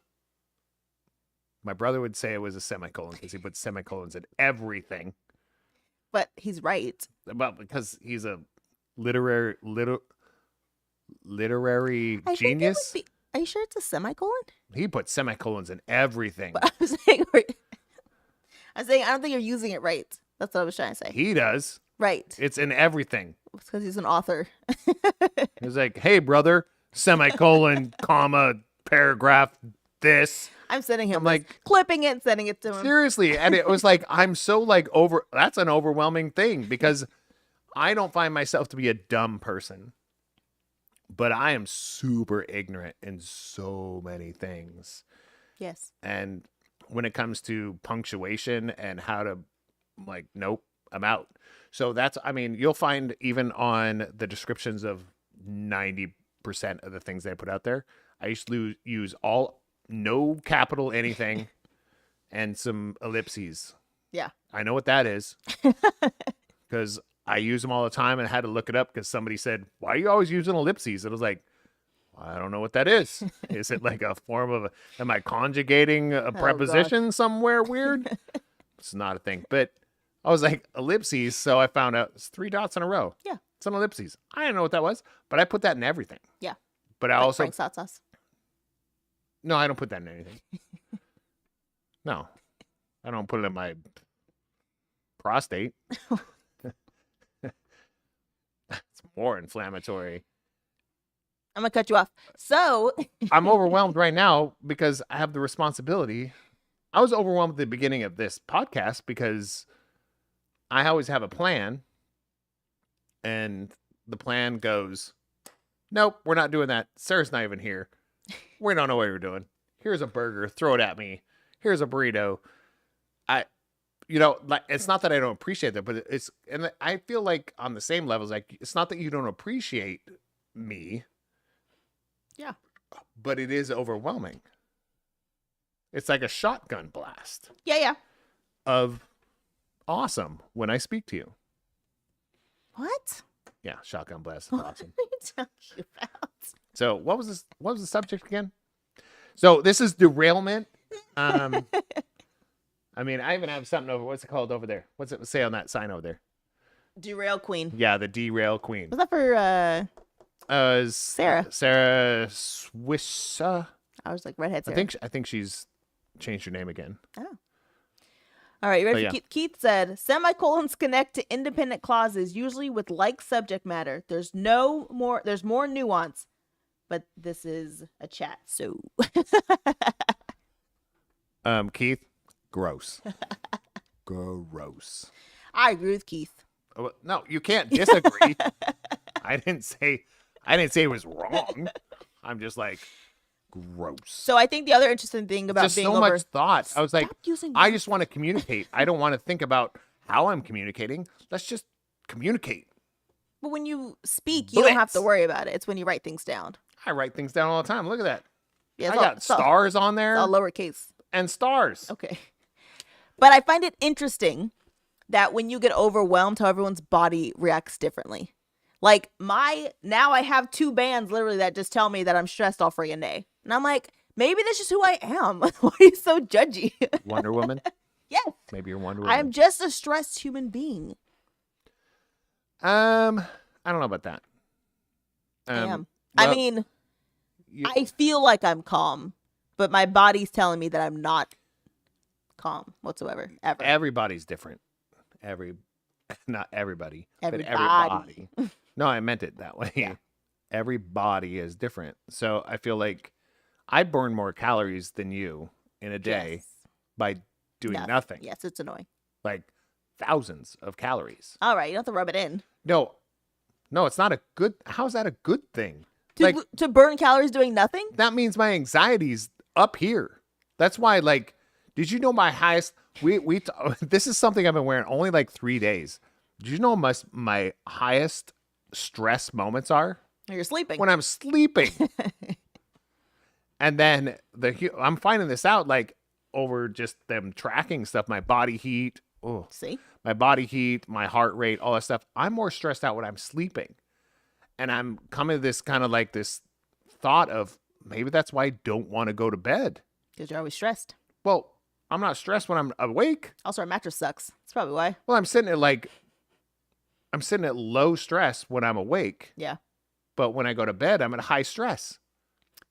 My brother would say it was a semicolon because he puts semicolons in everything. But he's right. Well, because he's a literary genius. Are you sure it's a semicolon? He puts semicolons in everything. But I'm saying I don't think you're using it right. That's what I was trying to say. He does. Right. It's in everything. It's because he's an author. He's like, hey, brother, semicolon, comma, paragraph, this. I'm sending him. I'm like, clipping it and sending it to him. Seriously. And it was like, I'm so like that's an overwhelming thing because I don't find myself to be a dumb person, but I am super ignorant in so many things. Yes. And when it comes to punctuation and how to like, nope, I'm out. So you'll find even on the descriptions of 90% of the things they put out there, I used to use no capital anything and some ellipses. Yeah. I know what that is because I use them all the time and I had to look it up because somebody said, why are you always using ellipses? And I was like, I don't know what that is. Is it like a form of, am I conjugating a preposition somewhere weird? It's not a thing. But I was like, ellipses. So I found out it's 3 dots in a row. Yeah. It's an ellipses. I didn't know what that was, but I put that in everything. Yeah. But I like also. Frank's hot sauce. No, I don't put that in anything. No. I don't put it in my prostate. It's more inflammatory. I'm going to cut you off. So. I'm overwhelmed right now because I have the responsibility. I was overwhelmed at the beginning of this podcast because I always have a plan. And the plan goes, nope, we're not doing that. Sarah's not even here. We don't know what you're doing. Here's a burger. Throw it at me. Here's a burrito. It's not that I don't appreciate that, but and I feel like on the same levels, like, it's not that you don't appreciate me. Yeah. But it is overwhelming. It's like a shotgun blast. Yeah. Of awesome when I speak to you. What? Yeah, shotgun blast is awesome. What are you talking about? So what was the subject again? So this is derailment. I even have something over. What's it called over there? What's it say on that sign over there? Derail Queen. Yeah, the derail queen. Was that for Sarah? Sarah Swissa. I was like redhead Sarah. I think she's changed her name again. Oh. All right, you ready for Keith? Keith said, semicolons connect to independent clauses, usually with like subject matter. There's more nuance, but this is a chat, so. Keith, gross. Gross. I agree with Keith. Oh, no, you can't disagree. I didn't say it was wrong. I'm just like, gross. So I think the other interesting thing about just being so over... much thought. I was like, using I just want to communicate. I don't want to think about how I'm communicating. Let's just communicate. But when you speak, you don't have to Blitz. worry about it. It's when you write things down. I write things down all the time. Look at that. Yeah, I got stars on there. It's all lowercase. And stars. Okay. But I find it interesting that when you get overwhelmed, how everyone's body reacts differently. Like now I have 2 bands literally that just tell me that I'm stressed all friggin' day. And I'm like, maybe that's just who I am. Why are you so judgy? Wonder Woman? Yes. Maybe you're Wonder Woman. I'm just a stressed human being. I don't know about that. I am. Well, I mean, I feel like I'm calm, but my body's telling me that I'm not calm whatsoever, ever. Everybody's different. Not everybody, but Everybody. everybody. No, I meant it that way. Yeah. Everybody is different. So I feel like I burn more calories than you in a day Yes. by doing nothing. Yes, it's annoying. Like thousands of calories. All right, you don't have to rub it in. No, it's not a good. How's that a good thing? Like, To burn calories doing nothing? that means my anxiety's up here. That's why, like, did you know my highest? This is something I've been wearing only like 3 days. Did you know my highest stress moments are You're sleeping. when I'm sleeping? And then I'm finding this out like over just them tracking stuff. My body heat. Oh, See? my body heat, my heart rate, all that stuff. I'm more stressed out when I'm sleeping. And I'm coming to this kind of like this thought of maybe that's why I don't want to go to bed. Because you're always stressed. Well, I'm not stressed when I'm awake. Also, our mattress sucks. That's probably why. Well, I'm sitting at low stress when I'm awake. Yeah. But when I go to bed, I'm at high stress.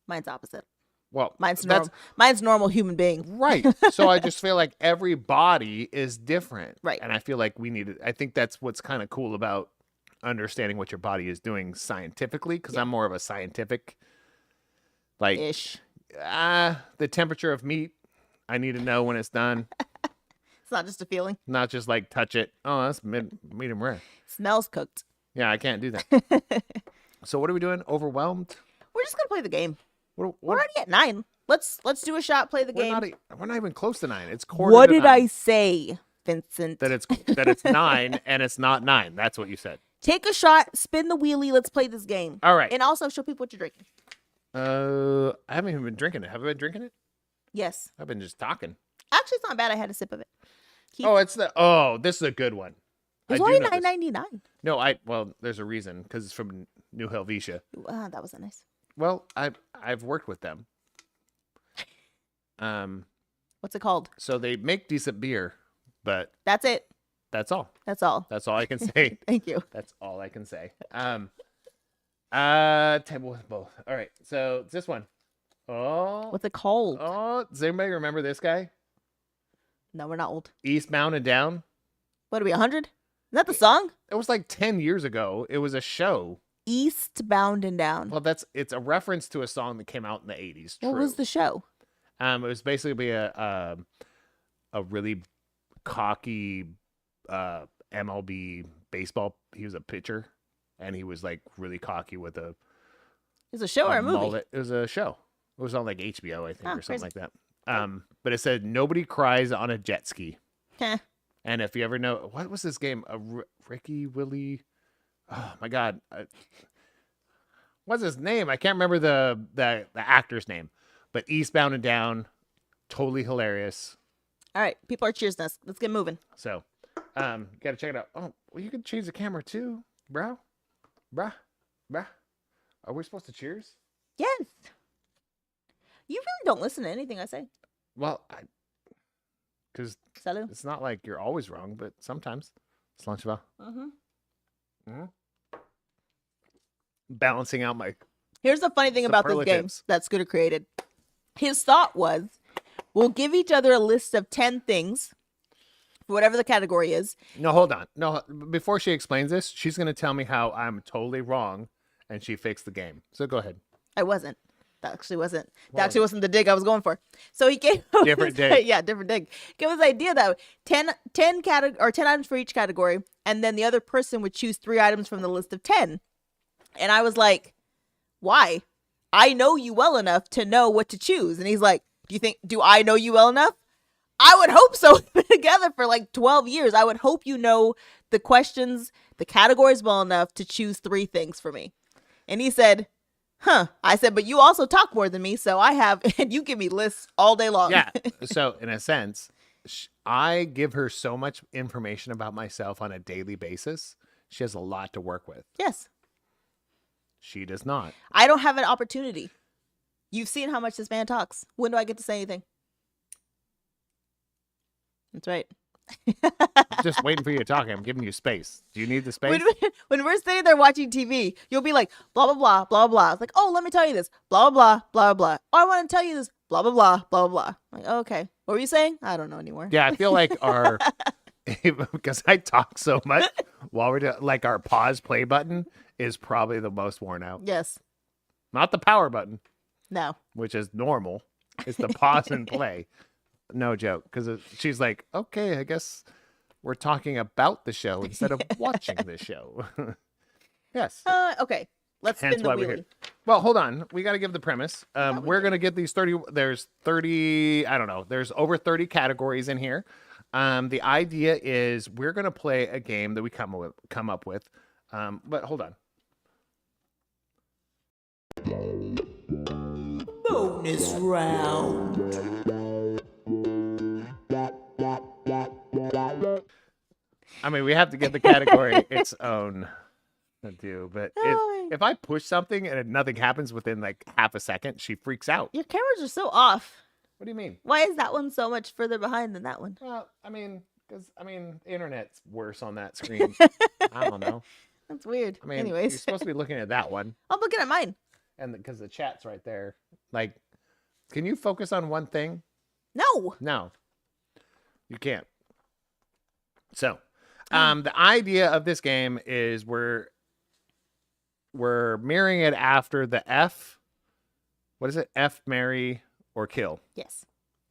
Mine's opposite. Well, Mine's that's normal. Mine's normal human being. right. So I just feel like every body is different. Right. And I feel like I think that's what's kind of cool about understanding what your body is doing scientifically, because I'm more of a scientific, like, Ish. the temperature of meat, I need to know when it's done. It's not just a feeling. Not just like touch it. Oh, that's medium rare. Smells cooked. Yeah, I can't do that. So what are we doing? Overwhelmed? We're just gonna play the game. What, We're already at 9. Let's do a shot. Play the game. we're not even close to 9. It's quarter. What to did 9. I say, Vincent? That it's 9 and it's not 9. That's what you said. Take a shot. Spin the wheelie. Let's play this game. All right. And also show people what you're drinking. I haven't even been drinking it. Have I been drinking it? Yes. I've been just talking. Actually, it's not bad. I had a sip of it. This is a good one. It's I only do know this. $9.99. No, there's a reason, because it's from New Helvetia. That wasn't nice. Well, I've worked with them. What's it called? So they make decent beer, but That's it. that's all. That's all. That's all I can say. Thank you. That's all I can say. Table with both. All right. So it's this one. Oh. What's it called? Oh, does anybody remember this guy? No, we're not old. Eastbound and Down. What are we, 100? Is that the song? It was like 10 years ago. It was a show. Eastbound and Down. Well, it's a reference to a song that came out in the 80s. What was the show? It was basically a really cocky MLB baseball. He was a pitcher, and he was like really cocky with a. It's a show or a movie? mullet. It was a show. It was on like HBO, I think, or something crazy. like that. But it said nobody cries on a jet ski. Heh. And if you ever know, what was this game? Ricky Willie. Oh my God. What's his name? I can't remember the actor's name. But Eastbound and Down, totally hilarious. All right, people are cheers us. Let's get moving. So, gotta check it out. Oh, well, you can change the camera too, bro. Bruh. Are we supposed to cheers? Yes. You really don't listen to anything I say. Well, because Salut. it's not like you're always wrong, but sometimes. Slanchva. Mm-hmm. Balancing out my. Here's the funny thing about this game superlatives. that Scooter created. His thought was, we'll give each other a list of 10 things, for whatever the category is. No, hold on. No, before she explains this, she's going to tell me how I'm totally wrong and she fixed the game. So go ahead. I wasn't. That actually wasn't the dig I was going for. So he gave different dig. Yeah, different dig. Gave us the idea that 10 items for each category, and then the other person would choose 3 items from the list of 10. And I was like, why? I know you well enough to know what to choose. And he's like, do I know you well enough? I would hope so. We've been together for like 12 years. I would hope you know the questions, the categories well enough to choose 3 things for me. And he said, huh. I said, but you also talk more than me, so I have, and you give me lists all day long. Yeah. So in a sense, I give her so much information about myself on a daily basis. She has a lot to work with. Yes. She does not. I don't have an opportunity. You've seen how much this man talks. When do I get to say anything? That's right. I'm just waiting for you to talk. I'm giving you space. Do you need the space? When we're sitting there watching TV, you'll be like, blah, blah, blah, blah, blah. It's like, oh, let me tell you this. Blah, blah, blah, blah. Oh, I want to tell you this. Blah, blah, blah, blah, blah. I'm like, okay. What were you saying? I don't know anymore. Yeah, I feel like because I talk so much while we're doing, like our pause play button is probably the most worn out. Yes. Not the power button. No. Which is normal. It's the pause and play. No joke. Because she's like, okay, I guess we're talking about the show instead of watching the show. Yes. Okay. Let's spin the wheel. Well, hold on. We got to give the premise. We're going to get these 30. There's 30. I don't know. There's over 30 categories in here. The idea is we're going to play a game that we come up with. But hold on. Bonus round. I mean, we have to give the category its own due, but if I push something and nothing happens within like half a second, she freaks out. Your cameras are so off. What do you mean? Why is that one so much further behind than that one? Well, I mean, because the internet's worse on that screen. I don't know. That's weird. I mean, anyways, you're supposed to be looking at that one. I'm looking at mine. And because the chat's right there. Like, can you focus on one thing? No. You can't. So, the idea of this game is we're mirroring it after the F. What is it? F, marry, or kill. Yes.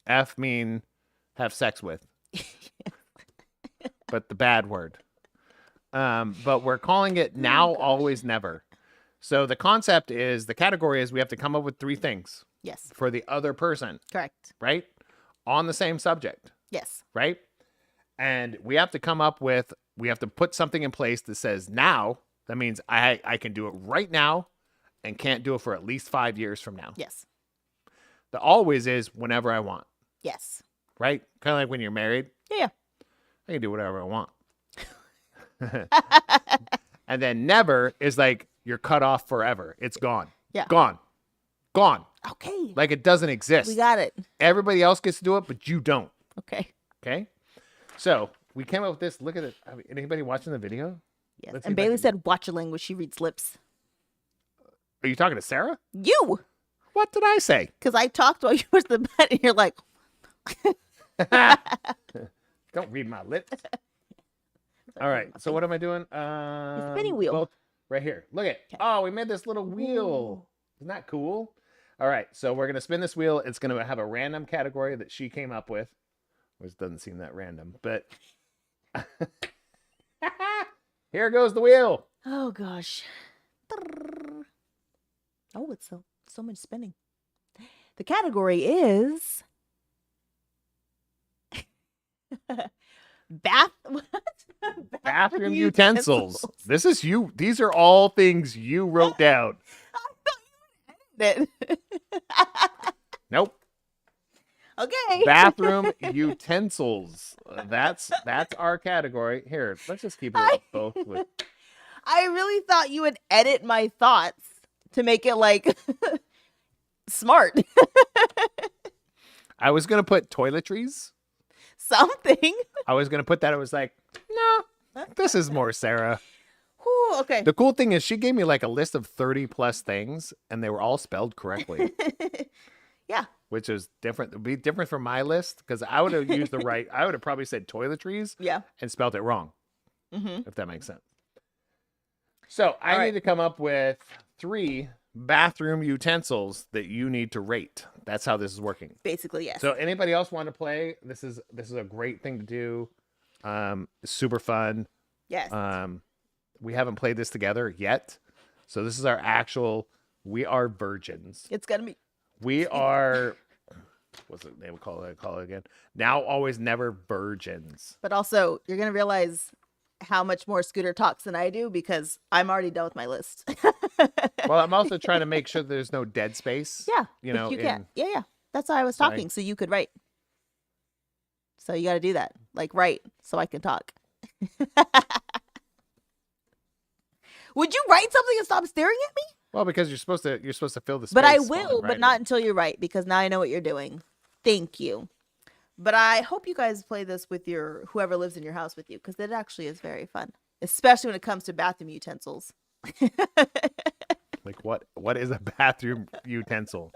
F mean have sex with. But the bad word. But we're calling it now, always, never. So the concept is, the category is we have to come up with 3 things. Yes. For the other person. Correct. Right? On the same subject. Yes. Right? And we have to put something in place that says now. That means I can do it right now and can't do it for at least 5 years from now. Yes. The always is whenever I want. Yes. Right? Kind of like when you're married. Yeah. I can do whatever I want. And then never is like you're cut off forever. It's gone. Yeah. Gone. Okay. Like it doesn't exist. We got it. Everybody else gets to do it, but you don't. Okay. So we came up with this. Look at it. Anybody watching the video? Yes. And Bailey said, watch your language. She reads lips. Are you talking to Sarah? You. What did I say? Because I talked while you pushed the button and you're like. Don't read my lips. All right. So what am I doing? The spinning wheel. Well, right here. Look at it. Okay. Oh, we made this little wheel. Isn't that cool? All right. So we're going to spin this wheel. It's going to have a random category that she came up with. Which doesn't seem that random, but here goes the wheel. Oh gosh. Oh, it's so much spinning. The category is bathroom utensils. This is you. These are all things you wrote down. Nope. Okay. Bathroom utensils. That's our category. Here, let's just keep it both with. I really thought you would edit my thoughts to make it like smart. I was gonna put toiletries. Something. I was gonna put that. It was like, no, this is more Sarah. Whew, okay. The cool thing is she gave me like a list of 30 plus things and they were all spelled correctly. Yeah. Which is different. It would be different from my list because I would have used I would have probably said toiletries. Yeah. And spelled it wrong. Mm-hmm. If that makes sense. So I need to come up with 3 bathroom utensils that you need to rate. That's how this is working. Basically, yes. So anybody else want to play? This is a great thing to do. Super fun. Yes. We haven't played this together yet. So this is our actual, we are virgins. It's going to be. We are, what's the name? Call it again. Now, always, never virgins. But also, you're going to realize how much more Scooter talks than I do because I'm already done with my list. Well, I'm also trying to make sure there's no dead space. Yeah. You know, you can't. Yeah. That's why I was talking. So you could write. So you got to do that. Like, write so I can talk. Would you write something and stop staring at me? Well, because you're supposed to fill the space. But I will, but not until you write, because now I know what you're doing. Thank you. But I hope you guys play this with your whoever lives in your house with you, because it actually is very fun, especially when it comes to bathroom utensils. Like what is a bathroom utensil?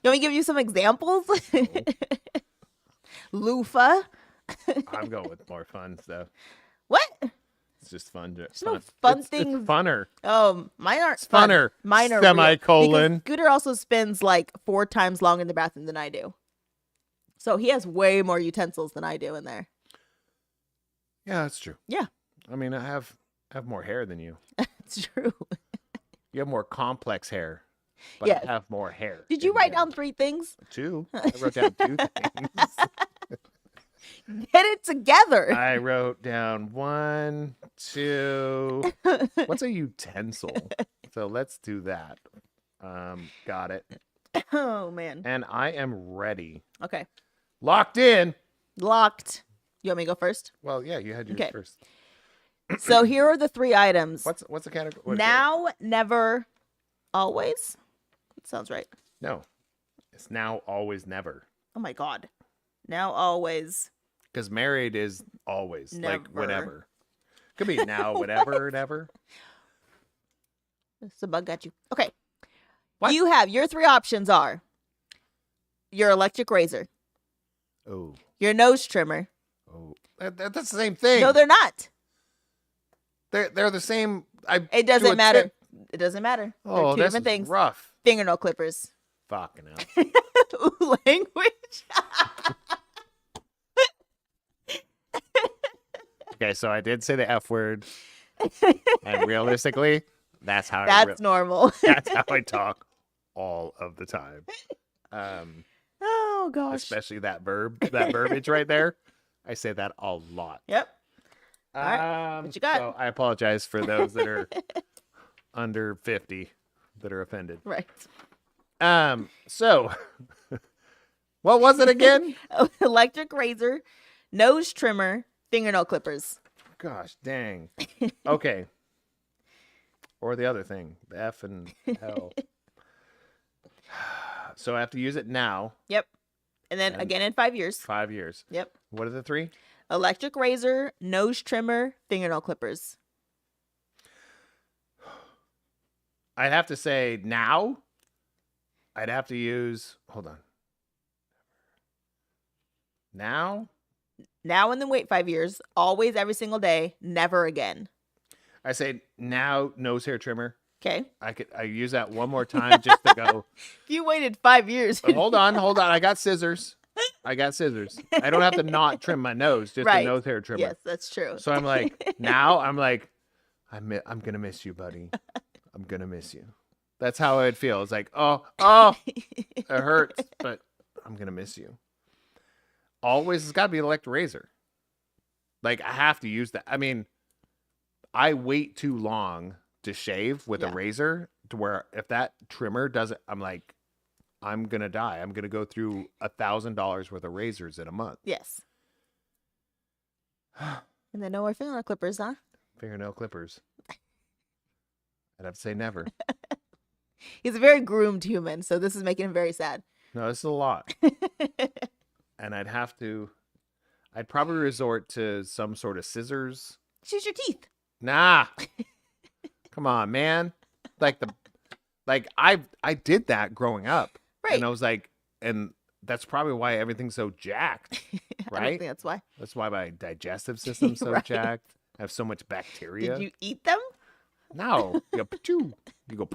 You want me to give you some examples? Loofah. I'm going with more fun stuff. What? It's just fun. There's no fun things. It's funner. Oh, mine aren't It's funner. Mine are semicolon. Because Scooter also spends like 4 times longer in the bathroom than I do. So he has way more utensils than I do in there. Yeah, that's true. Yeah. I mean, I have more hair than you. It's true. You have more complex hair, but Yeah. I have more hair. Did you write down 3 things? 2. I wrote down 2 things. Get it together. I wrote down 1, 2. What's a utensil? So let's do that. Got it. Oh, man. And I am ready. Okay. Locked in. Locked. You want me to go first? Well, yeah, you had yours Okay. first. So here are the 3 items. What's the category? Now, never, always. That sounds right. No. It's now, always, never. Oh, my God. Now, always. Because married is always. Like, Never. whenever. Could be now, whatever, never. The bug got you. Okay. What? You have your 3 options are your electric razor, Oh. your nose trimmer. Oh. That's the same thing. No, they're not. They're the same. It doesn't matter. It doesn't matter. Oh, They're 2 this different is things. rough. Fingernail clippers. Fucking hell. Ooh, language. Okay, so I did say the F word. And realistically, that's how That's normal. that's how I talk all of the time. Oh, gosh. Especially that verbiage right there. I say that a lot. Yep. All right, what you got? So I apologize for those that are under 50 that are offended. Right. So what was it again? Electric razor, nose trimmer, fingernail clippers. Gosh, dang. Okay. Or the other thing, the F and L. So I have to use it now. Yep. And then again in 5 years. 5 years. Yep. What are the 3? Electric razor, nose trimmer, fingernail clippers. I'd have to say now. I'd have to use, hold on. Now? Now and then wait 5 years. Always, every single day. Never again. I say now nose hair trimmer. Okay. I use that one more time just to go. If you waited 5 years. But hold on. I got scissors. I don't have to not trim my nose, just Right. a nose hair trimmer. Yes, that's true. So I'm like, now I'm like, I'm gonna miss you, buddy. I'm gonna miss you. That's how I'd feel. It's like, oh, it hurts, but I'm gonna miss you. Always, it's got to be an electric razor. Like, I have to use that. I mean, I wait too long to shave with a razor to where if that trimmer doesn't, I'm like, I'm gonna die. I'm gonna go through $1,000 worth of razors in a month. Yes. And then no more fingernail clippers, huh? Fingernail clippers. I'd have to say never. He's a very groomed human, so this is making him very sad. No, this is a lot. And I'd probably resort to some sort of scissors. Choose your teeth. Nah. Come on, man. I did that growing up. Right. And I was like, and that's probably why everything's so jacked. I don't Right? think that's why. That's why my digestive system's so Right. jacked. I have so much bacteria. Did you eat them? No. You go, "Pachoo." You go,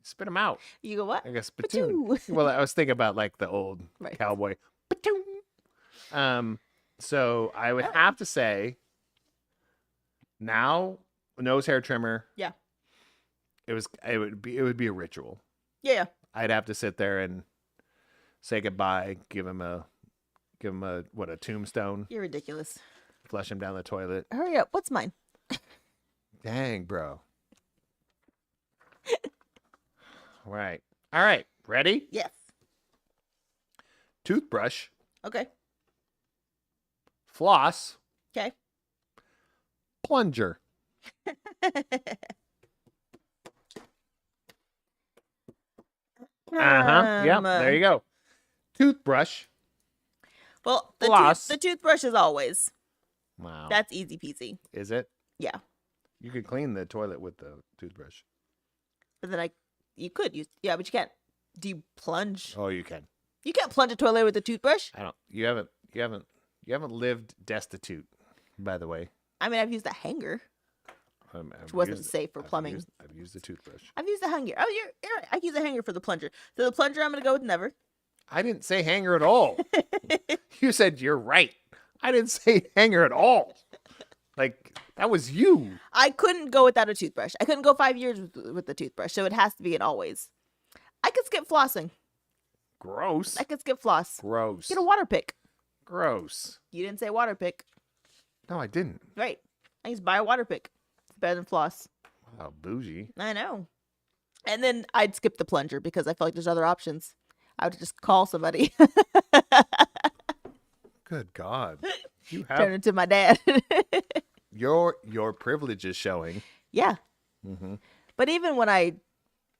Spit them out. You go what? I guess spittoon. Well, I was thinking about like the old cowboy. Spittoon. So I would have to say now nose hair trimmer. Yeah. It would be a ritual. Yeah. I'd have to sit there and say goodbye, give him a tombstone. You're ridiculous. Flush him down the toilet. Hurry up. What's mine? Dang, bro. All right. Ready? Yes. Toothbrush. Okay. Floss. Okay. Plunger. Yep. There you go. Toothbrush. Well, the toothbrush is always. Wow. That's easy peasy. Is it? Yeah. You could clean the toilet with the toothbrush. But then you could use, yeah, but you can't. Do you plunge? Oh, you can. You can't plunge a toilet with a toothbrush. I don't. You haven't lived destitute, by the way. I mean, I've used a hanger, which wasn't safe for plumbing. I've used the toothbrush. I've used a hanger. Oh, you're right. I use a hanger for the plunger. So the plunger, I'm gonna go with never. I didn't say hanger at all. You said you're right. I didn't say hanger at all. Like, that was you. I couldn't go without a toothbrush. I couldn't go 5 years with the toothbrush, so it has to be an always. I could skip flossing. Gross. I could skip floss. Gross. Get a water pick. Gross. You didn't say water pick. No, I didn't. Right. I used to buy a water pick. It's better than floss. Wow, bougie. I know. And then I'd skip the plunger because I felt like there's other options. I would just call somebody. Good God. You Turn have into my dad. your privilege is showing. Yeah. Mm-hmm. But even when I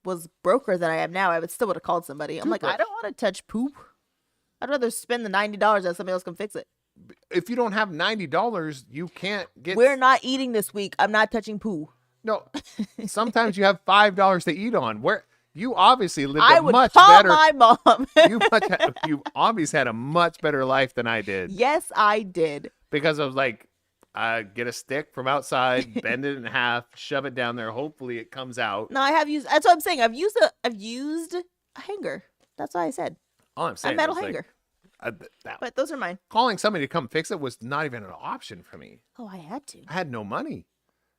was broker than I am now, I would still would have called somebody. I'm like, I don't want to touch poop. I'd rather spend the $90 and somebody else can fix it. If you don't have $90, you can't get. We're not eating this week. I'm not touching poo. No. Sometimes you have $5 to eat on. Where you obviously lived I a would much call better. my mom. You obviously had a much better life than I did. Yes, I did. Because I was like, get a stick from outside, bend it in half, shove it down there. Hopefully it comes out. No, I have used. That's what I'm saying. I've used a hanger. That's what I said. All I'm saying, a metal is, hanger. But those are mine. Calling somebody to come fix it was not even an option for me. Oh, I had to. I had no money.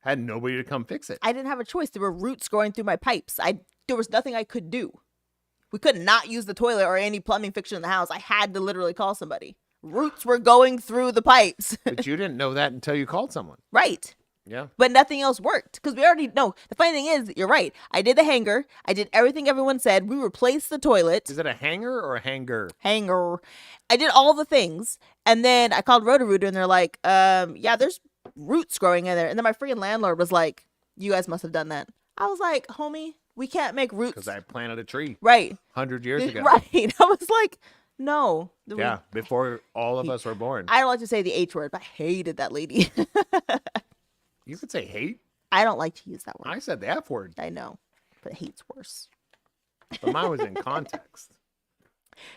I had nobody to come fix it. I didn't have a choice. There were roots growing through my pipes. There was nothing I could do. We could not use the toilet or any plumbing fixture in the house. I had to literally call somebody. Roots were going through the pipes. But you didn't know that until you called someone. Right. Yeah. But nothing else worked because we already know. The funny thing is, you're right. I did the hanger. I did everything everyone said. We replaced the toilet. Is it a hanger or a hanger? Hanger. I did all the things. And then I called Roto-Rooter and they're like, yeah, there's roots growing in there. And then my freaking landlord was like, you guys must have done that. I was like, homie, we can't make roots. Because I planted a tree. Right. 100 years ago. Right. I was like, no. Yeah, before all of us were born. I don't like to say the H word, but I hated that lady. You could say hate. I don't like to use that word. I said the F word. I know, but hate's worse. But mine was in context.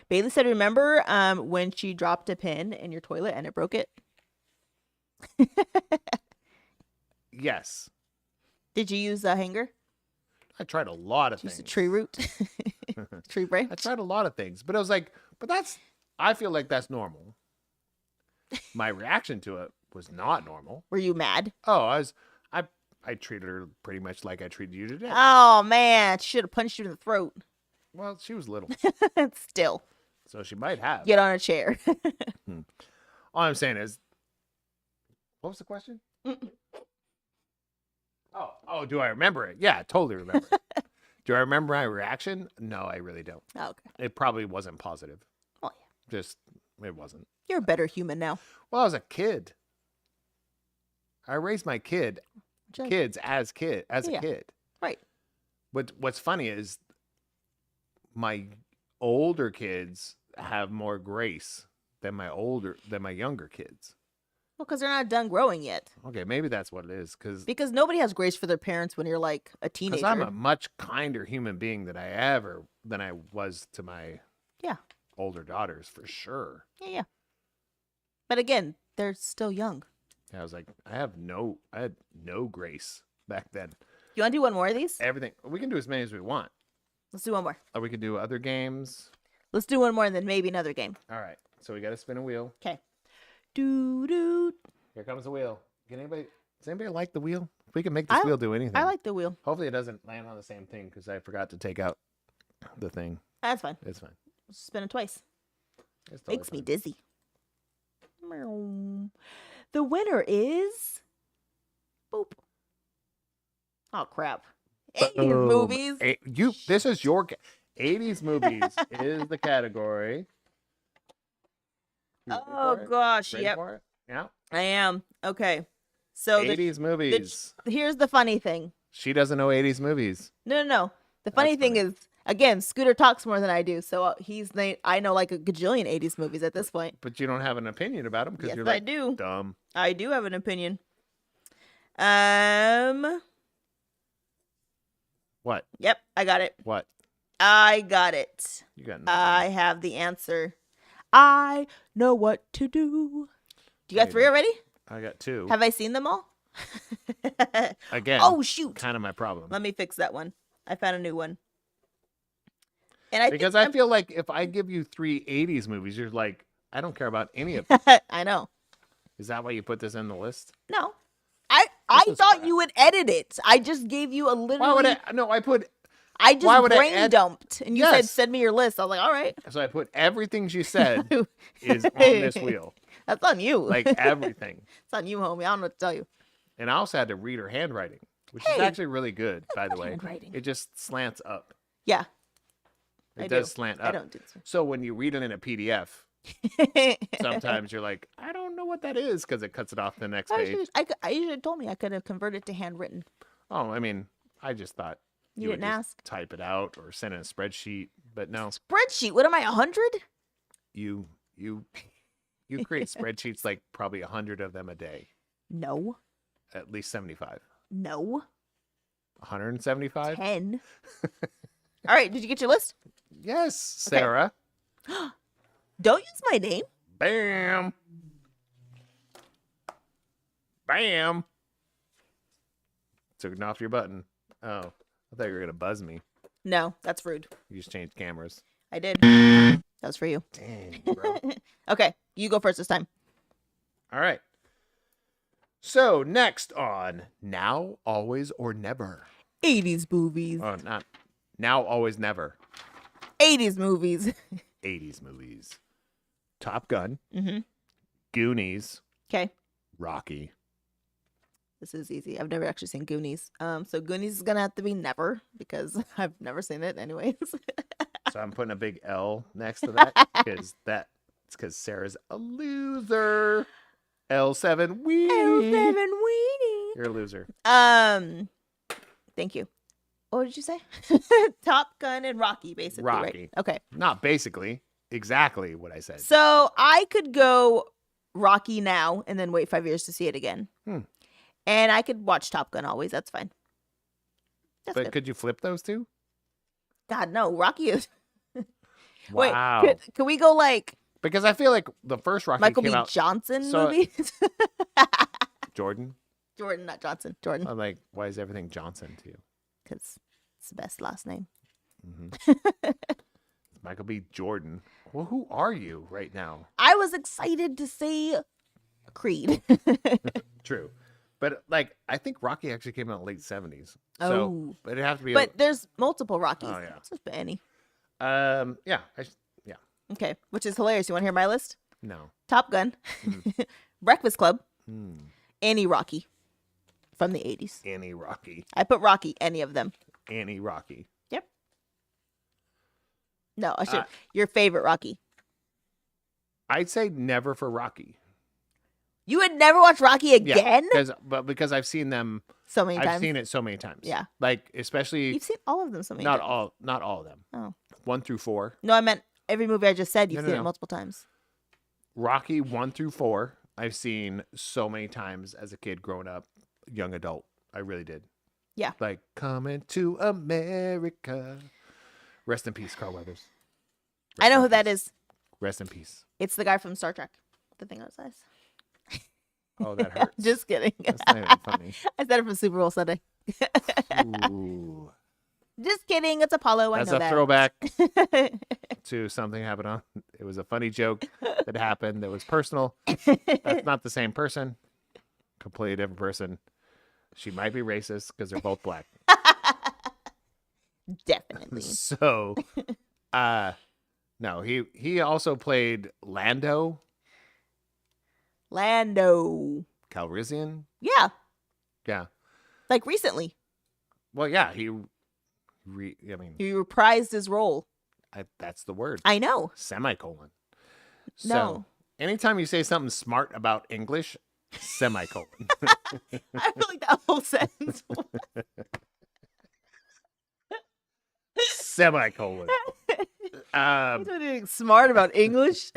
Bailey said, remember when she dropped a pin in your toilet and it broke it? Yes. Did you use a hanger? I tried a lot of things. Use a tree root? Tree branch? I tried a lot of things. But I was like, I feel like that's normal. My reaction to it was not normal. Were you mad? Oh, I treated her pretty much like I treated you today. Oh, man. She should have punched you in the throat. Well, she was little. Still. So she might have. Get on a chair. All I'm saying is, what was the question? Oh, do I remember it? Yeah, I totally remember it. Do I remember my reaction? No, I really don't. Oh, okay. It probably wasn't positive. Oh, yeah. It wasn't. You're a better human now. Well, I was a kid. I raised my kids as a kid. Right. What's funny is my older kids have more grace than my younger kids. Well, because they're not done growing yet. Okay, maybe that's what it is. Because nobody has grace for their parents when you're like a teenager. Because I'm a much kinder human being than I was to my older daughters, for sure. Yeah. But again, they're still young. Yeah, I was like, I had no grace back then. You want to do one more of these? Everything. We can do as many as we want. Let's do one more. Or we could do other games. Let's do one more and then maybe another game. All right. So we got to spin a wheel. Okay. Doo. Here comes the wheel. Does anybody like the wheel? We can make this wheel do anything. I like the wheel. Hopefully it doesn't land on the same thing because I forgot to take out the thing. That's fine. It's fine. Spin it twice. It's totally Makes fine. me dizzy. The winner is... Boop. Oh, crap. 80s movies. This is your 80s movies is the category. You ready Oh, for it? gosh. Ready Yep. for it? Yeah. I am. Okay. So 80s movies. here's the funny thing. She doesn't know 80s movies. No. The funny thing is, again, Scooter talks more than I do, so I know like a gajillion 80s movies at this point. But you don't have an opinion about them because Yes, you're like I do. dumb. I do have an opinion. What? Yep, I got it. What? I got it. You got nothing. I have the answer. I know what to do. Do you got 3 already? I got 2. Have I seen them all? Again. Oh, shoot. Kind of my problem. Let me fix that one. I found a new one. And I feel like if I give you 3 80s movies, you're like, I don't care about any of them. I know. Is that why you put this in the list? No. I thought you would edit it. I just gave you a little. Why would I? No, I put. I just why would brain dumped, and you said, Yes. "Send me your list." I was like, "All right." So I put everything she said is on this wheel, That's on you. like everything. It's on you, homie. I don't know what to tell you. And I also had to read her handwriting, which is Hey, actually really good, by the good way. handwriting. It just slants up. Yeah. It I does do. slant I up. don't do this. So when you read it in a PDF, sometimes you're like, I don't know what that is because it cuts it off the next page. I usually told me I could have converted to handwritten. Oh, I mean, I just thought You would didn't just ask? type it out or send in a spreadsheet, but no, Spreadsheet. What am I, 100? you create spreadsheets like probably 100 of them a day, No. at least 75, No. 175. 10. All right. Did you get your list? Yes, Okay. Sarah. Don't use my name. Bam. Bam. Took it off your button. Oh, I thought you were gonna buzz me. No, that's rude. You just changed cameras. I did. That was for you. Dang, bro. Okay. You go first this time. All right. So next on Now, Always, or Never. 80s movies. Oh, not Now, Always, Never. 80s movies. 80s movies. Top Gun. Mm-hmm. Goonies. Okay. Rocky. This is easy. I've never actually seen Goonies. So Goonies is gonna have to be never because I've never seen it anyways. So I'm putting a big L next to that because Sarah's a loser. L7 weenie. L7 weenie. You're a loser. Thank you. What did you say? Top Gun and Rocky, basically. Rocky. Right? Okay. Not basically. Exactly what I said. So I could go Rocky now and then wait 5 years to see it again. And I could watch Top Gun always. That's fine. That's But good. could you flip those two? God, no. Rocky is... Wow. Wait, could we go like Because I feel like the first Rocky Michael came B. out. Johnson so- movies? Jordan. Jordan, not Johnson. Jordan. I'm like, why is everything Johnson to you? Because it's the best last name. Michael B. Jordan. Well, who are you right now? I was excited to say Creed. True. But like, I think Rocky actually came out in the late 70s. So, Oh. but it'd have to be. But there's multiple Rockies. Oh, yeah. It's just any. Yeah. Yeah. Okay, which is hilarious. You want to hear my list? No. Top Gun, Breakfast Club, Hmm. any Rocky from the 80s. Annie Rocky. I put Rocky, any of them. Annie Rocky. Yep. No, I should. Your favorite Rocky. I'd say never for Rocky. You would never watch Rocky again? Because I've seen them. So many times. I've seen it so many times. Yeah. Like especially You've seen all of them so many not times. not all of them. Oh. 1 through 4. No, I meant every movie I just said, you've No, seen no. it multiple times. Rocky 1 through 4. I've seen so many times as a kid growing up, young adult. I really did. Yeah. Like coming to America. Rest in peace, Carl Weathers. I know who that is. Rest in peace. It's the guy from Star Trek. The thing outside. Oh, that hurts. Just kidding. That's not even funny. I said it from Super Bowl Sunday. Ooh. Just kidding. It's Apollo. That's I know a that. throwback to something happened on. It was a funny joke that happened that was personal. That's not the same person. Completely different person. She might be racist because they're both black. Definitely. So, no, he also played Lando Calrissian. Yeah. Yeah. Like recently. Well, yeah, he reprised his role. That's the word. I know. Semicolon. So, No. anytime you say something smart about English, semicolon. I feel like that whole sentence. Semicolon. He's anything smart about English.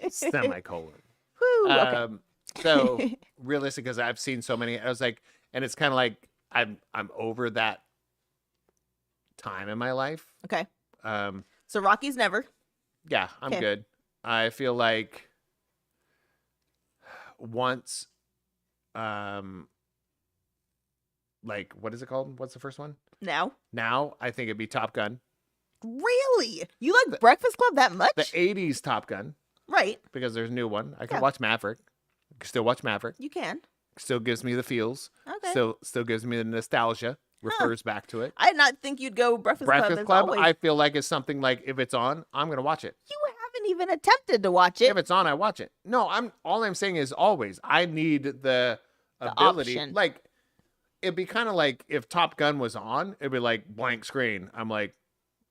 Semicolon. Whew, okay. So realistic, because I've seen so many, I was like, and it's kind of like I'm over that time in my life. Okay. So Rocky's never. Yeah, I'm good. I feel like once, like, what is it called? What's the first one? Now, I think it'd be Top Gun. Really? You like Breakfast Club that much? The 80s Top Gun. Right. Because there's a new one. I can watch Maverick. I can still watch Maverick. You can. Still gives me the feels. Okay. Still gives me the nostalgia. Refers back to it. I did not think you'd go Breakfast Club. Always... I feel like it's something like, if it's on, I'm going to watch it. You haven't even attempted to watch it. If it's on, I watch it. No, all I'm saying is always. I need the ability. Option. Like, it'd be kind of like if Top Gun was on, it'd be like blank screen. I'm like,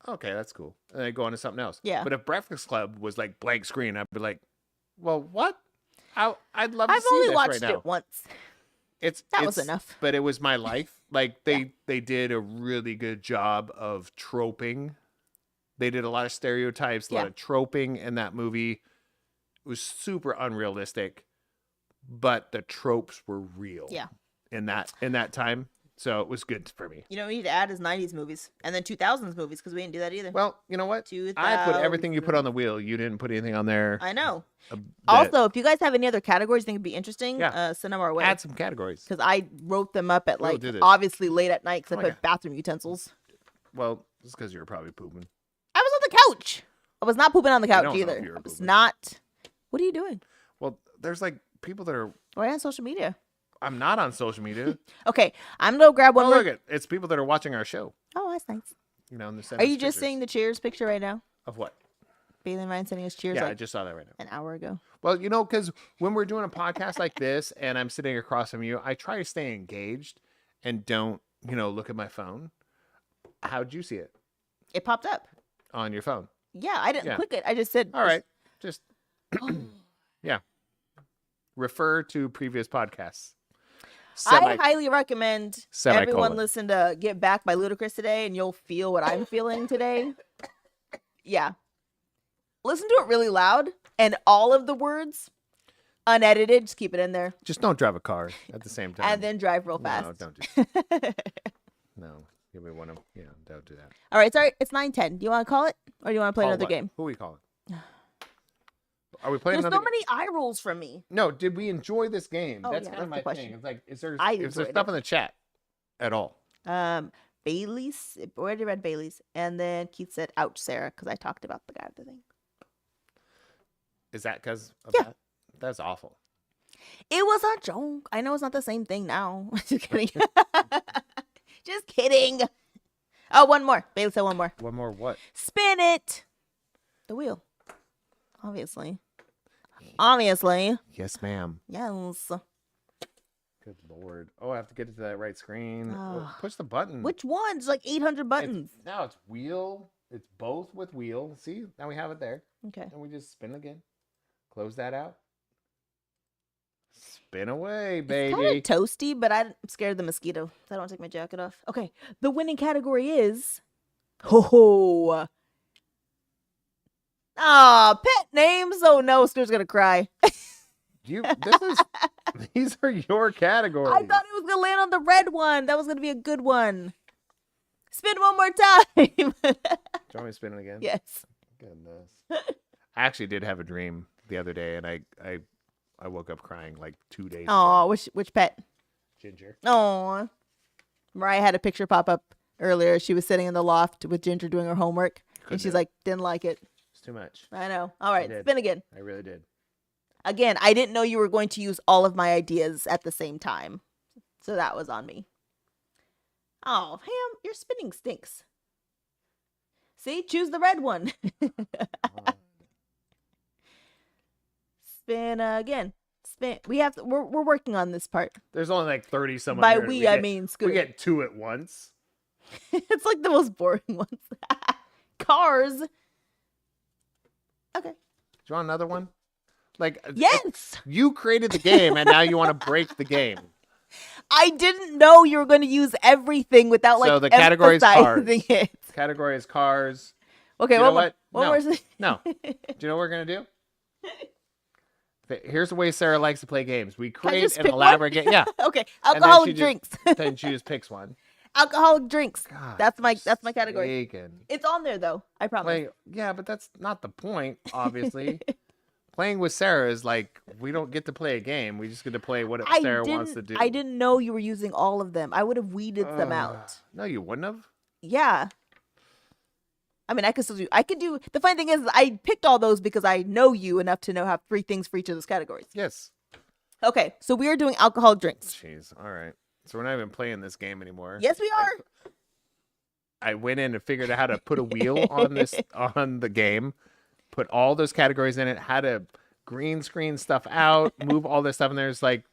okay, that's cool. And I go on to something else. Yeah. But if Breakfast Club was like blank screen, I'd be like, well, what? I'd love to see this right now. I've only watched it once. That was enough. But it was my life. Like, they did a really good job of troping. They did a lot of stereotypes, a lot of troping in that movie. It was super unrealistic, but the tropes were real. Yeah. In that time. So it was good for me. You know what we need to add is 90s movies and then 2000s movies, because we didn't do that either. Well, you know what? I put everything you put on the wheel. You didn't put anything on there. I know. Also, if you guys have any other categories you think would be interesting, send them our way. Add some categories. Because I wrote them up at obviously late at night because I put bathroom utensils. Well, it's because you were probably pooping. I was on the couch. I was not pooping on the couch either. I was not. What are you doing? Well, there's like people that are. We're on social media. I'm not on social media. Okay, I'm gonna grab one. Look at it's people that are watching our show. Oh, that's nice. You know, are you just seeing the Cheers picture right now? Of what? Bailey and Ryan sending us Cheers. Yeah, I just saw that right now. An hour ago. Well, you know, because when we're doing a podcast like this and I'm sitting across from you, I try to stay engaged and don't, look at my phone. How'd you see it? It popped up on your phone. Yeah, I didn't click it. I just said, all right, just yeah. Refer to previous podcasts. I highly recommend everyone listen to Get Back by Ludacris today, and you'll feel what I'm feeling today. Yeah. Listen to it really loud, and all of the words unedited. Just keep it in there. Just don't drive a car at the same time. And then drive real fast. No, don't do that. No. Give me one of don't do that. All right, sorry. It's 9:10. Do you want to call it? Or do you want to play another game? Who are we calling? Are we playing There's so many eye rolls from me. No, did we enjoy this game? Oh, that's kind of my question. thing. It's like, is there stuff in the chat at all? Bailey's. Already read Bailey's. And then Keith said, ouch, Sarah, because I talked about the guy at the thing. Is that because of that? That's awful. It was a joke. I know it's not the same thing now. Just kidding. Just kidding. Oh, one more. Bailey said one more. One more what? Spin it. The wheel. Obviously. Yes, ma'am. Yes. Good Lord. Oh, I have to get to that right screen. Push the button. Which one? It's like 800 buttons. Now it's wheel. It's both with wheel. See? Now we have it there. Okay. And we just spin again. Close that out. Spin away, baby. It's kind of toasty, but I'm scared of the mosquito, so I don't take my jacket off. Okay. The winning category is... pet names. Oh no, Stuart's gonna cry. These are your categories. I thought it was gonna land on the red one. That was gonna be a good one. Spin one more time. Do you want me to spin it again? Yes. Goodness. I actually did have a dream the other day, and I woke up crying like 2 days ago. Oh, which pet? Ginger. Oh, Mariah had a picture pop up earlier. She was sitting in the loft with Ginger doing her homework, and she's like, didn't like it. It's too much. I know. All right, spin again. I really did. Again, I didn't know you were going to use all of my ideas at the same time. So that was on me. Oh, Ham, your spinning stinks. See, choose the red one. Spin again. Spin. We're working on this part. There's only like 30 some. By I mean Scooter. We get 2 at once. It's like the most boring ones. Cars. Okay. Do you want another one? Like, yes. You created the game, and now you want to break the game. I didn't know you were going to use everything without so the category is cars. It. Category is cars. Okay, you know what? No. Do you know what we're gonna do? Here's the way Sarah likes to play games. We create an elaborate game. Yeah. Okay. Alcoholic drinks. Then she just picks one. Alcoholic drinks. God, that's my category. Bacon. It's on there though. I promise. Yeah, but that's not the point, obviously. Playing with Sarah is like, we don't get to play a game. We just get to play what Sarah wants to do. I didn't know you were using all of them. I would have weeded them out. No, you wouldn't have. Yeah. I mean, I could still do. I could do. The funny thing is, I picked all those because I know you enough to know have 3 things for each of those categories. Yes. Okay, so we are doing alcoholic drinks. Jeez. All right. So we're not even playing this game anymore. Yes, we are. I went in and figured out how to put a wheel on the game, put all those categories in it, how to green screen stuff out, move all this stuff in there. It's like,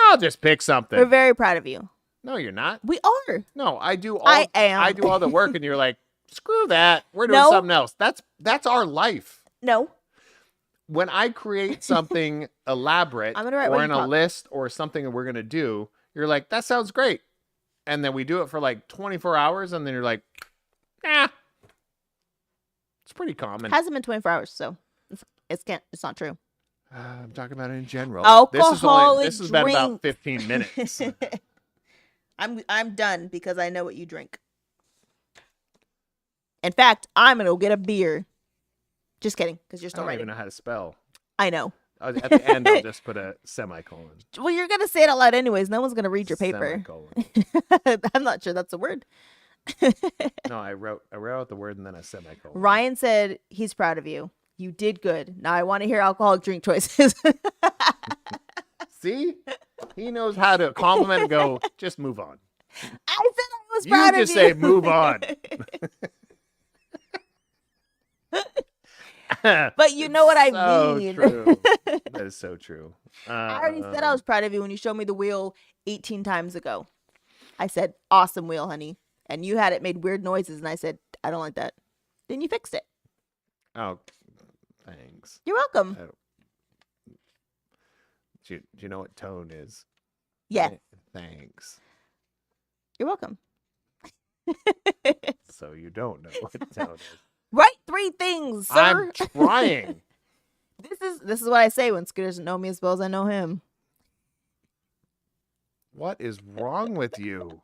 I'll just pick something. We're very proud of you. No, you're not. We are. No, I do all. I am. I do all the work, and you're like, screw that. We're doing something else. That's our life. No. When I create something elaborate or in a list or something that we're gonna do, you're like, that sounds great. And then we do it for like 24 hours, and then you're like, nah. It's pretty common. Hasn't been 24 hours, so it's not true. I'm talking about it in general. Alcoholic this has been about 15 minutes. I'm done because I know what you drink. In fact, I'm gonna go get a beer. Just kidding, because you're still I don't writing. even know how to spell. I know. At the end, I'll just put a semicolon. Well, you're gonna say it out loud anyways. No one's gonna read your paper. Semicolon. I'm not sure that's a word. No, I wrote out the word and then a semicolon. Ryan said he's proud of you. You did good. Now I want to hear alcoholic drink choices. See? He knows how to compliment and go, just move on. I said I was proud of you. You just say, move on. But you know what I mean. True. That is so true. I already said I was proud of you when you showed me the wheel 18 times ago. I said, awesome wheel, honey. And you had it made weird noises. And I said, I don't like that. Then you fixed it. Oh, thanks. You're welcome. Do you know what tone is? Yeah. Thanks. You're welcome. So you don't know what tone is. Write 3 things, sir. I'm trying. This is what I say when Scooter doesn't know me as well as I know him. What is wrong with you?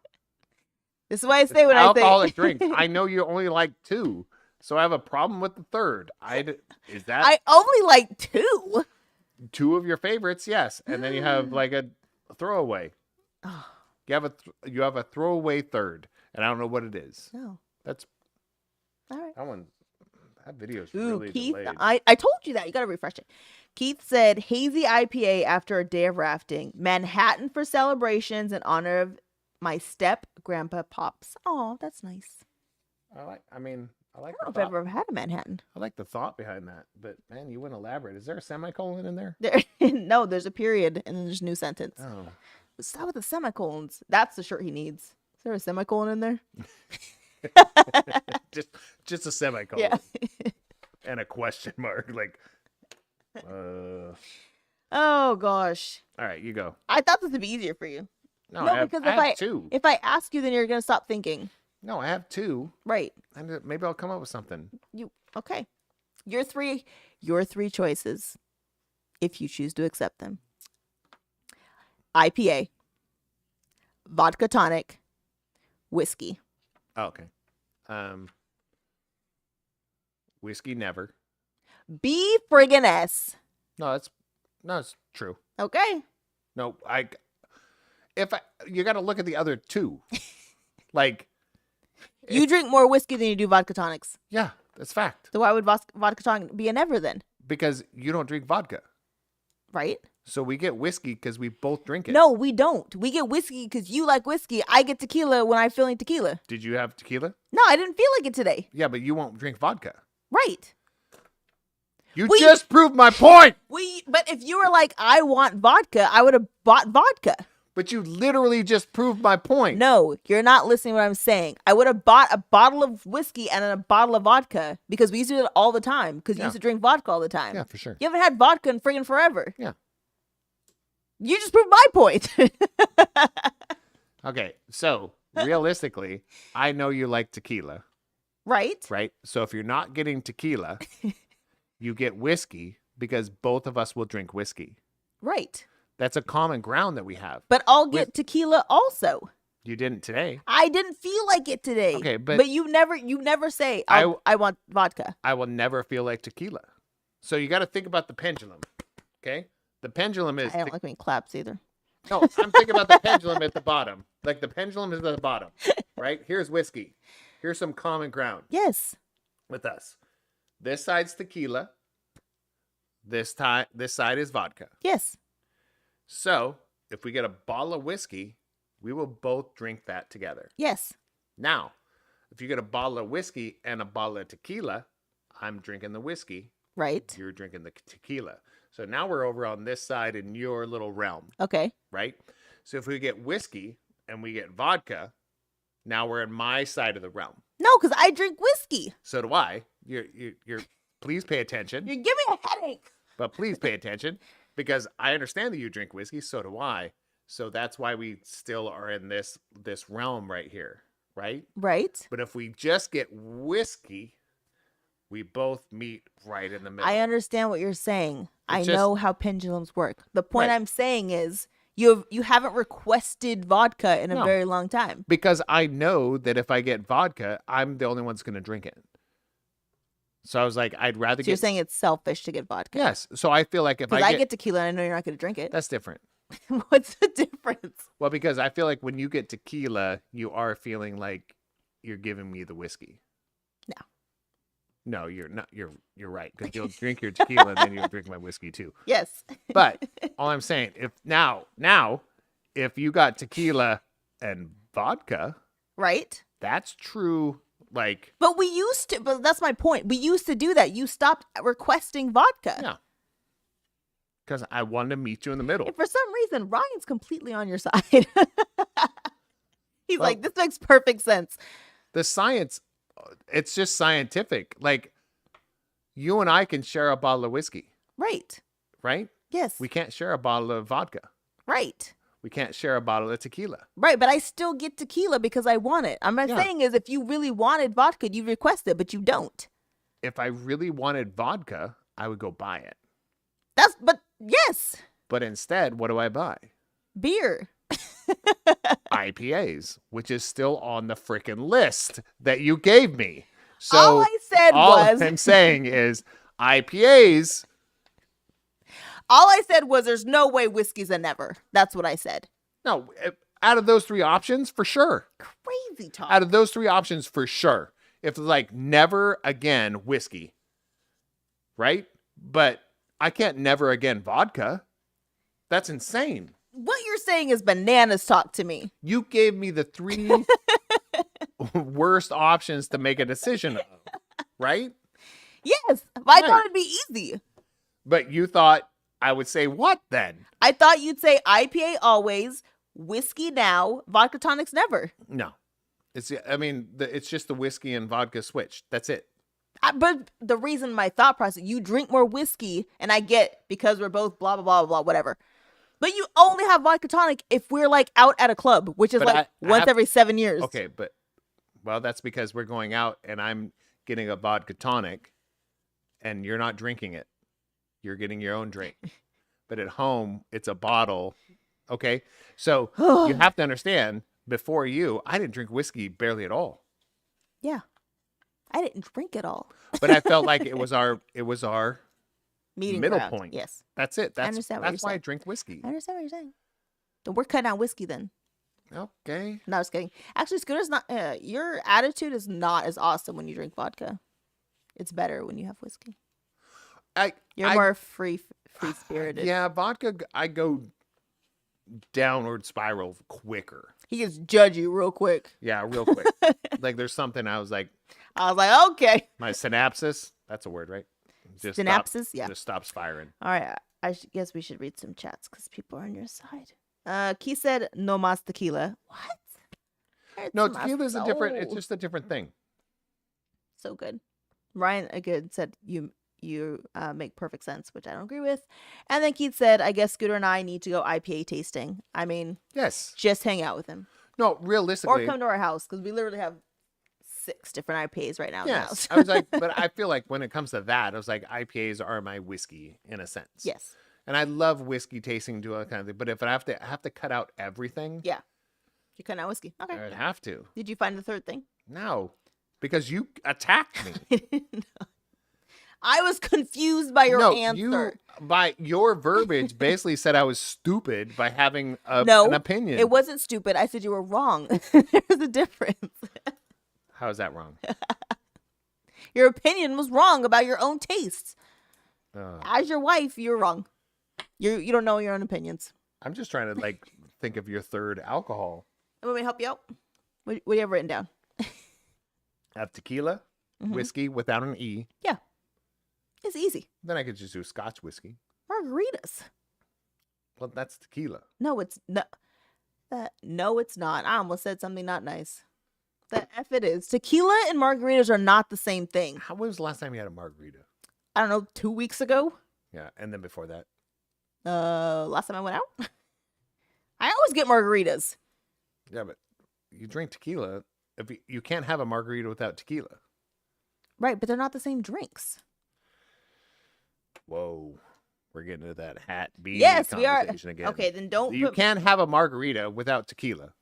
This is what I say when I say alcoholic drinks. I know you only like 2, so I have a problem with the third. Is that? I only like 2. 2 of your favorites, yes, and then you have like a throwaway. Oh. You have a throwaway third, and I don't know what it is. No, that's all right. That video is really Keith, delayed. I told you that. You got to refresh it. Keith said, hazy IPA after a day of rafting. Manhattan for celebrations in honor of my step-grandpa Pops. Oh, that's nice. I like I don't know if thought. I've ever had a Manhattan. I like the thought behind that, but man, you wouldn't elaborate. Is there a semicolon in there? No, there's a period, and then there's a new sentence. Oh. Stop with the semicolons. That's the shirt he needs. Is there a semicolon in there? just a semicolon. Yeah. And a question mark. Like, Oh, gosh. All right, you go. I thought this would be easier for you. No, I have 2. If I ask you, then you're going to stop thinking. No, I have 2. Right. And maybe I'll come up with something. Okay. Your three choices, if you choose to accept them. IPA, vodka tonic, whiskey. Oh, okay. Whiskey never. B friggin' S. No, it's true. Okay. No, you got to look at the other 2. Like, You drink more whiskey than you do vodka tonics. Yeah, that's fact. So why would vodka tonic be a never then? Because you don't drink vodka. Right? So we get whiskey because we both drink it. No, we don't. We get whiskey because you like whiskey. I get tequila when I'm feeling tequila. Did you have tequila? No, I didn't feel like it today. Yeah, but you won't drink vodka. Right. You just proved my point. But if you were like, I want vodka, I would have bought vodka. But you literally just proved my point. No, you're not listening to what I'm saying. I would have bought a bottle of whiskey and a bottle of vodka because we used to do it all the time because you used to drink vodka all the time. Yeah, for sure. You haven't had vodka in friggin' forever. Yeah. You just proved my point. Okay, so realistically, I know you like tequila. Right? Right? So if you're not getting tequila, you get whiskey because both of us will drink whiskey. Right. That's a common ground that we have. But I'll get tequila also. You didn't today. I didn't feel like it today. Okay, but you never say I want vodka. I will never feel like tequila. So you got to think about the pendulum. Okay? The pendulum is I don't like when he claps either. No, I'm thinking about the pendulum at the bottom. Like the pendulum is at the bottom. Right? Here's whiskey. Here's some common ground. Yes. With us. This side's tequila. This side is vodka. Yes. So, if we get a bottle of whiskey, we will both drink that together. Yes. Now, if you get a bottle of whiskey and a bottle of tequila, I'm drinking the whiskey. Right. You're drinking the tequila. So now we're over on this side in your little realm. Okay. Right? So if we get whiskey and we get vodka, now we're in my side of the realm. No, because I drink whiskey. So do I. You're please pay attention. You're giving me a headache. But please pay attention because I understand that you drink whiskey. So do I. So that's why we still are in this realm right here. Right? Right. But if we just get whiskey, we both meet right in the middle. I understand what you're saying. I know how pendulums work. The point I'm saying is you haven't requested vodka in a very long time. Because I know that if I get vodka, I'm the only one that's going to drink it. So I was like, I'd rather You're saying it's selfish to get vodka. Yes. So I feel like if I get tequila and I know you're not going to drink it. That's different. What's the difference? Well, because I feel like when you get tequila, you are feeling like you're giving me the whiskey. No, you're not. You're right. Because you'll drink your tequila and then you'll drink my whiskey too. Yes. But all I'm saying, if now, if you got tequila and vodka, right? That's true. Like, but we used to. But that's my point. We used to do that. You stopped requesting vodka. Yeah. Because I wanted to meet you in the middle. And for some reason, Ryan's completely on your side. He's like, this makes perfect sense. The science. It's just scientific. Like, you and I can share a bottle of whiskey. Right. Right? Yes. We can't share a bottle of vodka. Right. We can't share a bottle of tequila. Right, but I still get tequila because I want it. I'm not saying is if you really wanted vodka, you request it, but you don't. If I really wanted vodka, I would go buy it. Yes. But instead, what do I buy? Beer. IPAs, which is still on the freaking list that you gave me. So all I'm saying is IPAs. All I said was there's no way whiskey's a never. That's what I said. No, out of those three options, for sure. Crazy talk. Out of those three options, for sure. If like never again whiskey, right? But I can't never again vodka. That's insane. What you're saying is bananas talk to me. You gave me the three worst options to make a decision of, right? Yes. I thought it'd be easy. But you thought I would say what then? I thought you'd say IPA always, whiskey now, vodka tonics never. No. It's just the whiskey and vodka switch. That's it. But the reason my thought process, you drink more whiskey and I get because we're both blah, blah, blah, blah, whatever. But you only have vodka tonic if we're like out at a club, which is once every 7 years. Okay, well, that's because we're going out and I'm getting a vodka tonic and you're not drinking it. You're getting your own drink. But at home, it's a bottle. Okay? So you have to understand, before you, I didn't drink whiskey barely at all. Yeah. I didn't drink it all. But I felt like it was our meeting middle ground. point. Yes. That's it. That's why I drink whiskey. I understand what you're saying. Then we're cutting out whiskey then. Okay. No, I was kidding. Actually, Scooter's not. Your attitude is not as awesome when you drink vodka. It's better when you have whiskey. You're more free spirited. Yeah, vodka. I go downward spiral quicker. He gets judgy real quick. Yeah, real quick. Like there's something I was like, okay. My synapses. That's a word, right? Just synapses. Yeah. Just stops firing. All right. I guess we should read some chats because people are on your side. Key said no mas tequila. What? No, tequila is a different. It's just a different thing. So good. Ryan again said you make perfect sense, which I don't agree with. And then Keith said, I guess Scooter and I need to go IPA tasting. I mean, yes, just hang out with him. No, realistically, or come to our house because we literally have 6 different IPAs right now. Yes, I was like, but I feel like when it comes to that, I was like, IPAs are my whiskey in a sense. Yes. And I love whiskey tasting, do all kind of thing. But if I have to cut out everything, yeah, you cut out whiskey. Okay, I'd have to. Did you find the third thing? No, because you attacked me. No. I was confused by your answer. By your verbiage, basically said I was stupid by having an opinion. It wasn't stupid. I said you were wrong. There's a difference. How is that wrong? Your opinion was wrong about your own tastes. As your wife, you're wrong. You don't know your own opinions. I'm just trying to think of your third alcohol. Want me to help you out? What do you have written down? I have tequila, whiskey without an E. Yeah. It's easy. Then I could just do Scotch whiskey. Margaritas. Well, that's tequila. No, it's not. No, it's not. I almost said something not nice. The F it is. Tequila and margaritas are not the same thing. When was the last time you had a margarita? I don't know, 2 weeks ago. Yeah, and then before that? Last time I went out. I always get margaritas. Yeah, but you drink tequila. If you can't have a margarita without tequila. Right, but they're not the same drinks. Whoa, we're getting into that hat bean we conversation are. again. Okay, then don't. You can't have a margarita without tequila.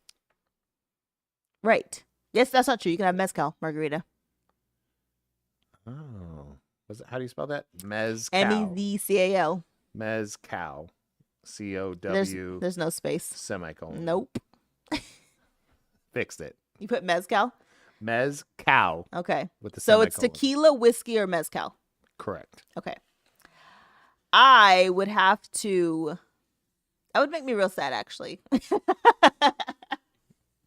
Right. Yes, that's not true. You can have mezcal margarita. Oh, how do you spell that? Mezcal. MEZCAL. Mezcal. COW. There's no space. Semicolon. Nope. Fixed it. You put mezcal. Mezcal. Okay. With the so semicolon. It's tequila, whiskey, or mezcal. Correct. Okay. I would have to. That would make me real sad, actually.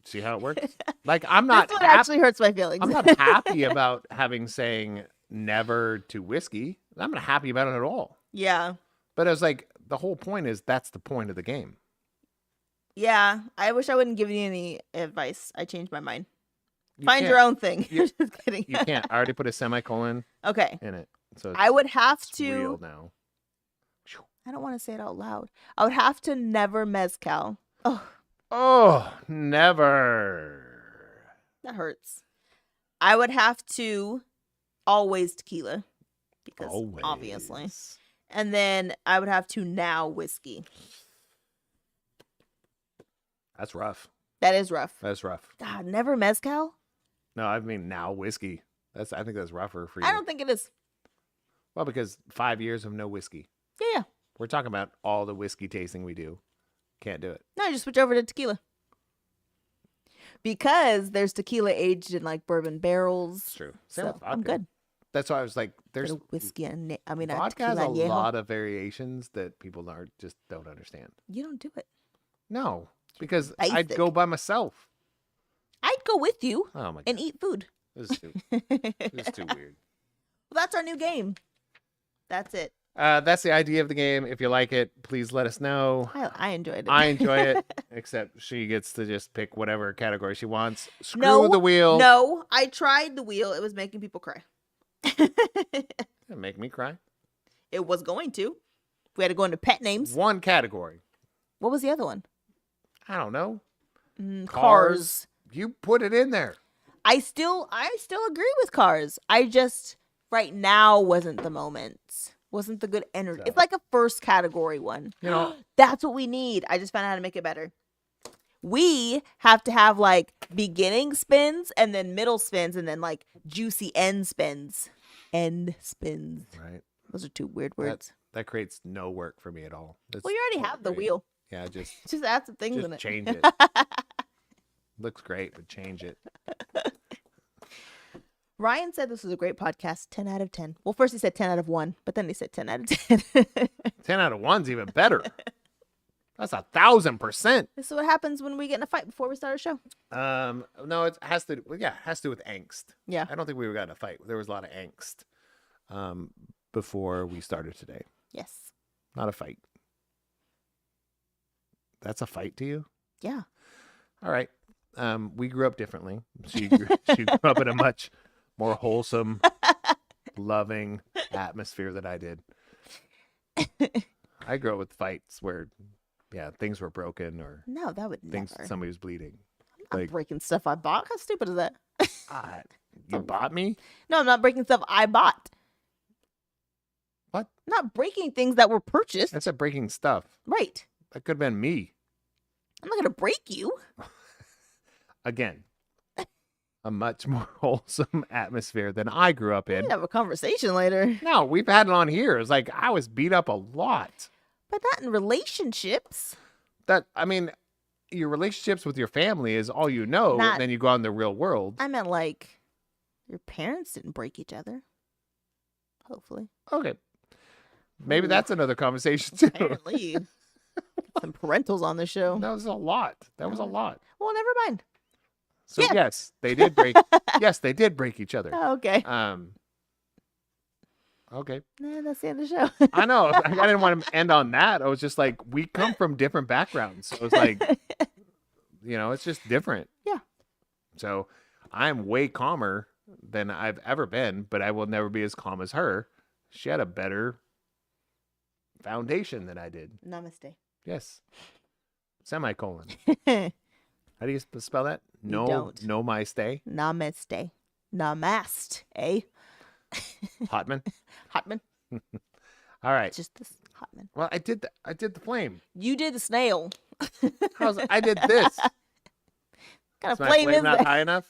See how it works? I'm not. This one actually hurts my feelings. I'm not happy about saying never to whiskey. I'm not happy about it at all. Yeah. But I was like, the whole point is that's the point of the game. Yeah. I wish I wouldn't give you any advice. I changed my mind. Find your own thing. Just kidding. You can't. I already put a semicolon. Okay. In it, so I would have it's to. real now. I don't want to say it out loud. I would have to never mezcal. Oh, never. That hurts. I would have to always tequila because obviously. And then I would have to now whiskey. That's rough. That is rough. That's rough. God, never mezcal? No, I mean now whiskey. I think that's rougher for you. I don't think it is. Well, because 5 years of no whiskey. Yeah. We're talking about all the whiskey tasting we do. Can't do it. No, just switch over to tequila. Because there's tequila aged in bourbon barrels. It's true. So I'm good. That's why I was like, there's whiskey and vodka has a lot of variations that people just don't understand. You don't do it. No, because I'd go by myself. I'd go with you. Oh my God. And eat food. This is too weird. Well, that's our new game. That's it. That's the idea of the game. If you like it, please let us know. I enjoyed it. I enjoy it, except she gets to just pick whatever category she wants. Screw the wheel. No, I tried the wheel. It was making people cry. It make me cry. It was going to. We had to go into pet names. One category. What was the other one? I don't know. Cars. You put it in there. I still agree with cars. I just right now wasn't the moment. Wasn't the good energy. So, it's like a first category one. That's what we need. I just found out how to make it better. We have to have beginning spins and then middle spins and then juicy end spins. End spins. Right. Those are 2 weird words. That creates no work for me at all. Well, you already have the wheel. Yeah, just add some things in it. Change it. Looks great, but change it. Ryan said this was a great podcast. 10 out of 10. Well, first he said 10 out of 1, but then he said 10 out of 10. 10 out of 1's even better. That's 1,000%. This is what happens when we get in a fight before we start a show. No, it has to. Yeah, it has to do with angst. Yeah. I don't think we got in a fight. There was a lot of angst before we started today. Yes. Not a fight. That's a fight to you? Yeah. All right. We grew up differently. She grew up in a much more wholesome, loving atmosphere than I did. I grew up with fights where, things were broken or no, that would things never. somebody was bleeding. I'm not breaking stuff I bought. How stupid is that? You bought me? No, I'm not breaking stuff I bought. What? I'm not breaking things that were purchased. I said breaking stuff. Right. That could have been me. I'm not going to break you. Again, a much more wholesome atmosphere than I grew up We in. can have a conversation later. No, we've had it on here. It's like I was beat up a lot. But not in relationships. Your relationships with your family is all you know. Not- Then you go out in the real world. I meant like your parents didn't break each other. Hopefully. Okay. Maybe that's another conversation too. Apparently. Some parentals on the show. That was a lot. Well, Well, never mind. So Yeah. yes, they did break. Yes, they did break each other. Oh, okay. Okay. Nah, that's the end of the show. I know. I didn't want to end on that. I was just like, we come from different backgrounds. So it's like, it's just different. Yeah. So I'm way calmer than I've ever been, but I will never be as calm as her. She had a better foundation than I did. Namaste. Yes. Semicolon. How do you spell that? No, don't. no, my stay. Namaste. Namaste, eh? Hotman. Hotman. All right. Just this Hotman. Well, I did the flame. You did the snail. I did this. What kind Is of my flame flame is not that? high enough?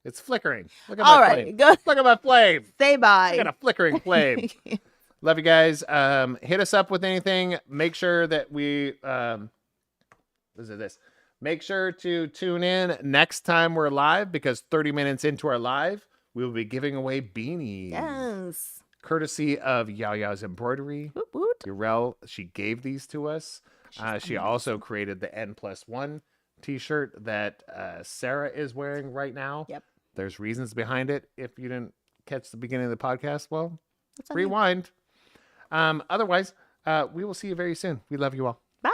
It's flickering. Look at All my right, flame. go Look at my flame. say bye. I got a flickering flame. Love you guys. Hit us up with anything. Make sure that we Make sure to tune in next time we're live, because 30 minutes into our live, we will be giving away beanies. Yes. Courtesy of Yaya's Embroidery. Woot woot. Urel, she gave these to us. She also created the N+1 t-shirt that Sarah is wearing right now. Yep. There's reasons behind it. If you didn't catch the beginning of the podcast, well, That's on you. rewind. Otherwise, we will see you very soon. We love you all. Bye.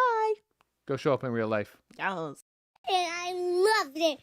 Go show up in real life. Yes. And I loved it.